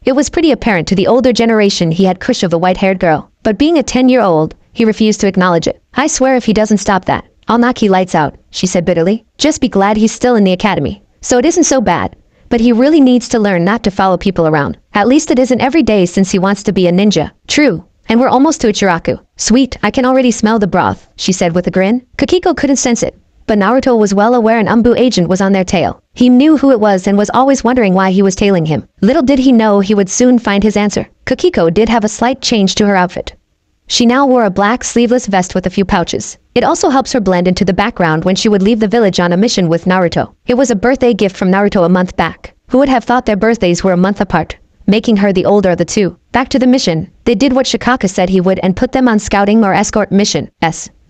It was pretty apparent to the older generation he had crush of the white-haired girl, but being a 10-year-old, he refused to acknowledge it. I swear if he doesn't stop that, I'll knock he lights out, she said bitterly. Just be glad he's still in the academy. So it isn't so bad, but he really needs to learn not to follow people around. At least it isn't every day since he wants to be a ninja. True, And we're almost to Ichiraku. Sweet, I can already smell the broth, she said with a grin. Kakiko couldn't sense it, but Naruto was well aware an Anbu agent was on their tail. He knew who it was and was always wondering why he was tailing him. Little did he know he would soon find his answer. Kakiko did have a slight change to her outfit. She now wore a black sleeveless vest with a few pouches. It also helps her blend into the background when she would leave the village on a mission with Naruto. It was a birthday gift from Naruto a month back. Who would have thought their birthdays were a month apart, making her the older of the two? Back to the mission. They did what Shikaka said he would and put them on scouting or escort mission.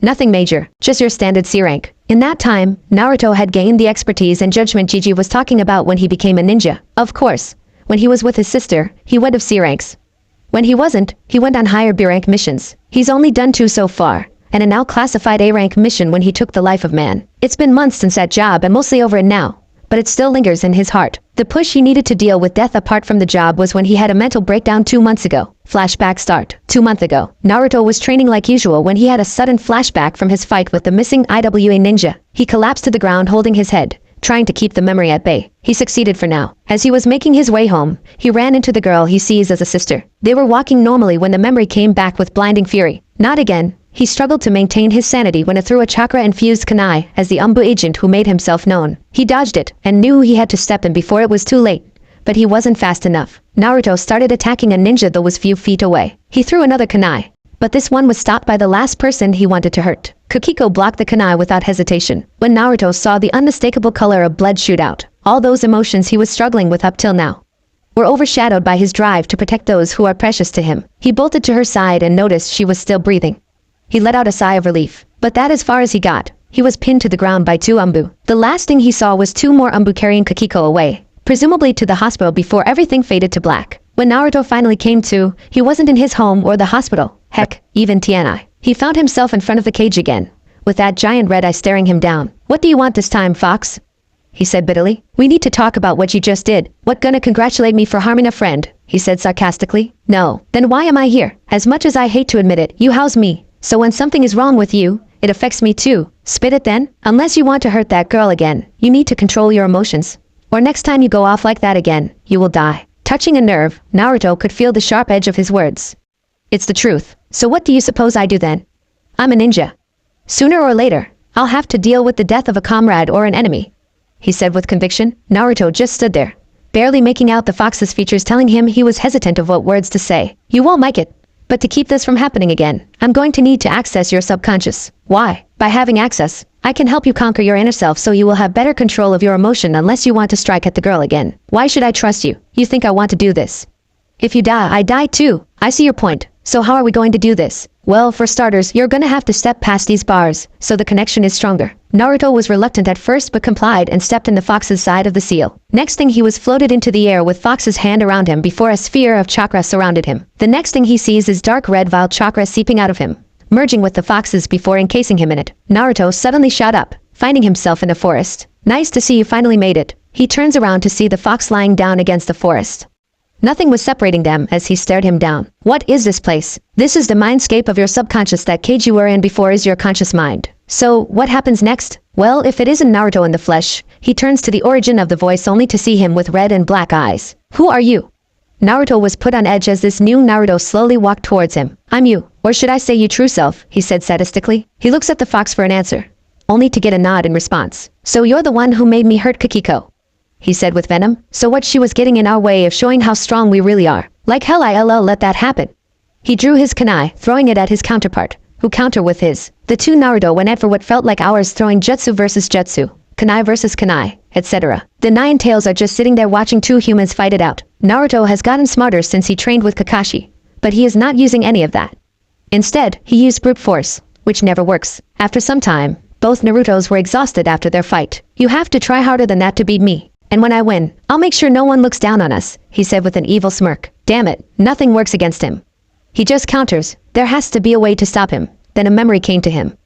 Nothing major, just your standard C rank. In that time, Naruto had gained the expertise and judgment Gigi was talking about when he became a ninja. Of course, when he was with his sister, he went of C ranks. When he wasn't, he went on higher B rank missions. He's only done 2 so far, and a now classified A rank mission when he took the life of man. It's been months since that job and mostly over it now, but it still lingers in his heart. The push he needed to deal with death apart from the job was when he had a mental breakdown 2 months ago. Flashback start. 2 months ago, Naruto was training like usual when he had a sudden flashback from his fight with the missing IWA ninja. He collapsed to the ground holding his head, trying to keep the memory at bay. He succeeded for now. As he was making his way home, he ran into the girl he sees as a sister. They were walking normally when the memory came back with blinding fury. Not again. He struggled to maintain his sanity when it threw a chakra-infused kunai as the Anbu agent who made himself known. He dodged it and knew he had to step in before it was too late. But he wasn't fast enough. Naruto started attacking a ninja that was few feet away. He threw another kunai, but this one was stopped by the last person he wanted to hurt. Kakiko blocked the kunai without hesitation. When Naruto saw the unmistakable color of blood shoot out, all those emotions he was struggling with up till now were overshadowed by his drive to protect those who are precious to him. He bolted to her side and noticed she was still breathing. He let out a sigh of relief, but that as far as he got. He was pinned to the ground by 2 Anbu. The last thing he saw was 2 more Anbu carrying Kakiko away, presumably to the hospital before everything faded to black. When Naruto finally came to, he wasn't in his home or the hospital. Heck, even Tianai. He found himself in front of the cage again, with that giant red eye staring him down. What do you want this time, Fox? He said bitterly. We need to talk about what you just did. What gonna congratulate me for harming a friend? He said sarcastically. No. Then why am I here? As much as I hate to admit it, you house me. So when something is wrong with you, it affects me too. Spit it then? Unless you want to hurt that girl again, you need to control your emotions. Or next time you go off like that again, you will die. Touching a nerve, Naruto could feel the sharp edge of his words. It's the truth. So what do you suppose I do then? I'm a ninja. Sooner or later, I'll have to deal with the death of a comrade or an enemy, he said with conviction. Naruto just stood there, barely making out the fox's features telling him he was hesitant of what words to say. You won't like it. But to keep this from happening again, I'm going to need to access your subconscious. Why? By having access, I can help you conquer your inner self so you will have better control of your emotion unless you want to strike at the girl again. Why should I trust you? You think I want to do this? If you die, I die too. I see your point. So how are we going to do this? Well, for starters, you're gonna have to step past these bars, so the connection is stronger. Naruto was reluctant at first but complied and stepped in the fox's side of the seal. Next thing he was floated into the air with Fox's hand around him before a sphere of chakra surrounded him. The next thing he sees is dark red vile chakra seeping out of him, merging with the fox's before encasing him in it. Naruto suddenly shot up, finding himself in a forest. Nice to see you finally made it. He turns around to see the fox lying down against the forest. Nothing was separating them as he stared him down. What is this place? This is the mindscape of your subconscious. That cage you were in before is your conscious mind. So, what happens next? Well, if it isn't Naruto in the flesh, he turns to the origin of the voice only to see him with red and black eyes. Who are you? Naruto was put on edge as this new Naruto slowly walked towards him. I'm you, or should I say you true self, he said sadistically. He looks at the fox for an answer, only to get a nod in response. So you're the one who made me hurt Kakiko, he said with venom. So what, she was getting in our way of showing how strong we really are. Like hell I'll let that happen. He drew his kunai, throwing it at his counterpart, who counter with his. The two Naruto went at for what felt like hours, throwing jutsu versus jutsu, kunai versus kunai, etc. The 9 tails are just sitting there watching 2 humans fight it out. Naruto has gotten smarter since he trained with Kakashi, but he is not using any of that. Instead, he used brute force, which never works. After some time, both Narutos were exhausted after their fight. You have to try harder than that to beat me. And when I win, I'll make sure no one looks down on us, he said with an evil smirk. Damn it, nothing works against him. He just counters. There has to be a way to stop him. Then a memory came to him.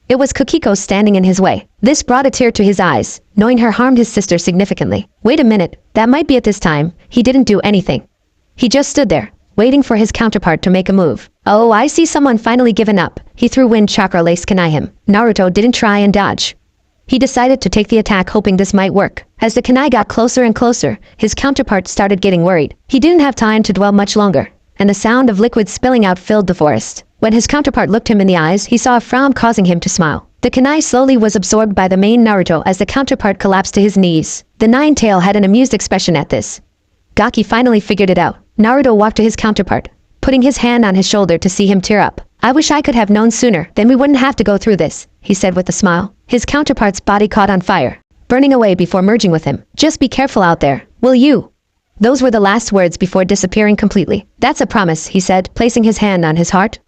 It was Kakiko standing in his way. This brought a tear to his eyes, knowing her harmed his sister significantly. Wait a minute, that might be at this time. He didn't do anything. He just stood there, waiting for his counterpart to make a move. Oh, I see someone finally given up. He threw wind chakra lace kunai him. Naruto didn't try and dodge. He decided to take the attack, hoping this might work. As the kunai got closer and closer, his counterpart started getting worried. He didn't have time to dwell much longer. and the sound of liquid spilling out filled the forest. When his counterpart looked him in the eyes, he saw a frown causing him to smile. The kunai slowly was absorbed by the main Naruto as the counterpart collapsed to his knees. The nine-tail had an amused expression at this. Gaki finally figured it out. Naruto walked to his counterpart, putting his hand on his shoulder to see him tear up. "I wish I could have known sooner, then we wouldn't have to go through this," he said with a smile. His counterpart's body caught on fire, burning away before merging with him. "Just be careful out there, will you?" Those were the last words before disappearing completely. "That's a promise," he said, placing his hand on his heart.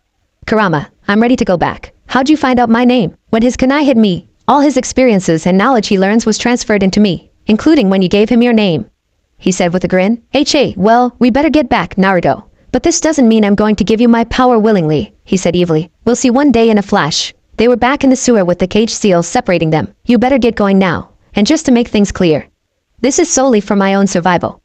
"Kurama, I'm ready to go back. How'd you find out my name?" "When his kunai hit me, all his experiences and knowledge he learns was transferred into me, including when you gave him your name," he said with a grin. Well, we better get back, Naruto. But this doesn't mean I'm going to give you my power willingly," he said evilly. "We'll see one day in a flash." They were back in the sewer with the cage seals separating them. "You better get going now. And just to make things clear, this is solely for my own survival.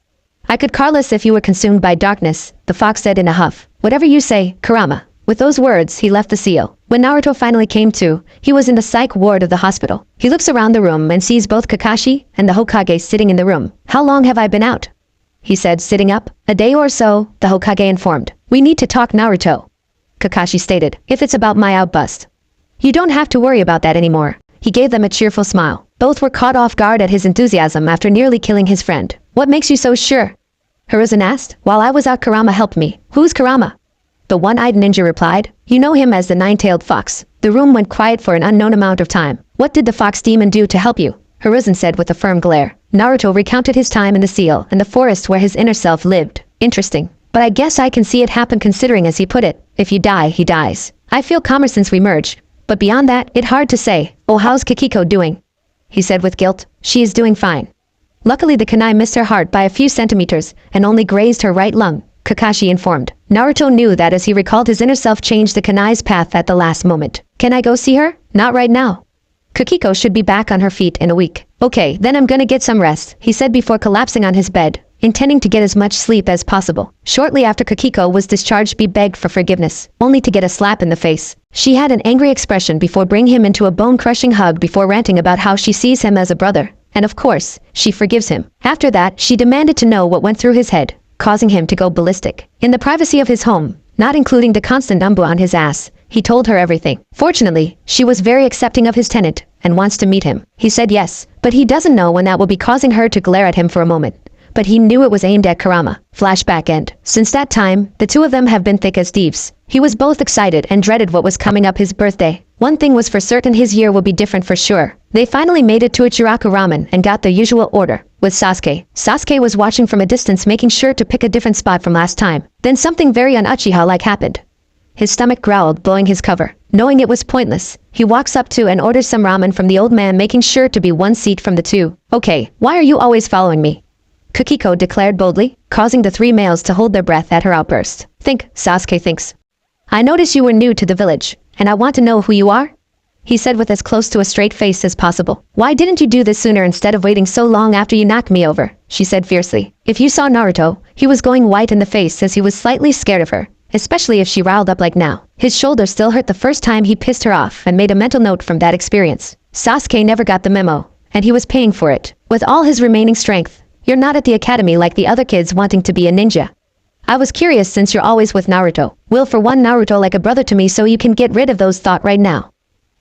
I could care less if you were consumed by darkness," the fox said in a huff. "Whatever you say, Kurama." With those words, he left the seal. When Naruto finally came to, he was in the psych ward of the hospital. He looks around the room and sees both Kakashi and the Hokage sitting in the room. "How long have I been out?" he said, sitting up. "A day or so," the Hokage informed. "We need to talk, Naruto," Kakashi stated. "If it's about my outburst, you don't have to worry about that anymore." He gave them a cheerful smile. Both were caught off guard at his enthusiasm after nearly killing his friend. "What makes you so sure?" Hiruzen asked. "While I was out, Kurama helped me." "Who's Kurama?" The one-eyed ninja replied. "You know him as the nine-tailed fox." The room went quiet for an unknown amount of time. "What did the fox demon do to help you?" Hiruzen said with a firm glare. Naruto recounted his time in the seal and the forest where his inner self lived. "Interesting. But I guess I can see it happen considering as he put it, if you die, he dies. I feel calmer since we merged. But beyond that, it's hard to say." "Oh, how's Kikiko doing?" he said with guilt. "She is doing fine. Luckily the kunai missed her heart by a few centimeters and only grazed her right lung," Kakashi informed. Naruto knew that as he recalled his inner self changed the kunai's path at the last moment. "Can I go see her?" "Not right now. Kikiko should be back on her feet in a week." "Okay, then I'm gonna get some rest," he said before collapsing on his bed, intending to get as much sleep as possible. Shortly after Kikiko was discharged, he begged for forgiveness, only to get a slap in the face. She had an angry expression before bringing him into a bone-crushing hug before ranting about how she sees him as a brother. And of course, she forgives him. After that, she demanded to know what went through his head, causing him to go ballistic. In the privacy of his home, not including the constant Anbu on his ass, he told her everything. Fortunately, she was very accepting of his tenant and wants to meet him. He said yes, but he doesn't know when that will be causing her to glare at him for a moment. But he knew it was aimed at Kurama. Flashback end. Since that time, the two of them have been thick as thieves. He was both excited and dreaded what was coming up his birthday. One thing was for certain, his year will be different for sure. They finally made it to Ichiraku Ramen and got the usual order, with Sasuke. Sasuke was watching from a distance, making sure to pick a different spot from last time. Then something very un-Uchiha-like happened. His stomach growled, blowing his cover. Knowing it was pointless, he walks up to and orders some ramen from the old man, making sure to be one seat from the two. "Okay, why are you always following me?" Kikiko declared boldly, causing the three males to hold their breath at her outburst. Sasuke thinks. "I notice you were new to the village, and I want to know who you are," he said with as close to a straight face as possible. "Why didn't you do this sooner instead of waiting so long after you knocked me over?" she said fiercely. If you saw Naruto, he was going white in the face as he was slightly scared of her, especially if she riled up like now. His shoulder still hurt the first time he pissed her off and made a mental note from that experience. Sasuke never got the memo, and he was paying for it. With all his remaining strength, "You're not at the academy like the other kids wanting to be a ninja. I was curious since you're always with Naruto. Will for one Naruto like a brother to me, so you can get rid of those thoughts right now.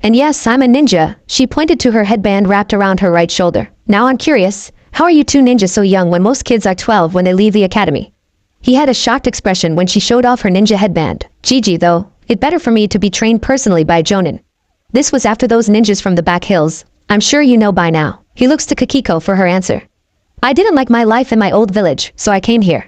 And yes, I'm a ninja." She pointed to her headband wrapped around her right shoulder. "Now I'm curious, how are you two ninjas so young when most kids are 12 when they leave the academy?" He had a shocked expression when she showed off her ninja headband. "Gigi though, it better for me to be trained personally by Jonin. This was after those ninjas from the back hills. I'm sure you know by now." He looks to Kikiko for her answer. "I didn't like my life in my old village, so I came here.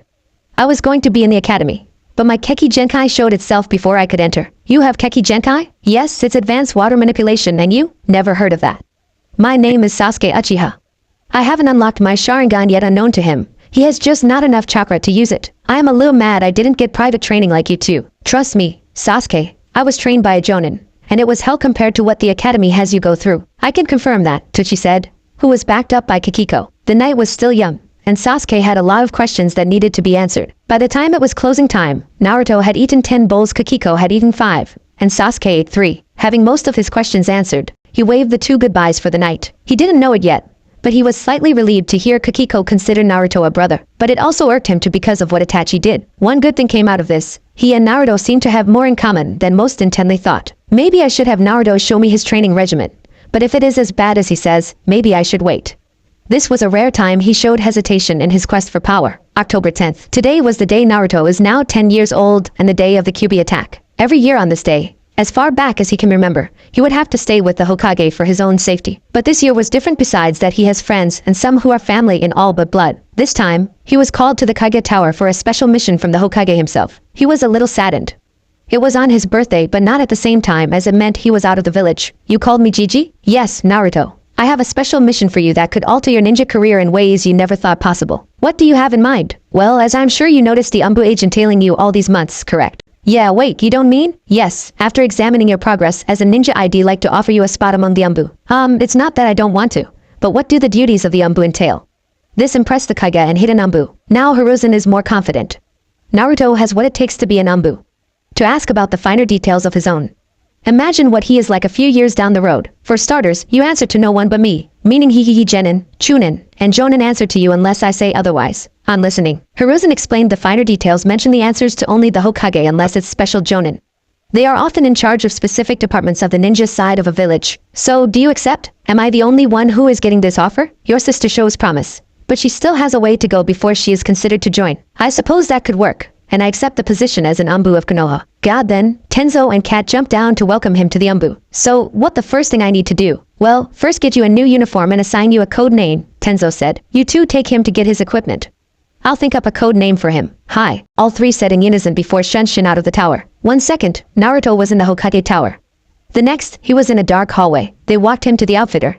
I was going to be in the academy, but my Keki Genkai showed itself before I could enter." "You have Keki Genkai?" "Yes, it's advanced water manipulation, and you?" "Never heard of that. My name is Sasuke Uchiha. I haven't unlocked my Sharingan yet, unknown to him. He has just not enough chakra to use it. I am a little mad I didn't get private training like you two. Trust me, Sasuke, I was trained by a Jonin, and it was hell compared to what the academy has you go through." "I can confirm that," Tuchi said, who was backed up by Kikiko. The night was still young, and Sasuke had a lot of questions that needed to be answered. By the time it was closing time, Naruto had eaten 10 bowls, Kikiko had eaten 5, and Sasuke ate 3. Having most of his questions answered, he waved the two goodbyes for the night. He didn't know it yet, but he was slightly relieved to hear Kakiko consider Naruto a brother. But it also irked him because of what Itachi did. One good thing came out of this. He and Naruto seemed to have more in common than most intently thought. Maybe I should have Naruto show me his training regimen. But if it is as bad as he says, maybe I should wait. This was a rare time he showed hesitation in his quest for power. October 10th. Today was the day Naruto is now 10 years old and the day of the Kyuubi attack. Every year on this day, as far back as he can remember, he would have to stay with the Hokage for his own safety. But this year was different besides that he has friends and some who are family in all but blood. This time, he was called to the Kage Tower for a special mission from the Hokage himself. He was a little saddened. It was on his birthday but not at the same time as it meant he was out of the village. You called me Gigi? Yes, Naruto. I have a special mission for you that could alter your ninja career in ways you never thought possible. What do you have in mind? Well, as I'm sure you noticed the Anbu agent tailing you all these months, correct? Yeah, wait, you don't mean? Yes, after examining your progress as a ninja I'd like to offer you a spot among the Anbu. It's not that I don't want to, but what do the duties of the Anbu entail? This impressed the Kage and hidden Anbu. Now Hiruzen is more confident. Naruto has what it takes to be an Anbu. To ask about the finer details of his own. Imagine what he is like a few years down the road. For starters, you answer to no one but me, meaning Hihihi Genin, Chunin, and Jonin answer to you unless I say otherwise. On listening, Hiruzen explained the finer details mention the answers to only the Hokage unless it's special Jonin. They are often in charge of specific departments of the ninja side of a village. So, do you accept? Am I the only one who is getting this offer? Your sister shows promise. But she still has a way to go before she is considered to join. I suppose that could work. And I accept the position as an Anbu of Konoha. God then, Tenzo and Kat jumped down to welcome him to the Anbu. So, what the first thing I need to do? Well, first get you a new uniform and assign you a code name, Tenzo said. You two take him to get his equipment. I'll think up a code name for him. Hi, all three said in unison before Shunned out of the tower. 1 second, Naruto was in the Hokage tower. The next, he was in a dark hallway. They walked him to the outfitter.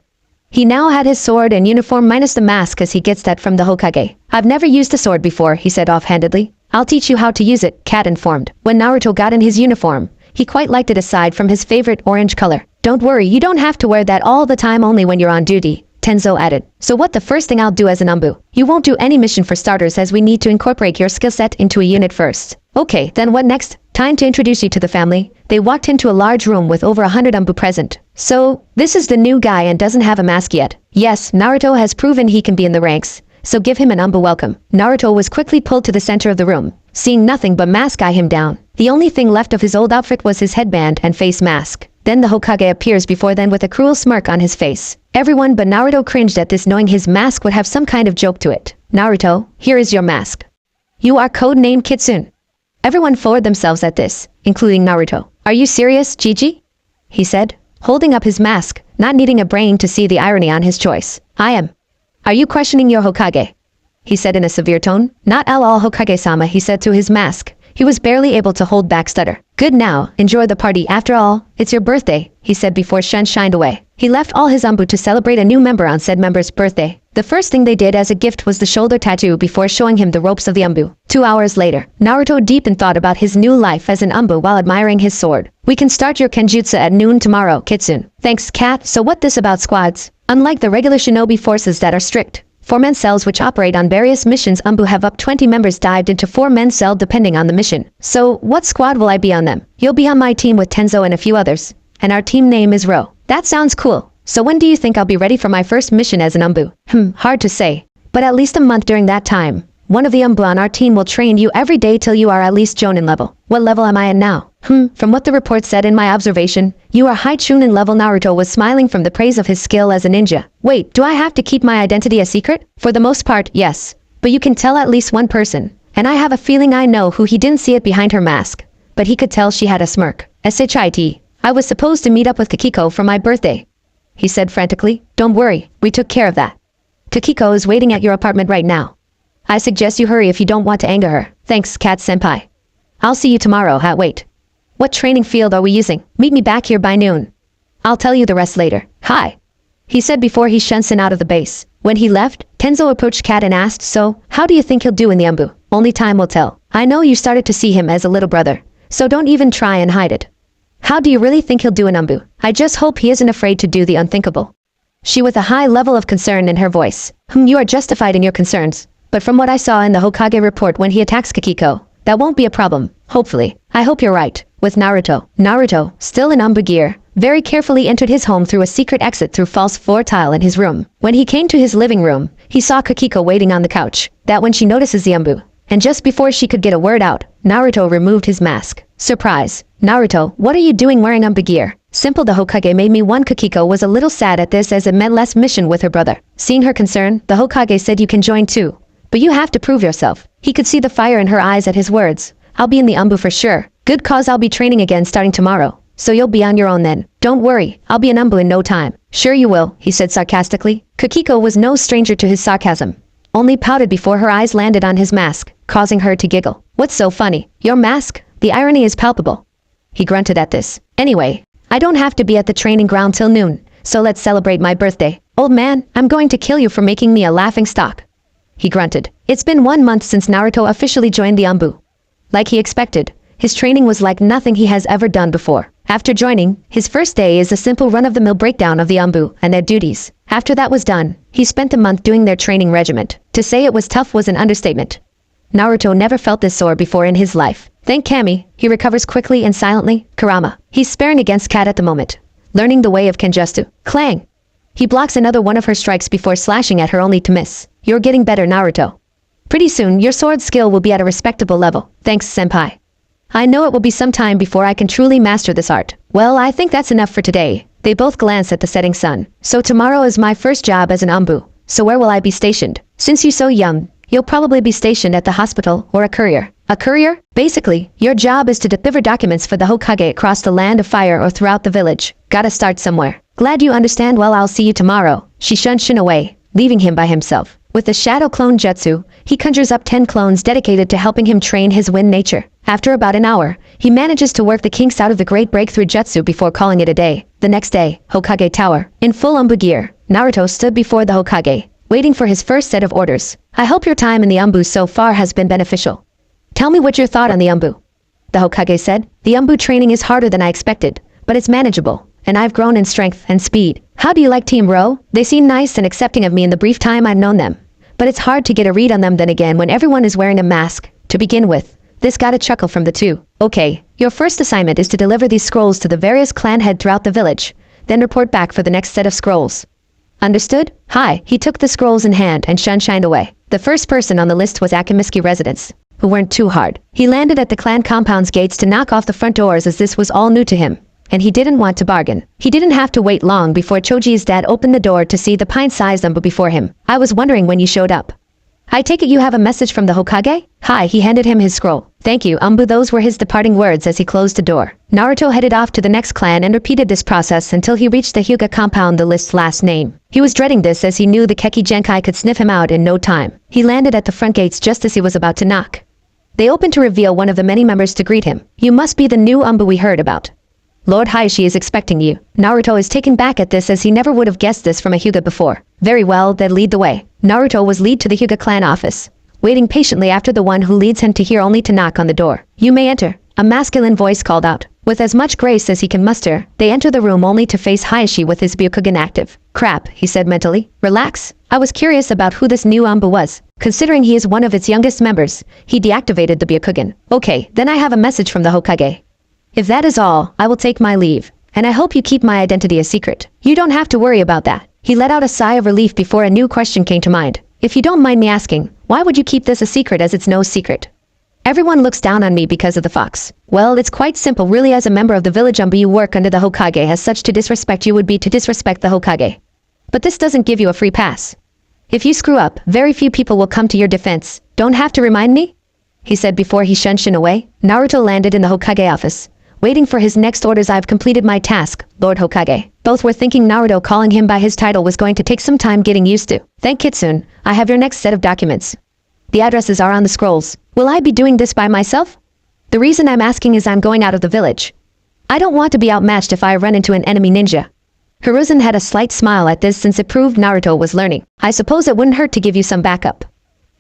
He now had his sword and uniform minus the mask as he gets that from the Hokage. I've never used a sword before, he said offhandedly. I'll teach you how to use it, Kat informed. When Naruto got in his uniform, he quite liked it aside from his favorite orange color. Don't worry, you don't have to wear that all the time only when you're on duty, Tenzo added. So what the first thing I'll do as an Anbu? You won't do any mission for starters as we need to incorporate your skill set into a unit first. Okay, then what next? Time to introduce you to the family. They walked into a large room with over 100 Anbu present. So, this is the new guy and doesn't have a mask yet. Yes, Naruto has proven he can be in the ranks. So give him an Anbu welcome. Naruto was quickly pulled to the center of the room. Seeing nothing but mask eye him down. The only thing left of his old outfit was his headband and face mask. Then the Hokage appears before them with a cruel smirk on his face. Everyone but Naruto cringed at this, knowing his mask would have some kind of joke to it. Naruto, here is your mask. You are codenamed Kitsune. Everyone floored themselves at this, including Naruto. Are you serious, Gigi? He said, holding up his mask, not needing a brain to see the irony on his choice. I am. Are you questioning your Hokage? He said in a severe tone. Not at all, Hokage-sama, he said to his mask. He was barely able to hold back stutter. Good now, enjoy the party. After all, it's your birthday, he said before Shunned shined away. He left all his Anbu to celebrate a new member on said member's birthday. The first thing they did as a gift was the shoulder tattoo before showing him the ropes of the Anbu. 2 hours later, Naruto deep in thought about his new life as an Anbu while admiring his sword. We can start your kenjutsu at noon tomorrow, Kitsune. Thanks, Kat. So what this about squads? Unlike the regular shinobi forces that are strict, 4-man cells which operate on various missions, Anbu have up 20 members dived into 4-man cell depending on the mission. So, what squad will I be on them? You'll be on my team with Tenzo and a few others. And our team name is Ro. That sounds cool. So when do you think I'll be ready for my first mission as an Anbu? Hard to say. But at least a month during that time. One of the Anbu on our team will train you every day till you are at least Jonin level. What level am I at now? From what the report said in my observation, you are high Chunin level. Naruto was smiling from the praise of his skill as a ninja. Wait, do I have to keep my identity a secret? For the most part, yes. But you can tell at least one person. And I have a feeling I know who. He didn't see it behind her mask. But he could tell she had a smirk. SHIT. I was supposed to meet up with Kakiko for my birthday. He said frantically. Don't worry, we took care of that. Kakiko is waiting at your apartment right now. I suggest you hurry if you don't want to anger her. Thanks, Kat-senpai. I'll see you tomorrow. Wait. What training field are we using? Meet me back here by noon. I'll tell you the rest later. Hi. He said before he shunned out of the base. When he left, Tenzo approached Kat and asked, so, how do you think he'll do in the Anbu? Only time will tell. I know you started to see him as a little brother, so don't even try and hide it. How do you really think he'll do in Anbu? I just hope he isn't afraid to do the unthinkable. She with a high level of concern in her voice. You are justified in your concerns. But from what I saw in the Hokage report when he attacks Kakiko, that won't be a problem, hopefully. I hope you're right. With Naruto, still in Anbu gear, very carefully entered his home through a secret exit through false floor tile in his room. When he came to his living room, he saw Kakiko waiting on the couch. That when she notices the Anbu. And just before she could get a word out, Naruto removed his mask. Surprise. Naruto, what are you doing wearing Anbu gear? Simple, the Hokage made me one. Kakiko was a little sad at this as it meant less mission with her brother. Seeing her concern, the Hokage said you can join too. But you have to prove yourself. He could see the fire in her eyes at his words. I'll be in the Anbu for sure. Good cause, I'll be training again starting tomorrow. So you'll be on your own then. Don't worry, I'll be an Anbu in no time. Sure you will, he said sarcastically. Kakiko was no stranger to his sarcasm. Only pouted before her eyes landed on his mask, causing her to giggle. What's so funny? Your mask? The irony is palpable. He grunted at this. Anyway, I don't have to be at the training ground till noon, so let's celebrate my birthday. Old man, I'm going to kill you for making me a laughing stock. He grunted. It's been 1 month since Naruto officially joined the Anbu. Like he expected, his training was like nothing he has ever done before. After joining, his first day is a simple run-of-the-mill breakdown of the Anbu and their duties. After that was done, he spent a month doing their training regiment. To say it was tough was an understatement. Naruto never felt this sore before in his life. Thank Kami, he recovers quickly and silently. Kurama. He's sparing against Kat at the moment, learning the way of Kenjutsu. Clang! He blocks another one of her strikes before slashing at her only to miss. You're getting better, Naruto. Pretty soon, your sword skill will be at a respectable level. Thanks, senpai. I know it will be some time before I can truly master this art. Well, I think that's enough for today. They both glance at the setting sun. So tomorrow is my first job as an Anbu. So where will I be stationed? Since you're so young, you'll probably be stationed at the hospital or a courier. A courier? Basically, your job is to deliver documents for the Hokage across the land of fire or throughout the village. Gotta start somewhere. Glad you understand. Well, I'll see you tomorrow. She shunned Shin away, leaving him by himself. With the shadow clone jutsu, he conjures up 10 clones dedicated to helping him train his wind nature. After about an hour, he manages to work the kinks out of the great breakthrough jutsu before calling it a day. The next day, Hokage Tower. In full Anbu gear, Naruto stood before the Hokage, waiting for his first set of orders. I hope your time in the Anbu so far has been beneficial. Tell me what your thought on the Anbu. The Hokage said, the Anbu training is harder than I expected, but it's manageable, and I've grown in strength and speed. How do you like Team Ro? They seem nice and accepting of me in the brief time I've known them. But it's hard to get a read on them then again when everyone is wearing a mask. To begin with, this got a chuckle from the two. Okay, your first assignment is to deliver these scrolls to the various clan head throughout the village, then report back for the next set of scrolls. Understood? Hi. He took the scrolls in hand and shined away. The first person on the list was Akimiski residents, who weren't too hard. He landed at the clan compound's gates to knock off the front doors as this was all new to him, and he didn't want to bargain. He didn't have to wait long before Choji's dad opened the door to see the pint-sized Anbu before him. I was wondering when you showed up. I take it you have a message from the Hokage? Hi. He handed him his scroll. Thank you, Anbu. Those were his departing words as he closed the door. Naruto headed off to the next clan and repeated this process until he reached the Hyuga compound, the list's last name. He was dreading this as he knew the Keki Genkai could sniff him out in no time. He landed at the front gates just as he was about to knock. They opened to reveal one of the many members to greet him. You must be the new Anbu we heard about. Lord Hiashi is expecting you. Naruto is taken back at this as he never would have guessed this from a Hyuga before. Very well, then lead the way. Naruto was led to the Hyuga clan office, waiting patiently after the one who leads him to hear only to knock on the door. You may enter, a masculine voice called out. With as much grace as he can muster, they enter the room only to face Hiashi with his Byakugan active. Crap, he said mentally. Relax. I was curious about who this new Anbu was. Considering he is one of its youngest members, he deactivated the Byakugan. Okay, then I have a message from the Hokage. If that is all, I will take my leave, and I hope you keep my identity a secret. You don't have to worry about that. He let out a sigh of relief before a new question came to mind. If you don't mind me asking, why would you keep this a secret as it's no secret? Everyone looks down on me because of the fox. Well, it's quite simple really. As a member of the village Anbu, you work under the Hokage. As such, to disrespect you would be to disrespect the Hokage. But this doesn't give you a free pass. If you screw up, very few people will come to your defense. Don't have to remind me? He said before he shunned Shin away. Naruto landed in the Hokage office, waiting for his next orders. I've completed my task, Lord Hokage. Both were thinking Naruto calling him by his title was going to take some time getting used to. Thank Kitsune. I have your next set of documents. The addresses are on the scrolls. Will I be doing this by myself? The reason I'm asking is I'm going out of the village. I don't want to be outmatched if I run into an enemy ninja. Hiruzen had a slight smile at this since it proved Naruto was learning. I suppose it wouldn't hurt to give you some backup.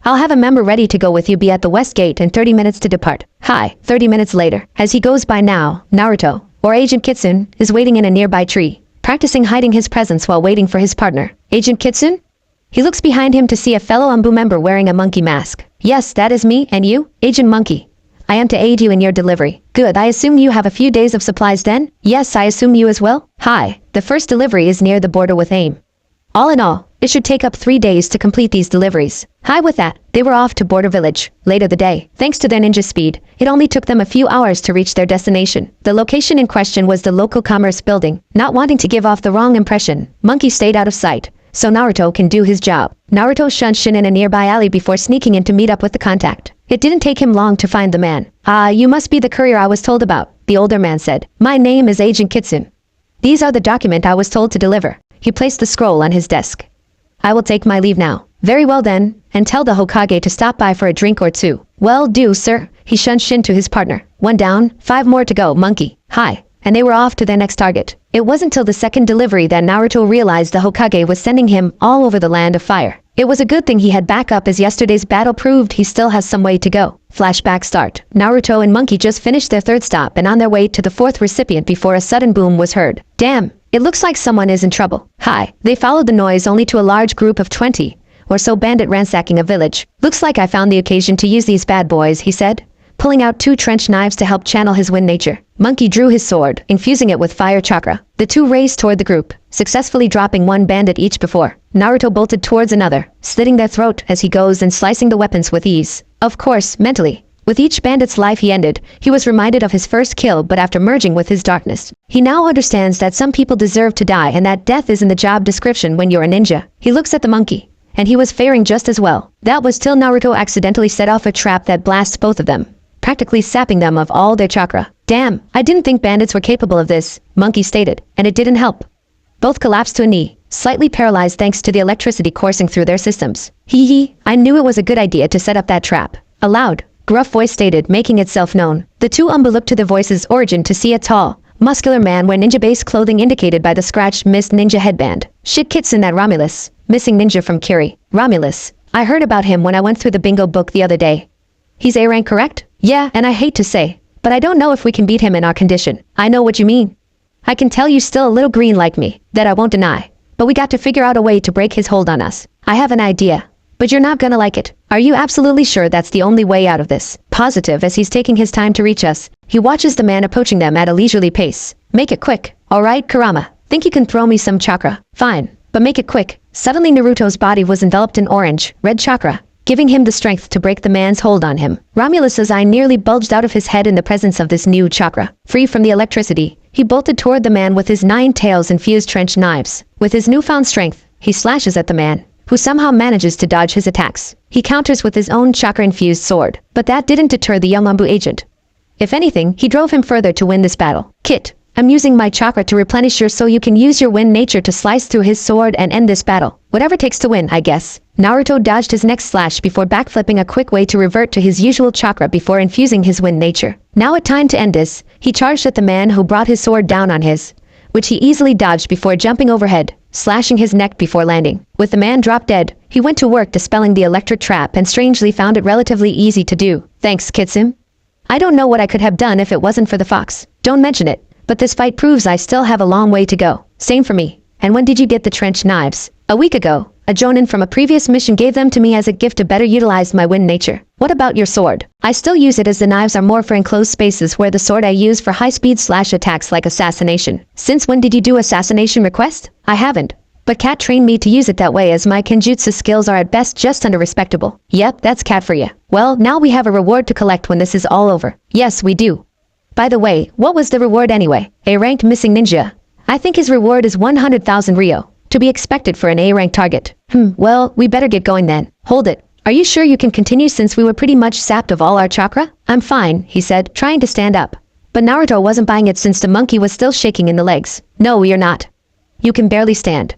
I'll have a member ready to go with you. Be at the west gate in 30 minutes to depart. Hi. 30 minutes later. As he goes by now, Naruto, or Agent Kitsune, is waiting in a nearby tree, practicing hiding his presence while waiting for his partner. Agent Kitsune? He looks behind him to see a fellow Anbu member wearing a monkey mask. Yes, that is me, and you? Agent Monkey. I am to aid you in your delivery. Good, I assume you have a few days of supplies then? Yes, I assume you as well? Hi, the first delivery is near the border with AIM. All in all, it should take up 3 days to complete these deliveries. Hi, with that, they were off to Border Village. Later the day, thanks to their ninja speed, it only took them a few hours to reach their destination. The location in question was the local commerce building. Not wanting to give off the wrong impression, Monkey stayed out of sight, so Naruto can do his job. Naruto shunned Shin in a nearby alley before sneaking in to meet up with the contact. It didn't take him long to find the man. You must be the courier I was told about, the older man said. My name is Agent Kitsune. These are the document I was told to deliver. He placed the scroll on his desk. I will take my leave now. Very well then, and tell the Hokage to stop by for a drink or two. Well, do, sir. He shunned Shin to his partner. 1 down, 5 more to go, Monkey. Hi. And they were off to their next target. It wasn't till the second delivery that Naruto realized the Hokage was sending him all over the land of fire. It was a good thing he had backup, as yesterday's battle proved he still has some way to go. Flashback start. Naruto and Monkey just finished their 3rd stop and on their way to the 4th recipient before a sudden boom was heard. Damn, it looks like someone is in trouble. Hi. They followed the noise only to a large group of 20 or so bandit ransacking a village. Looks like I found the occasion to use these bad boys, he said, pulling out 2 trench knives to help channel his wind nature. Monkey drew his sword, infusing it with fire chakra. The 2 raced toward the group, successfully dropping 1 bandit each before. Naruto bolted towards another, slitting their throat as he goes and slicing the weapons with ease. Of course, mentally. With each bandit's life he ended, he was reminded of his first kill, but after merging with his darkness, he now understands that some people deserve to die and that death is in the job description when you're a ninja. He looks at the monkey, and he was faring just as well. That was till Naruto accidentally set off a trap that blasts both of them, practically sapping them of all their chakra. Damn, I didn't think bandits were capable of this, Monkey stated, and it didn't help. Both collapsed to a knee, slightly paralyzed thanks to the electricity coursing through their systems. Hee, I knew it was a good idea to set up that trap. A loud, gruff voice stated, making itself known. The 2 Anbu looked to the voice's origin to see a tall, muscular man wear ninja-based clothing indicated by the scratched mist ninja headband. Shit, Kitsune, that Romulus, missing ninja from Kiri. Romulus, I heard about him when I went through the bingo book the other day. He's A rank, correct? Yeah, and I hate to say, but I don't know if we can beat him in our condition. I know what you mean. I can tell you still a little green like me, that I won't deny. But we got to figure out a way to break his hold on us. I have an idea. But you're not gonna like it. Are you absolutely sure that's the only way out of this? Positive. As he's taking his time to reach us, he watches the man approaching them at a leisurely pace. Make it quick. Alright, Kurama. Think you can throw me some chakra? Fine. But make it quick. Suddenly Naruto's body was enveloped in orange, red chakra, giving him the strength to break the man's hold on him. Romulus's eye nearly bulged out of his head in the presence of this new chakra. Free from the electricity, he bolted toward the man with his 9 tails-infused trench knives. With his newfound strength, he slashes at the man, who somehow manages to dodge his attacks. He counters with his own chakra-infused sword, but that didn't deter the young Anbu agent. If anything, he drove him further to win this battle. Kit, I'm using my chakra to replenish yours so you can use your wind nature to slice through his sword and end this battle. Whatever takes to win, I guess. Naruto dodged his next slash before backflipping, a quick way to revert to his usual chakra before infusing his wind nature. Now at time to end this, he charged at the man who brought his sword down on his, which he easily dodged before jumping overhead, slashing his neck before landing. With the man dropped dead, he went to work dispelling the electric trap and strangely found it relatively easy to do. Thanks, Kitsune. I don't know what I could have done if it wasn't for the fox. Don't mention it. But this fight proves I still have a long way to go. Same for me. And when did you get the trench knives? A week ago. A jonin from a previous mission gave them to me as a gift to better utilize my wind nature. What about your sword? I still use it, as the knives are more for enclosed spaces, where the sword I use for high-speed slash attacks like assassination. Since when did you do assassination request? I haven't. But Cat trained me to use it that way, as my kenjutsu skills are at best just under respectable. Yep, that's Cat for you. Well, now we have a reward to collect when this is all over. Yes, we do. By the way, what was the reward anyway? A-ranked missing ninja. I think his reward is 100,000 Ryo, to be expected for an A-rank target. Well, we better get going then. Hold it. Are you sure you can continue, since we were pretty much sapped of all our chakra? I'm fine, he said, trying to stand up. But Naruto wasn't buying it, since the monkey was still shaking in the legs. No, you're not. You can barely stand.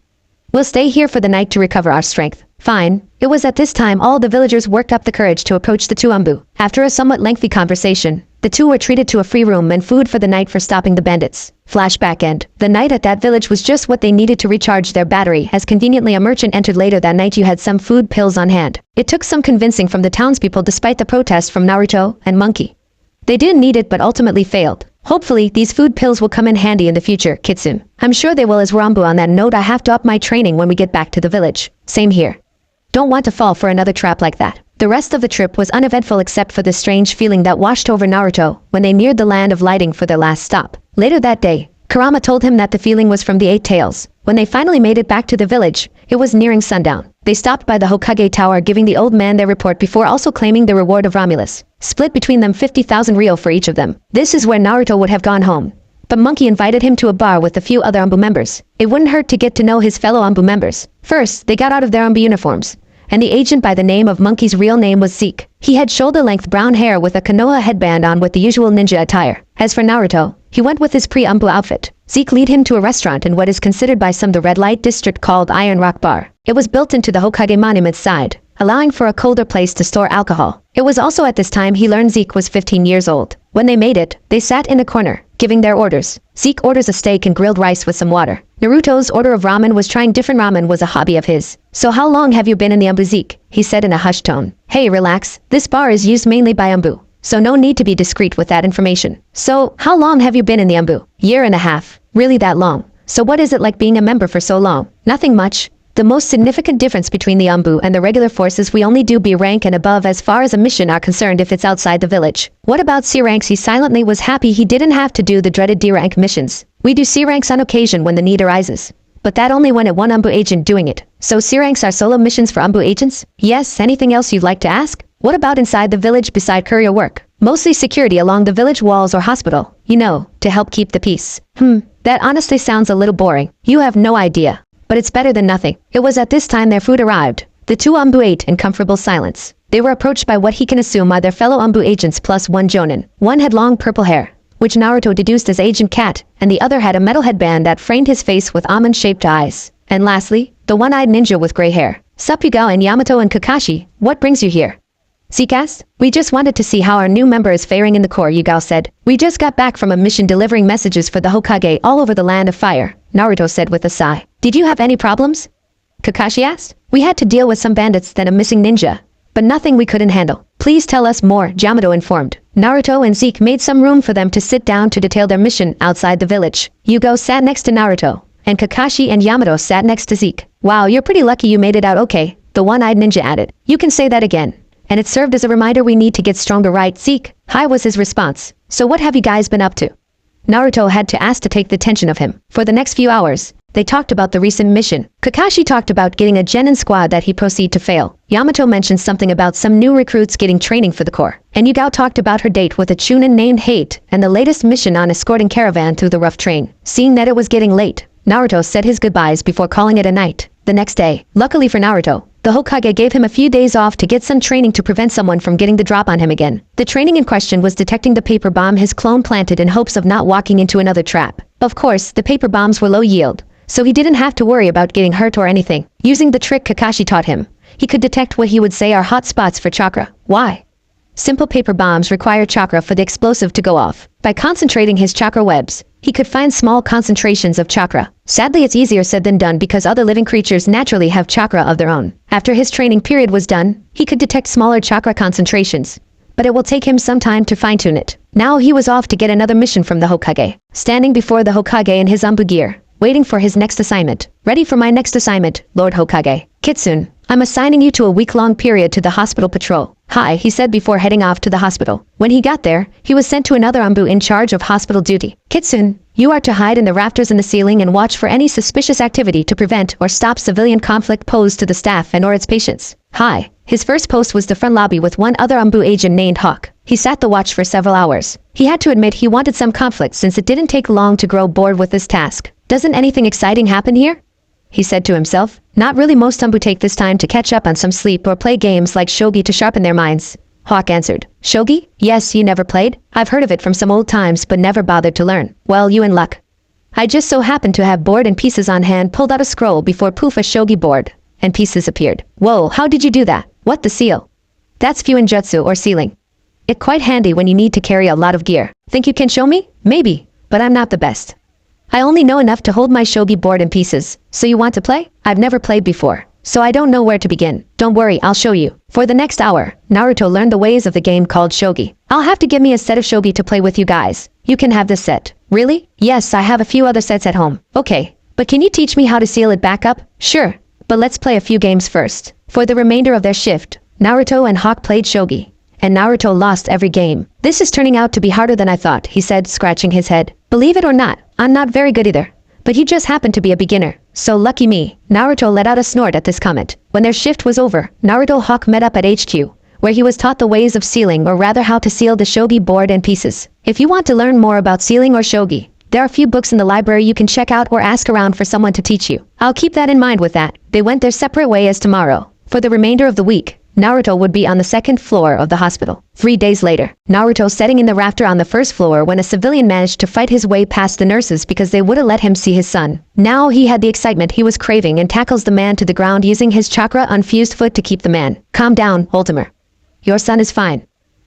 We'll stay here for the night to recover our strength. Fine. It was at this time all the villagers worked up the courage to approach the 2 Anbu. After a somewhat lengthy conversation, the 2 were treated to a free room and food for the night for stopping the bandits. Flashback end. The night at that village was just what they needed to recharge their battery, as conveniently a merchant entered later that night who had some food pills on hand. It took some convincing from the townspeople despite the protest from Naruto and Monkey. They didn't need it but ultimately failed. Hopefully, these food pills will come in handy in the future, Kitsune. I'm sure they will, as Rambu. On that note, I have to up my training when we get back to the village. Same here. Don't want to fall for another trap like that. The rest of the trip was uneventful except for the strange feeling that washed over Naruto when they neared the land of lighting for their last stop. Later that day, Kurama told him that the feeling was from the Eight Tails. When they finally made it back to the village, it was nearing sundown. They stopped by the Hokage Tower, giving the old man their report before also claiming the reward of Romulus, split between them 50,000 ryo for each of them. This is where Naruto would have gone home. But Monkey invited him to a bar with a few other Anbu members. It wouldn't hurt to get to know his fellow Anbu members. First, they got out of their Anbu uniforms, and the agent by the name of Monkey's real name was Zeke. He had shoulder-length brown hair with a Konoha headband on with the usual ninja attire. As for Naruto, he went with his pre-Anbu outfit. Zeke lead him to a restaurant in what is considered by some the red light district called Iron Rock Bar. It was built into the Hokage monument's side, allowing for a colder place to store alcohol. It was also at this time he learned Zeke was 15 years old. When they made it, they sat in a corner, giving their orders. Zeke orders a steak and grilled rice with some water. Naruto's order of ramen was trying different ramen was a hobby of his. So how long have you been in the Anbu, Zeke? He said in a hushed tone. Hey, relax. This bar is used mainly by Anbu, so no need to be discreet with that information. So, how long have you been in the Anbu? Year and a half. Really that long? So what is it like being a member for so long? Nothing much. The most significant difference between the Anbu and the regular forces, we only do B rank and above as far as a mission are concerned if it's outside the village. What about C ranks? He silently was happy he didn't have to do the dreaded D rank missions. We do C ranks on occasion when the need arises, but that only when at one Anbu agent doing it. So C ranks are solo missions for Anbu agents? Yes, anything else you'd like to ask? What about inside the village beside courier work? Mostly security along the village walls or hospital, you know, to help keep the peace. That honestly sounds a little boring. You have no idea. But it's better than nothing. It was at this time their food arrived. The two Anbu ate in comfortable silence. They were approached by what he can assume are their fellow Anbu agents plus one jonin. One had long purple hair, which Naruto deduced as Agent Cat, and the other had a metal headband that framed his face with almond-shaped eyes. And lastly, the one-eyed ninja with gray hair. Sup Yugao and Yamato and Kakashi, what brings you here? Zeke asked. We just wanted to see how our new member is faring in the Corps, Yugao said. We just got back from a mission delivering messages for the Hokage all over the land of fire, Naruto said with a sigh. Did you have any problems? Kakashi asked. We had to deal with some bandits then a missing ninja, but nothing we couldn't handle. Please tell us more, Yamato informed. Naruto and Zeke made some room for them to sit down to detail their mission outside the village. Yugao sat next to Naruto, and Kakashi and Yamato sat next to Zeke. Wow, you're pretty lucky you made it out okay, the one-eyed ninja added. You can say that again. And it served as a reminder we need to get stronger, right, Zeke? Hi was his response. So what have you guys been up to? Naruto had to ask to take the attention of him. For the next few hours, they talked about the recent mission. Kakashi talked about getting a genin squad that he proceed to fail. Yamato mentioned something about some new recruits getting training for the Corps. And Yugao talked about her date with a chunin named Hate and the latest mission on escorting caravan through the rough train. Seeing that it was getting late, Naruto said his goodbyes before calling it a night. The next day, luckily for Naruto, the Hokage gave him a few days off to get some training to prevent someone from getting the drop on him again. The training in question was detecting the paper bomb his clone planted in hopes of not walking into another trap. Of course, the paper bombs were low yield, so he didn't have to worry about getting hurt or anything. Using the trick Kakashi taught him, he could detect what he would say are hot spots for chakra. Why? Simple paper bombs require chakra for the explosive to go off. By concentrating his chakra webs, he could find small concentrations of chakra. Sadly, it's easier said than done because other living creatures naturally have chakra of their own. After his training period was done, he could detect smaller chakra concentrations, but it will take him some time to fine-tune it. Now he was off to get another mission from the Hokage. Standing before the Hokage in his Anbu gear, waiting for his next assignment. Ready for my next assignment, Lord Hokage. Kitsune, I'm assigning you to a week-long period to the hospital patrol. Hi, he said before heading off to the hospital. When he got there, he was sent to another Anbu in charge of hospital duty. Kitsune, you are to hide in the rafters in the ceiling and watch for any suspicious activity to prevent or stop civilian conflict posed to the staff and or its patients. Hi. His first post was the front lobby with one other Anbu agent named Hawk. He sat the watch for several hours. He had to admit he wanted some conflict since it didn't take long to grow bored with this task. Doesn't anything exciting happen here? He said to himself. Not really. Most Anbu take this time to catch up on some sleep or play games like shogi to sharpen their minds. Hawk answered. Shogi? Yes, you never played? I've heard of it from some old times but never bothered to learn. Well, you in luck. I just so happened to have board and pieces on hand, pulled out a scroll before poof a shogi board and pieces appeared. Whoa, how did you do that? What the seal? That's Fuinjutsu or sealing. It quite handy when you need to carry a lot of gear. Think you can show me? Maybe, but I'm not the best. I only know enough to hold my shogi board in pieces. So you want to play? I've never played before, so I don't know where to begin. Don't worry, I'll show you. For the next hour, Naruto learned the ways of the game called shogi. I'll have to give me a set of shogi to play with you guys. You can have this set. Really? Yes, I have a few other sets at home. Okay, but can you teach me how to seal it back up? Sure, but let's play a few games first. For the remainder of their shift, Naruto and Hawk played shogi, and Naruto lost every game. This is turning out to be harder than I thought, he said, scratching his head. Believe it or not, I'm not very good either. But you just happen to be a beginner, so lucky me. Naruto let out a snort at this comment. When their shift was over, Naruto Hawk met up at HQ, where he was taught the ways of sealing, or rather how to seal the shogi board in pieces. If you want to learn more about sealing or shogi, there are a few books in the library you can check out or ask around for someone to teach you. I'll keep that in mind with that. They went their separate ways tomorrow. For the remainder of the week, Naruto would be on the second floor of the hospital. 3 days later, Naruto sitting in the rafter on the first floor when a civilian managed to fight his way past the nurses because they wouldn't let him see his son. Now he had the excitement he was craving and tackles the man to the ground using his chakra-unfused foot to keep the man. Calm down, Ultimer. Your son is fine.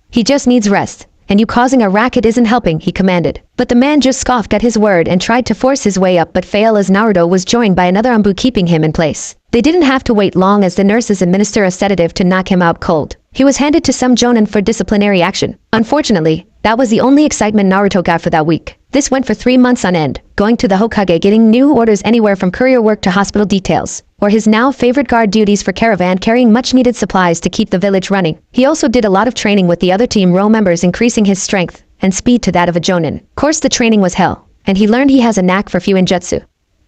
He just needs rest. And you causing a racket isn't helping, he commanded. But the man just scoffed at his word and tried to force his way up but failed as Naruto was joined by another Anbu keeping him in place. They didn't have to wait long as the nurses administer a sedative to knock him out cold. He was handed to some jonin for disciplinary action. Unfortunately, that was the only excitement Naruto got for that week. This went for 3 months on end, going to the Hokage, getting new orders anywhere from courier work to hospital details, or his now favorite guard duties for caravan carrying much-needed supplies to keep the village running. He also did a lot of training with the other team row members, increasing his strength and speed to that of a jonin. Of course, the training was hell, and he learned he has a knack for Fuinjutsu.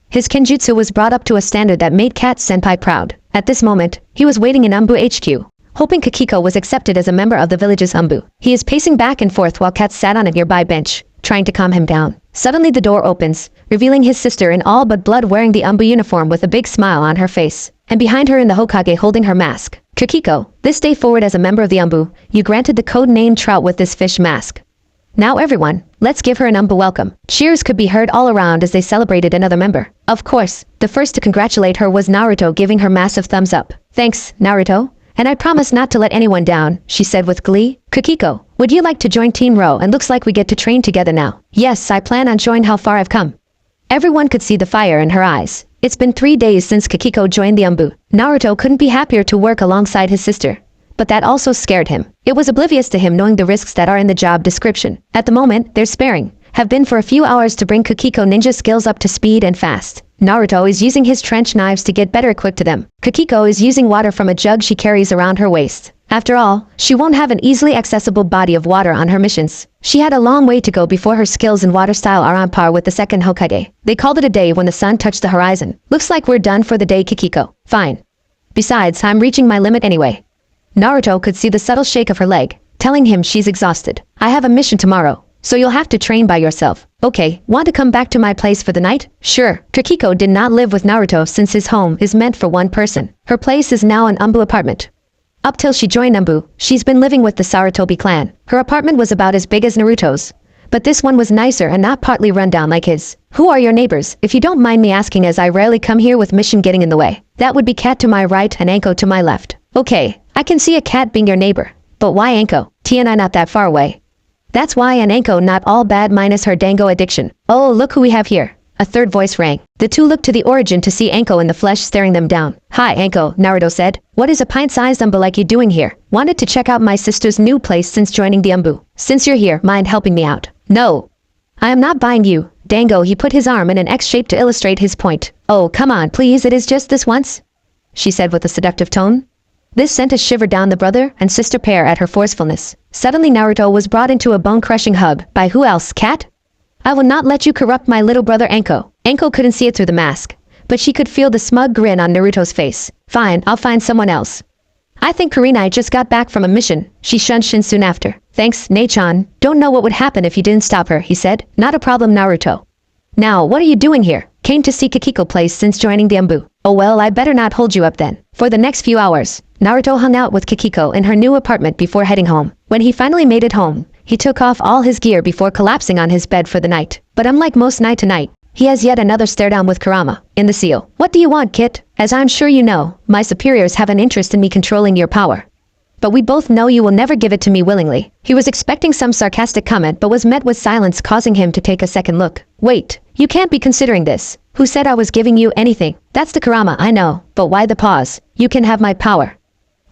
His kenjutsu was brought up to a standard that made Kat Senpai proud. At this moment, he was waiting in Anbu HQ, hoping Kakiko was accepted as a member of the village's Anbu. He is pacing back and forth while Kat sat on a nearby bench, trying to calm him down. Suddenly the door opens, revealing his sister in all but blood wearing the Anbu uniform with a big smile on her face, and behind her in the Hokage holding her mask. Kakiko, this day forward as a member of the Anbu, you granted the code name Trout with this fish mask. Now everyone, let's give her an Anbu welcome. Cheers could be heard all around as they celebrated another member. Of course, the first to congratulate her was Naruto, giving her massive thumbs up. Thanks, Naruto. And I promise not to let anyone down, she said with glee. Kakiko, would you like to join Team Row? And looks like we get to train together now. Yes, I plan on showing how far I've come. Everyone could see the fire in her eyes. It's been 3 days since Kakiko joined the Anbu. Naruto couldn't be happier to work alongside his sister, but that also scared him. It was oblivious to him knowing the risks that are in the job description. At the moment, their sparing have been for a few hours to bring Kakiko ninja skills up to speed and fast. Naruto is using his trench knives to get better equipped to them. Kakiko is using water from a jug she carries around her waist. After all, she won't have an easily accessible body of water on her missions. She had a long way to go before her skills in water style are on par with the second Hokage. They called it a day when the sun touched the horizon. Looks like we're done for the day, Kakiko. Fine. Besides, I'm reaching my limit anyway. Naruto could see the subtle shake of her leg, telling him she's exhausted. I have a mission tomorrow, so you'll have to train by yourself. Okay, want to come back to my place for the night? Sure. Kakiko did not live with Naruto since his home is meant for one person. Her place is now an Anbu apartment. Up till she joined Anbu, she's been living with the Sarutobi clan. Her apartment was about as big as Naruto's, but this one was nicer and not partly run down like his. Who are your neighbors, if you don't mind me asking, as I rarely come here with mission getting in the way? That would be Kat to my right and Anko to my left. Okay, I can see a cat being your neighbor, but why Anko? T and I not that far away. That's why, and Anko not all bad minus her dango addiction. Oh, look who we have here. A third voice rang. The two looked to the origin to see Anko in the flesh staring them down. Hi, Anko, Naruto said. What is a pint-sized Anbu like you doing here? Wanted to check out my sister's new place since joining the Anbu. Since you're here, mind helping me out? No. I am not buying you. Dango, he put his arm in an X shape to illustrate his point. Oh, come on, please, it is just this once, she said with a seductive tone. This sent a shiver down the brother and sister pair at her forcefulness. Suddenly Naruto was brought into a bone-crushing hug. By who else, Kat? I will not let you corrupt my little brother Anko. Anko couldn't see it through the mask, but she could feel the smug grin on Naruto's face. Fine, I'll find someone else. I think Kurenai just got back from a mission, she shunned Shin soon after. Thanks, Nei-chan. Don't know what would happen if you didn't stop her, he said. Not a problem, Naruto. Now, what are you doing here? Came to see Kakiko place since joining the Anbu. Oh well, I better not hold you up then. For the next few hours, Naruto hung out with Kakiko in her new apartment before heading home. When he finally made it home, he took off all his gear before collapsing on his bed for the night. But unlike most night-to-night, he has yet another stare-down with Kurama in the seal. What do you want, Kit? As I'm sure you know, my superiors have an interest in me controlling your power. But we both know you will never give it to me willingly. He was expecting some sarcastic comment but was met with silence, causing him to take a second look. Wait, you can't be considering this. Who said I was giving you anything? That's the Kurama, I know, but why the pause? You can have my power.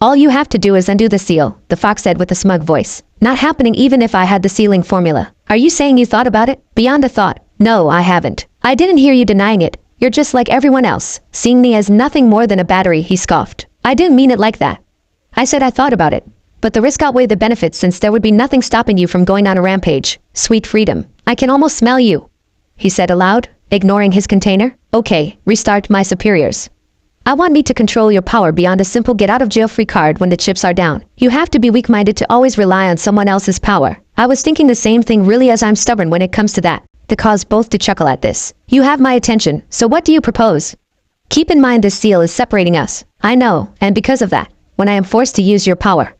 All you have to do is undo the seal, the fox said with a smug voice. Not happening even if I had the sealing formula. Are you saying you thought about it? Beyond a thought. No, I haven't. I didn't hear you denying it. You're just like everyone else, seeing me as nothing more than a battery, he scoffed. I didn't mean it like that. I said I thought about it. But the risk outweighed the benefits since there would be nothing stopping you from going on a rampage. Sweet freedom. I can almost smell you, he said aloud, ignoring his container. Okay, restart my superiors. I want me to control your power beyond a simple get-out-of-jail-free card when the chips are down. You have to be weak-minded to always rely on someone else's power. I was thinking the same thing really as I'm stubborn when it comes to that. To cause both to chuckle at this. You have my attention, so what do you propose? Keep in mind this seal is separating us. I know, and because of that, when I am forced to use your power,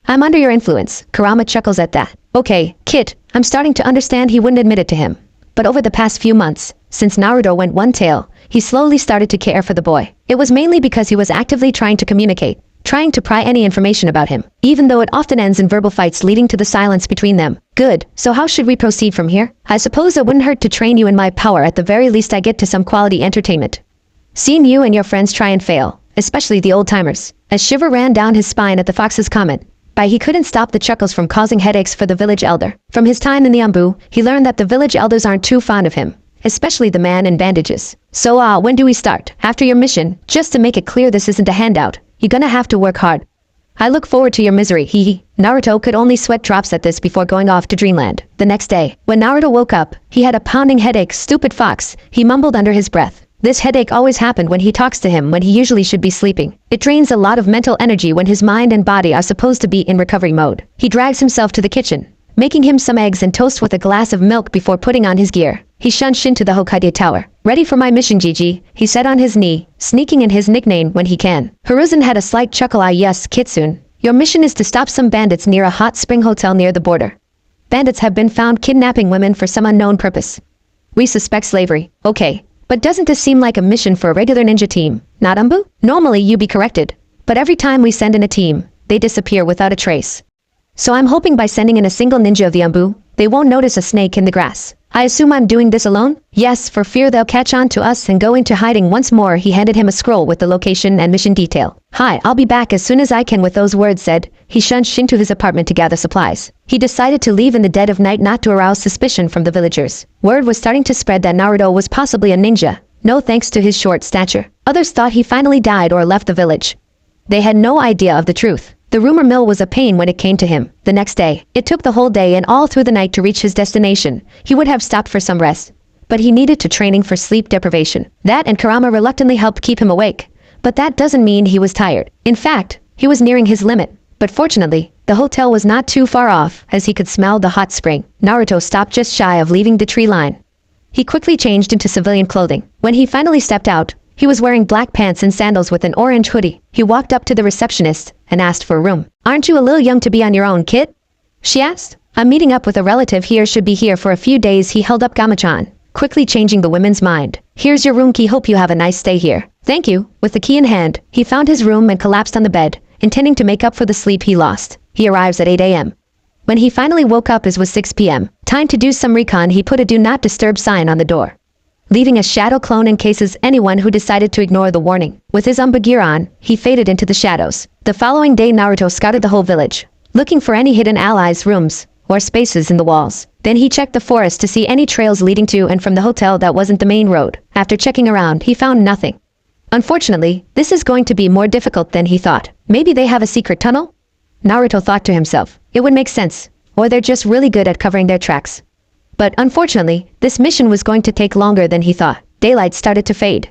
I'm under your influence. Kurama chuckles at that. Okay, Kit, I'm starting to understand he wouldn't admit it to him. But over the past few months, since Naruto went one tail, he slowly started to care for the boy. It was mainly because he was actively trying to communicate, trying to pry any information about him, even though it often ends in verbal fights leading to the silence between them. Good, so how should we proceed from here? I suppose it wouldn't hurt to train you in my power. At the very least I get to some quality entertainment. Seeing you and your friends try and fail, especially the old-timers. A shiver ran down his spine at the fox's comment. But he couldn't stop the chuckles from causing headaches for the village elder. From his time in the Anbu, he learned that the village elders aren't too fond of him, especially the man in bandages. So when do we start? After your mission, just to make it clear this isn't a handout. You're gonna have to work hard. I look forward to your misery, hee. Naruto could only sweat drops at this before going off to dreamland. The next day, when Naruto woke up, he had a pounding headache. Stupid fox, he mumbled under his breath. This headache always happened when he talks to him when he usually should be sleeping. It drains a lot of mental energy when his mind and body are supposed to be in recovery mode. He drags himself to the kitchen, making him some eggs and toast with a glass of milk before putting on his gear. He shunned Shin to the Hokage Tower. Ready for my mission, Gigi, he said on his knee, sneaking in his nickname when he can. Hiruzen had a slight chuckle. Yes, Kitsune. Your mission is to stop some bandits near a hot spring hotel near the border. Bandits have been found kidnapping women for some unknown purpose. We suspect slavery. Okay. But doesn't this seem like a mission for a regular ninja team? Not Anbu? Normally you be corrected. But every time we send in a team, they disappear without a trace. So I'm hoping by sending in a single ninja of the Anbu, they won't notice a snake in the grass. I assume I'm doing this alone? Yes, for fear they'll catch on to us and go into hiding once more. He handed him a scroll with the location and mission detail. Hi, I'll be back as soon as I can. With those words said, he shunned Shin to his apartment to gather supplies. He decided to leave in the dead of night not to arouse suspicion from the villagers. Word was starting to spread that Naruto was possibly a ninja, no thanks to his short stature. Others thought he finally died or left the village. They had no idea of the truth. The rumor mill was a pain when it came to him. The next day, it took the whole day and all through the night to reach his destination. He would have stopped for some rest, but he needed to training for sleep deprivation. That and Kurama reluctantly helped keep him awake. But that doesn't mean he was tired. In fact, he was nearing his limit. But fortunately, the hotel was not too far off, as he could smell the hot spring. Naruto stopped just shy of leaving the tree line. He quickly changed into civilian clothing. When he finally stepped out, he was wearing black pants and sandals with an orange hoodie. He walked up to the receptionist and asked for a room. Aren't you a little young to be on your own, Kit? She asked. I'm meeting up with a relative here, should be here for a few days. He held up Gamachan, quickly changing the woman's mind. Here's your room key, hope you have a nice stay here. Thank you. With the key in hand, he found his room and collapsed on the bed, intending to make up for the sleep he lost. He arrives at 8 a.m. When he finally woke up, it was 6 p.m. Time to do some recon. He put a do not disturb sign on the door, leaving a shadow clone in cases anyone who decided to ignore the warning. With his Anbu gear on, he faded into the shadows. The following day, Naruto scouted the whole village, looking for any hidden allies' rooms or spaces in the walls. Then he checked the forest to see any trails leading to and from the hotel that wasn't the main road. After checking around, he found nothing. Unfortunately, this is going to be more difficult than he thought. Maybe they have a secret tunnel? Naruto thought to himself. It would make sense. Or they're just really good at covering their tracks. But unfortunately, this mission was going to take longer than he thought. Daylight started to fade.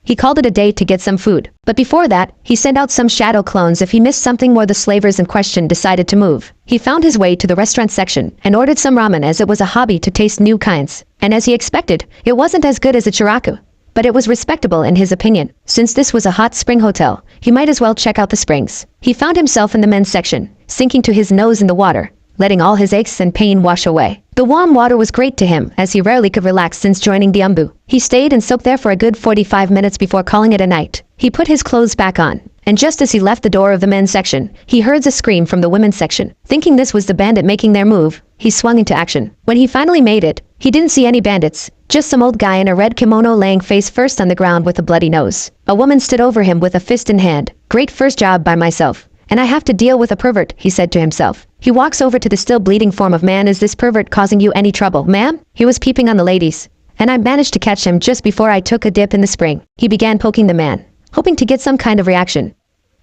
He called it a day to get some food. But before that, he sent out some shadow clones if he missed something more. The slavers in question decided to move. He found his way to the restaurant section and ordered some ramen, as it was a hobby to taste new kinds. And as he expected, it wasn't as good as a chiraku, but it was respectable in his opinion. Since this was a hot spring hotel, he might as well check out the springs. He found himself in the men's section, sinking to his nose in the water, letting all his aches and pain wash away. The warm water was great to him, as he rarely could relax since joining the Anbu. He stayed and soaked there for a good 45 minutes before calling it a night. He put his clothes back on, and just as he left the door of the men's section, he heard a scream from the women's section. Thinking this was the bandit making their move, he swung into action. When he finally made it, he didn't see any bandits, just some old guy in a red kimono laying face first on the ground with a bloody nose. A woman stood over him with a fist in hand. Great first job by myself. And I have to deal with a pervert, he said to himself. He walks over to the still bleeding form of man. Is this pervert causing you any trouble, ma'am? He was peeping on the ladies, and I managed to catch him just before I took a dip in the spring. He began poking the man, hoping to get some kind of reaction.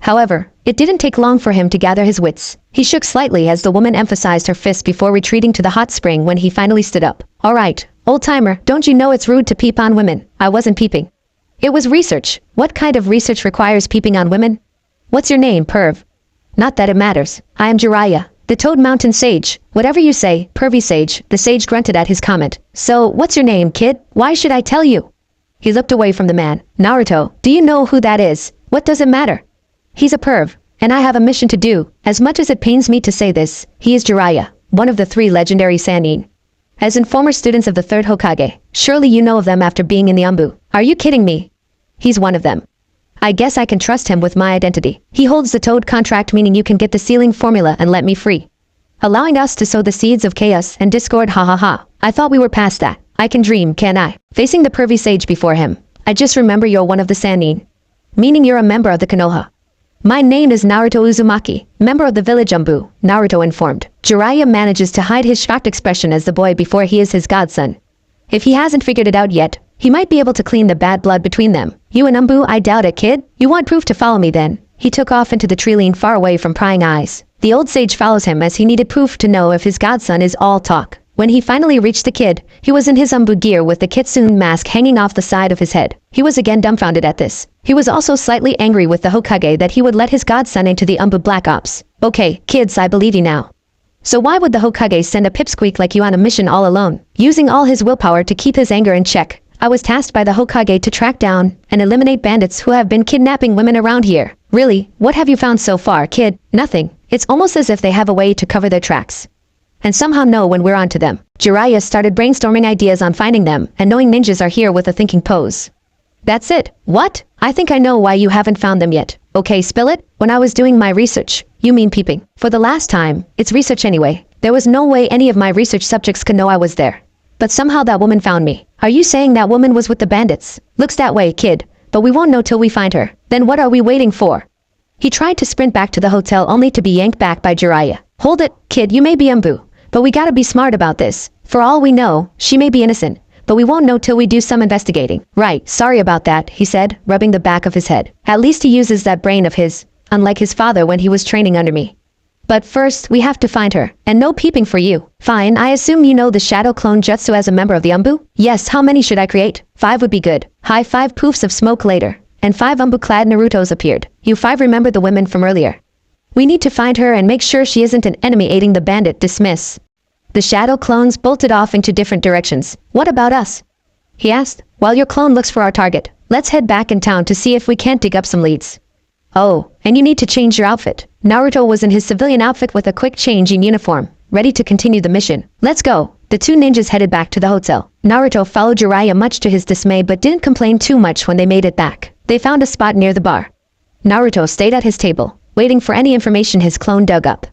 However, it didn't take long for him to gather his wits. He shook slightly as the woman emphasized her fist before retreating to the hot spring when he finally stood up. Alright, old-timer, don't you know it's rude to peep on women? I wasn't peeping. It was research. What kind of research requires peeping on women? What's your name, perv? Not that it matters. I am Jiraiya, the Toad Mountain Sage. Whatever you say, pervy sage, the sage grunted at his comment. So, what's your name, kid? Why should I tell you? He looked away from the man. Naruto, do you know who that is? What does it matter? He's a perv, and I have a mission to do. As much as it pains me to say this, he is Jiraiya, one of the 3 legendary Sannin. As in former students of the 3rd Hokage, surely you know of them after being in the Anbu. Are you kidding me? He's one of them. I guess I can trust him with my identity. He holds the Toad contract, meaning you can get the sealing formula and let me free, allowing us to sow the seeds of chaos and discord. Ha ha ha. I thought we were past that. I can dream, can I? Facing the pervy sage before him. I just remember you're one of the Sannin. Meaning you're a member of the Konoha. My name is Naruto Uzumaki, member of the village Anbu, Naruto informed. Jiraiya manages to hide his shocked expression as the boy before he is his godson. If he hasn't figured it out yet, he might be able to clean the bad blood between them. You and Anbu? I doubt it, kid. You want proof to follow me then? He took off into the tree line far away from prying eyes. The old sage follows him as he needed proof to know if his godson is all talk. When he finally reached the kid, he was in his Anbu gear with the kitsune mask hanging off the side of his head. He was again dumbfounded at this. He was also slightly angry with the Hokage that he would let his godson into the Anbu Black Ops. Okay, kids, I believe you now. So why would the Hokage send a pipsqueak like you on a mission all alone? Using all his willpower to keep his anger in check, I was tasked by the Hokage to track down and eliminate bandits who have been kidnapping women around here. Really? What have you found so far, kid? Nothing. It's almost as if they have a way to cover their tracks and somehow know when we're onto them. Jiraiya started brainstorming ideas on finding them and knowing ninjas are here with a thinking pose. That's it. What? I think I know why you haven't found them yet. Okay, spill it. When I was doing my research. You mean peeping. For the last time, it's research anyway. There was no way any of my research subjects could know I was there. But somehow that woman found me. Are you saying that woman was with the bandits? Looks that way, kid. But we won't know till we find her. Then what are we waiting for? He tried to sprint back to the hotel only to be yanked back by Jiraiya. Hold it, kid, you may be Anbu. But we gotta be smart about this. For all we know, she may be innocent, but we won't know till we do some investigating. Right, sorry about that, he said, rubbing the back of his head. At least he uses that brain of his, unlike his father when he was training under me. But first, we have to find her, and no peeping for you. Fine, I assume you know the shadow clone jutsu as a member of the Anbu? Yes, how many should I create? 5 would be good. High 5 poofs of smoke later, and 5 Anbu-clad Narutos appeared. You 5 remember the women from earlier. We need to find her and make sure she isn't an enemy aiding the bandit. Dismiss. The shadow clones bolted off into different directions. What about us? He asked. While your clone looks for our target, let's head back in town to see if we can't dig up some leads. Oh, and you need to change your outfit. Naruto was in his civilian outfit with a quick change in uniform, ready to continue the mission. Let's go. The 2 ninjas headed back to the hotel. Naruto followed Jiraiya much to his dismay but didn't complain too much when they made it back. They found a spot near the bar. Naruto stayed at his table, waiting for any information his clone dug up.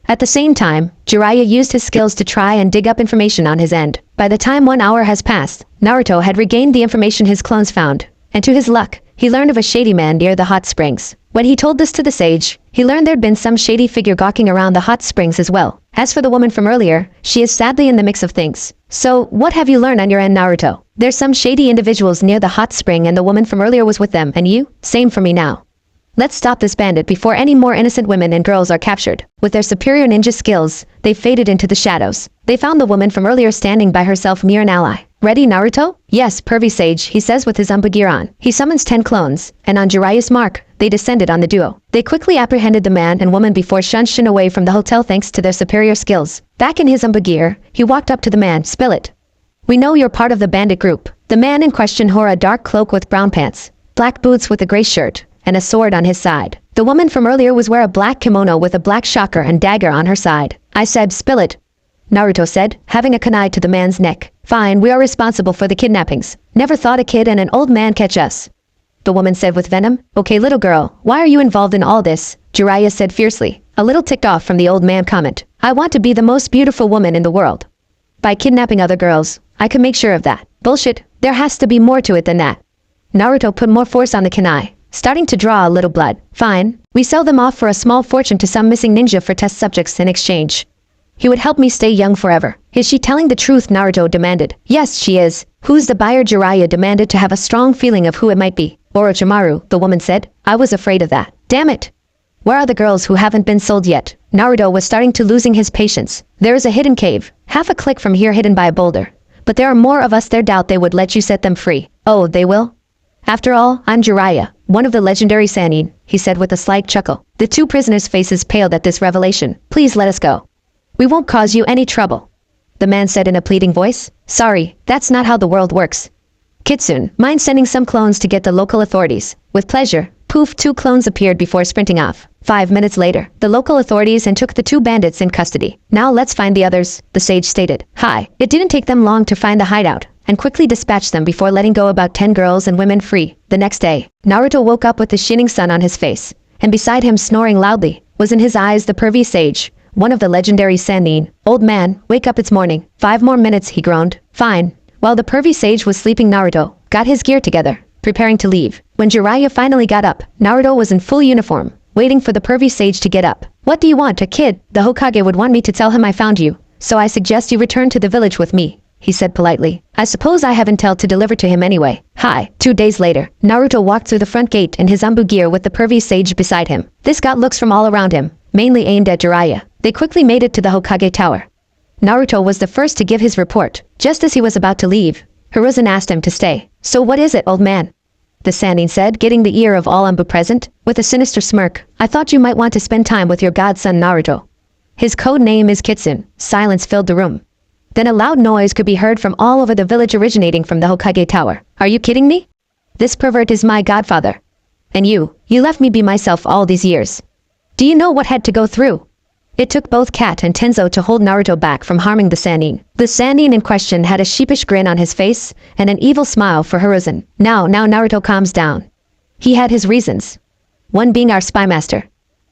At the same time, Jiraiya used his skills to try and dig up information on his end. By the time 1 hour has passed, Naruto had regained the information his clones found, and to his luck, he learned of a shady man near the hot springs. When he told this to the sage, he learned there'd been some shady figure gawking around the hot springs as well. As for the woman from earlier, she is sadly in the mix of things. So, what have you learned on your end, Naruto? There's some shady individuals near the hot spring and the woman from earlier was with them, and you? Same for me now. Let's stop this bandit before any more innocent women and girls are captured. With their superior ninja skills, they faded into the shadows. They found the woman from earlier standing by herself near an ally. Ready, Naruto? Yes, pervy sage, he says with his Anbu gear on. He summons 10 clones, and on Jiraiya's mark, they descended on the duo. They quickly apprehended the man and woman before Shunned away from the hotel thanks to their superior skills. Back in his Anbu gear, he walked up to the man. Spill it. We know you're part of the bandit group. The man in question wore a dark cloak with brown pants, black boots with a gray shirt, and a sword on his side. The woman from earlier was wear a black kimono with a black shocker and dagger on her side. I said, spill it, Naruto said, having a kunai to the man's neck. Fine, we are responsible for the kidnappings. Never thought a kid and an old man catch us, the woman said with venom. Okay, little girl, why are you involved in all this? Jiraiya said fiercely, a little ticked off from the old man comment. I want to be the most beautiful woman in the world. By kidnapping other girls, I can make sure of that. Bullshit, there has to be more to it than that. Naruto put more force on the kunai, starting to draw a little blood. Fine, we sell them off for a small fortune to some missing ninja for test subjects in exchange. He would help me stay young forever. Is she telling the truth? Naruto demanded. Yes, she is. Who's the buyer? Jiraiya demanded to have a strong feeling of who it might be. Orochimaru, the woman said. I was afraid of that. Damn it. Where are the girls who haven't been sold yet? Naruto was starting to losing his patience. There is a hidden cave, half a click from here hidden by a boulder. But there are more of us there, doubt they would let you set them free. Oh, they will? After all, I'm Jiraiya, one of the legendary Sannin, he said with a slight chuckle. The two prisoners' faces paled at this revelation. Please let us go. We won't cause you any trouble, the man said in a pleading voice. Sorry, that's not how the world works. Kitsune, mind sending some clones to get the local authorities? With pleasure. Poof, 2 clones appeared before sprinting off. 5 minutes later, the local authorities and took the 2 bandits in custody. Now let's find the others, the sage stated. Hi. It didn't take them long to find the hideout, and quickly dispatched them before letting go about 10 girls and women free. The next day, Naruto woke up with the shining sun on his face, and beside him snoring loudly, was in his eyes the pervy sage, one of the legendary Sannin. Old man, wake up, it's morning. 5 more minutes, he groaned. Fine. While the pervy sage was sleeping, Naruto got his gear together, preparing to leave. When Jiraiya finally got up, Naruto was in full uniform, waiting for the pervy sage to get up. What do you want, a kid? The Hokage would want me to tell him I found you, so I suggest you return to the village with me, he said politely. I suppose I have intel to deliver to him anyway. Hi. 2 days later, Naruto walked through the front gate in his Anbu gear with the pervy sage beside him. This got looks from all around him, mainly aimed at Jiraiya. They quickly made it to the Hokage tower. Naruto was the first to give his report. Just as he was about to leave, Hiruzen asked him to stay. So what is it, old man? The Sannin said, getting the ear of all Anbu present, with a sinister smirk. I thought you might want to spend time with your godson Naruto. His code name is Kitsune. Silence filled the room. Then a loud noise could be heard from all over the village originating from the Hokage tower. Are you kidding me? This pervert is my godfather. And you left me be myself all these years. Do you know what had to go through? It took both Kat and Tenzo to hold Naruto back from harming the Sannin. The Sannin in question had a sheepish grin on his face and an evil smile for Hiruzen. Now Naruto calms down. He had his reasons. One being our spy master.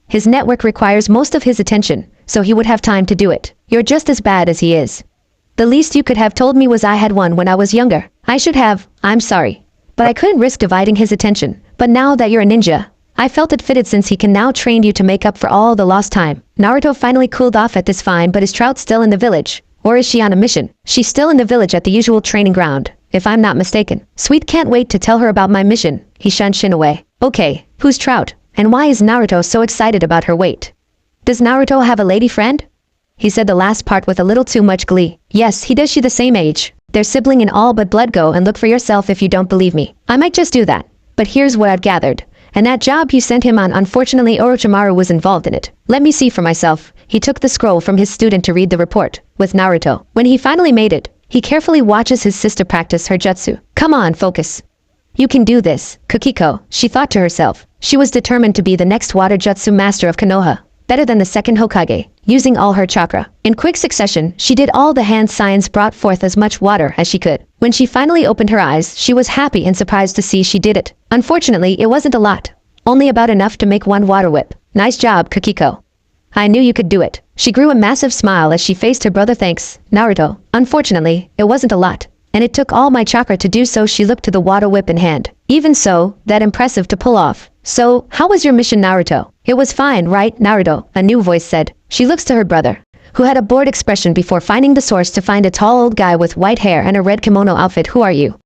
His network requires most of his attention, so he would have time to do it. You're just as bad as he is. The least you could have told me was I had one when I was younger. I should have, I'm sorry. But I couldn't risk dividing his attention. But now that you're a ninja, I felt it fitted since he can now train you to make up for all the lost time. Naruto finally cooled off at this. Fine, but is Trout still in the village? Or is she on a mission? She's still in the village at the usual training ground, if I'm not mistaken. Sweet, can't wait to tell her about my mission. He shunned Shin away. Okay, who's Trout? And why is Naruto so excited about her? Wait. Does Naruto have a lady friend? He said the last part with a little too much glee. Yes, he does. She the same age. They're sibling in all but blood. Go and look for yourself if you don't believe me. I might just do that. But here's what I've gathered. And that job you sent him on, unfortunately Orochimaru was involved in it. Let me see for myself. He took the scroll from his student to read the report, with Naruto. When he finally made it, he carefully watches his sister practice her jutsu. Come on, focus. You can do this, Kukiko, she thought to herself. She was determined to be the next water jutsu master of Konoha, better than the second Hokage, using all her chakra. In quick succession, she did all the hand signs, brought forth as much water as she could. When she finally opened her eyes, she was happy and surprised to see she did it. Unfortunately, it wasn't a lot. Only about enough to make one water whip. Nice job, Kukiko. I knew you could do it. She grew a massive smile as she faced her brother. Thanks, Naruto. Unfortunately, it wasn't a lot. And it took all my chakra to do so. She looked to the water whip in hand. Even so, that impressive to pull off. So, how was your mission, Naruto? It was fine, right, Naruto? A new voice said. She looks to her brother, who had a bored expression before finding the source to find a tall old guy with white hair and a red kimono outfit. Who are you?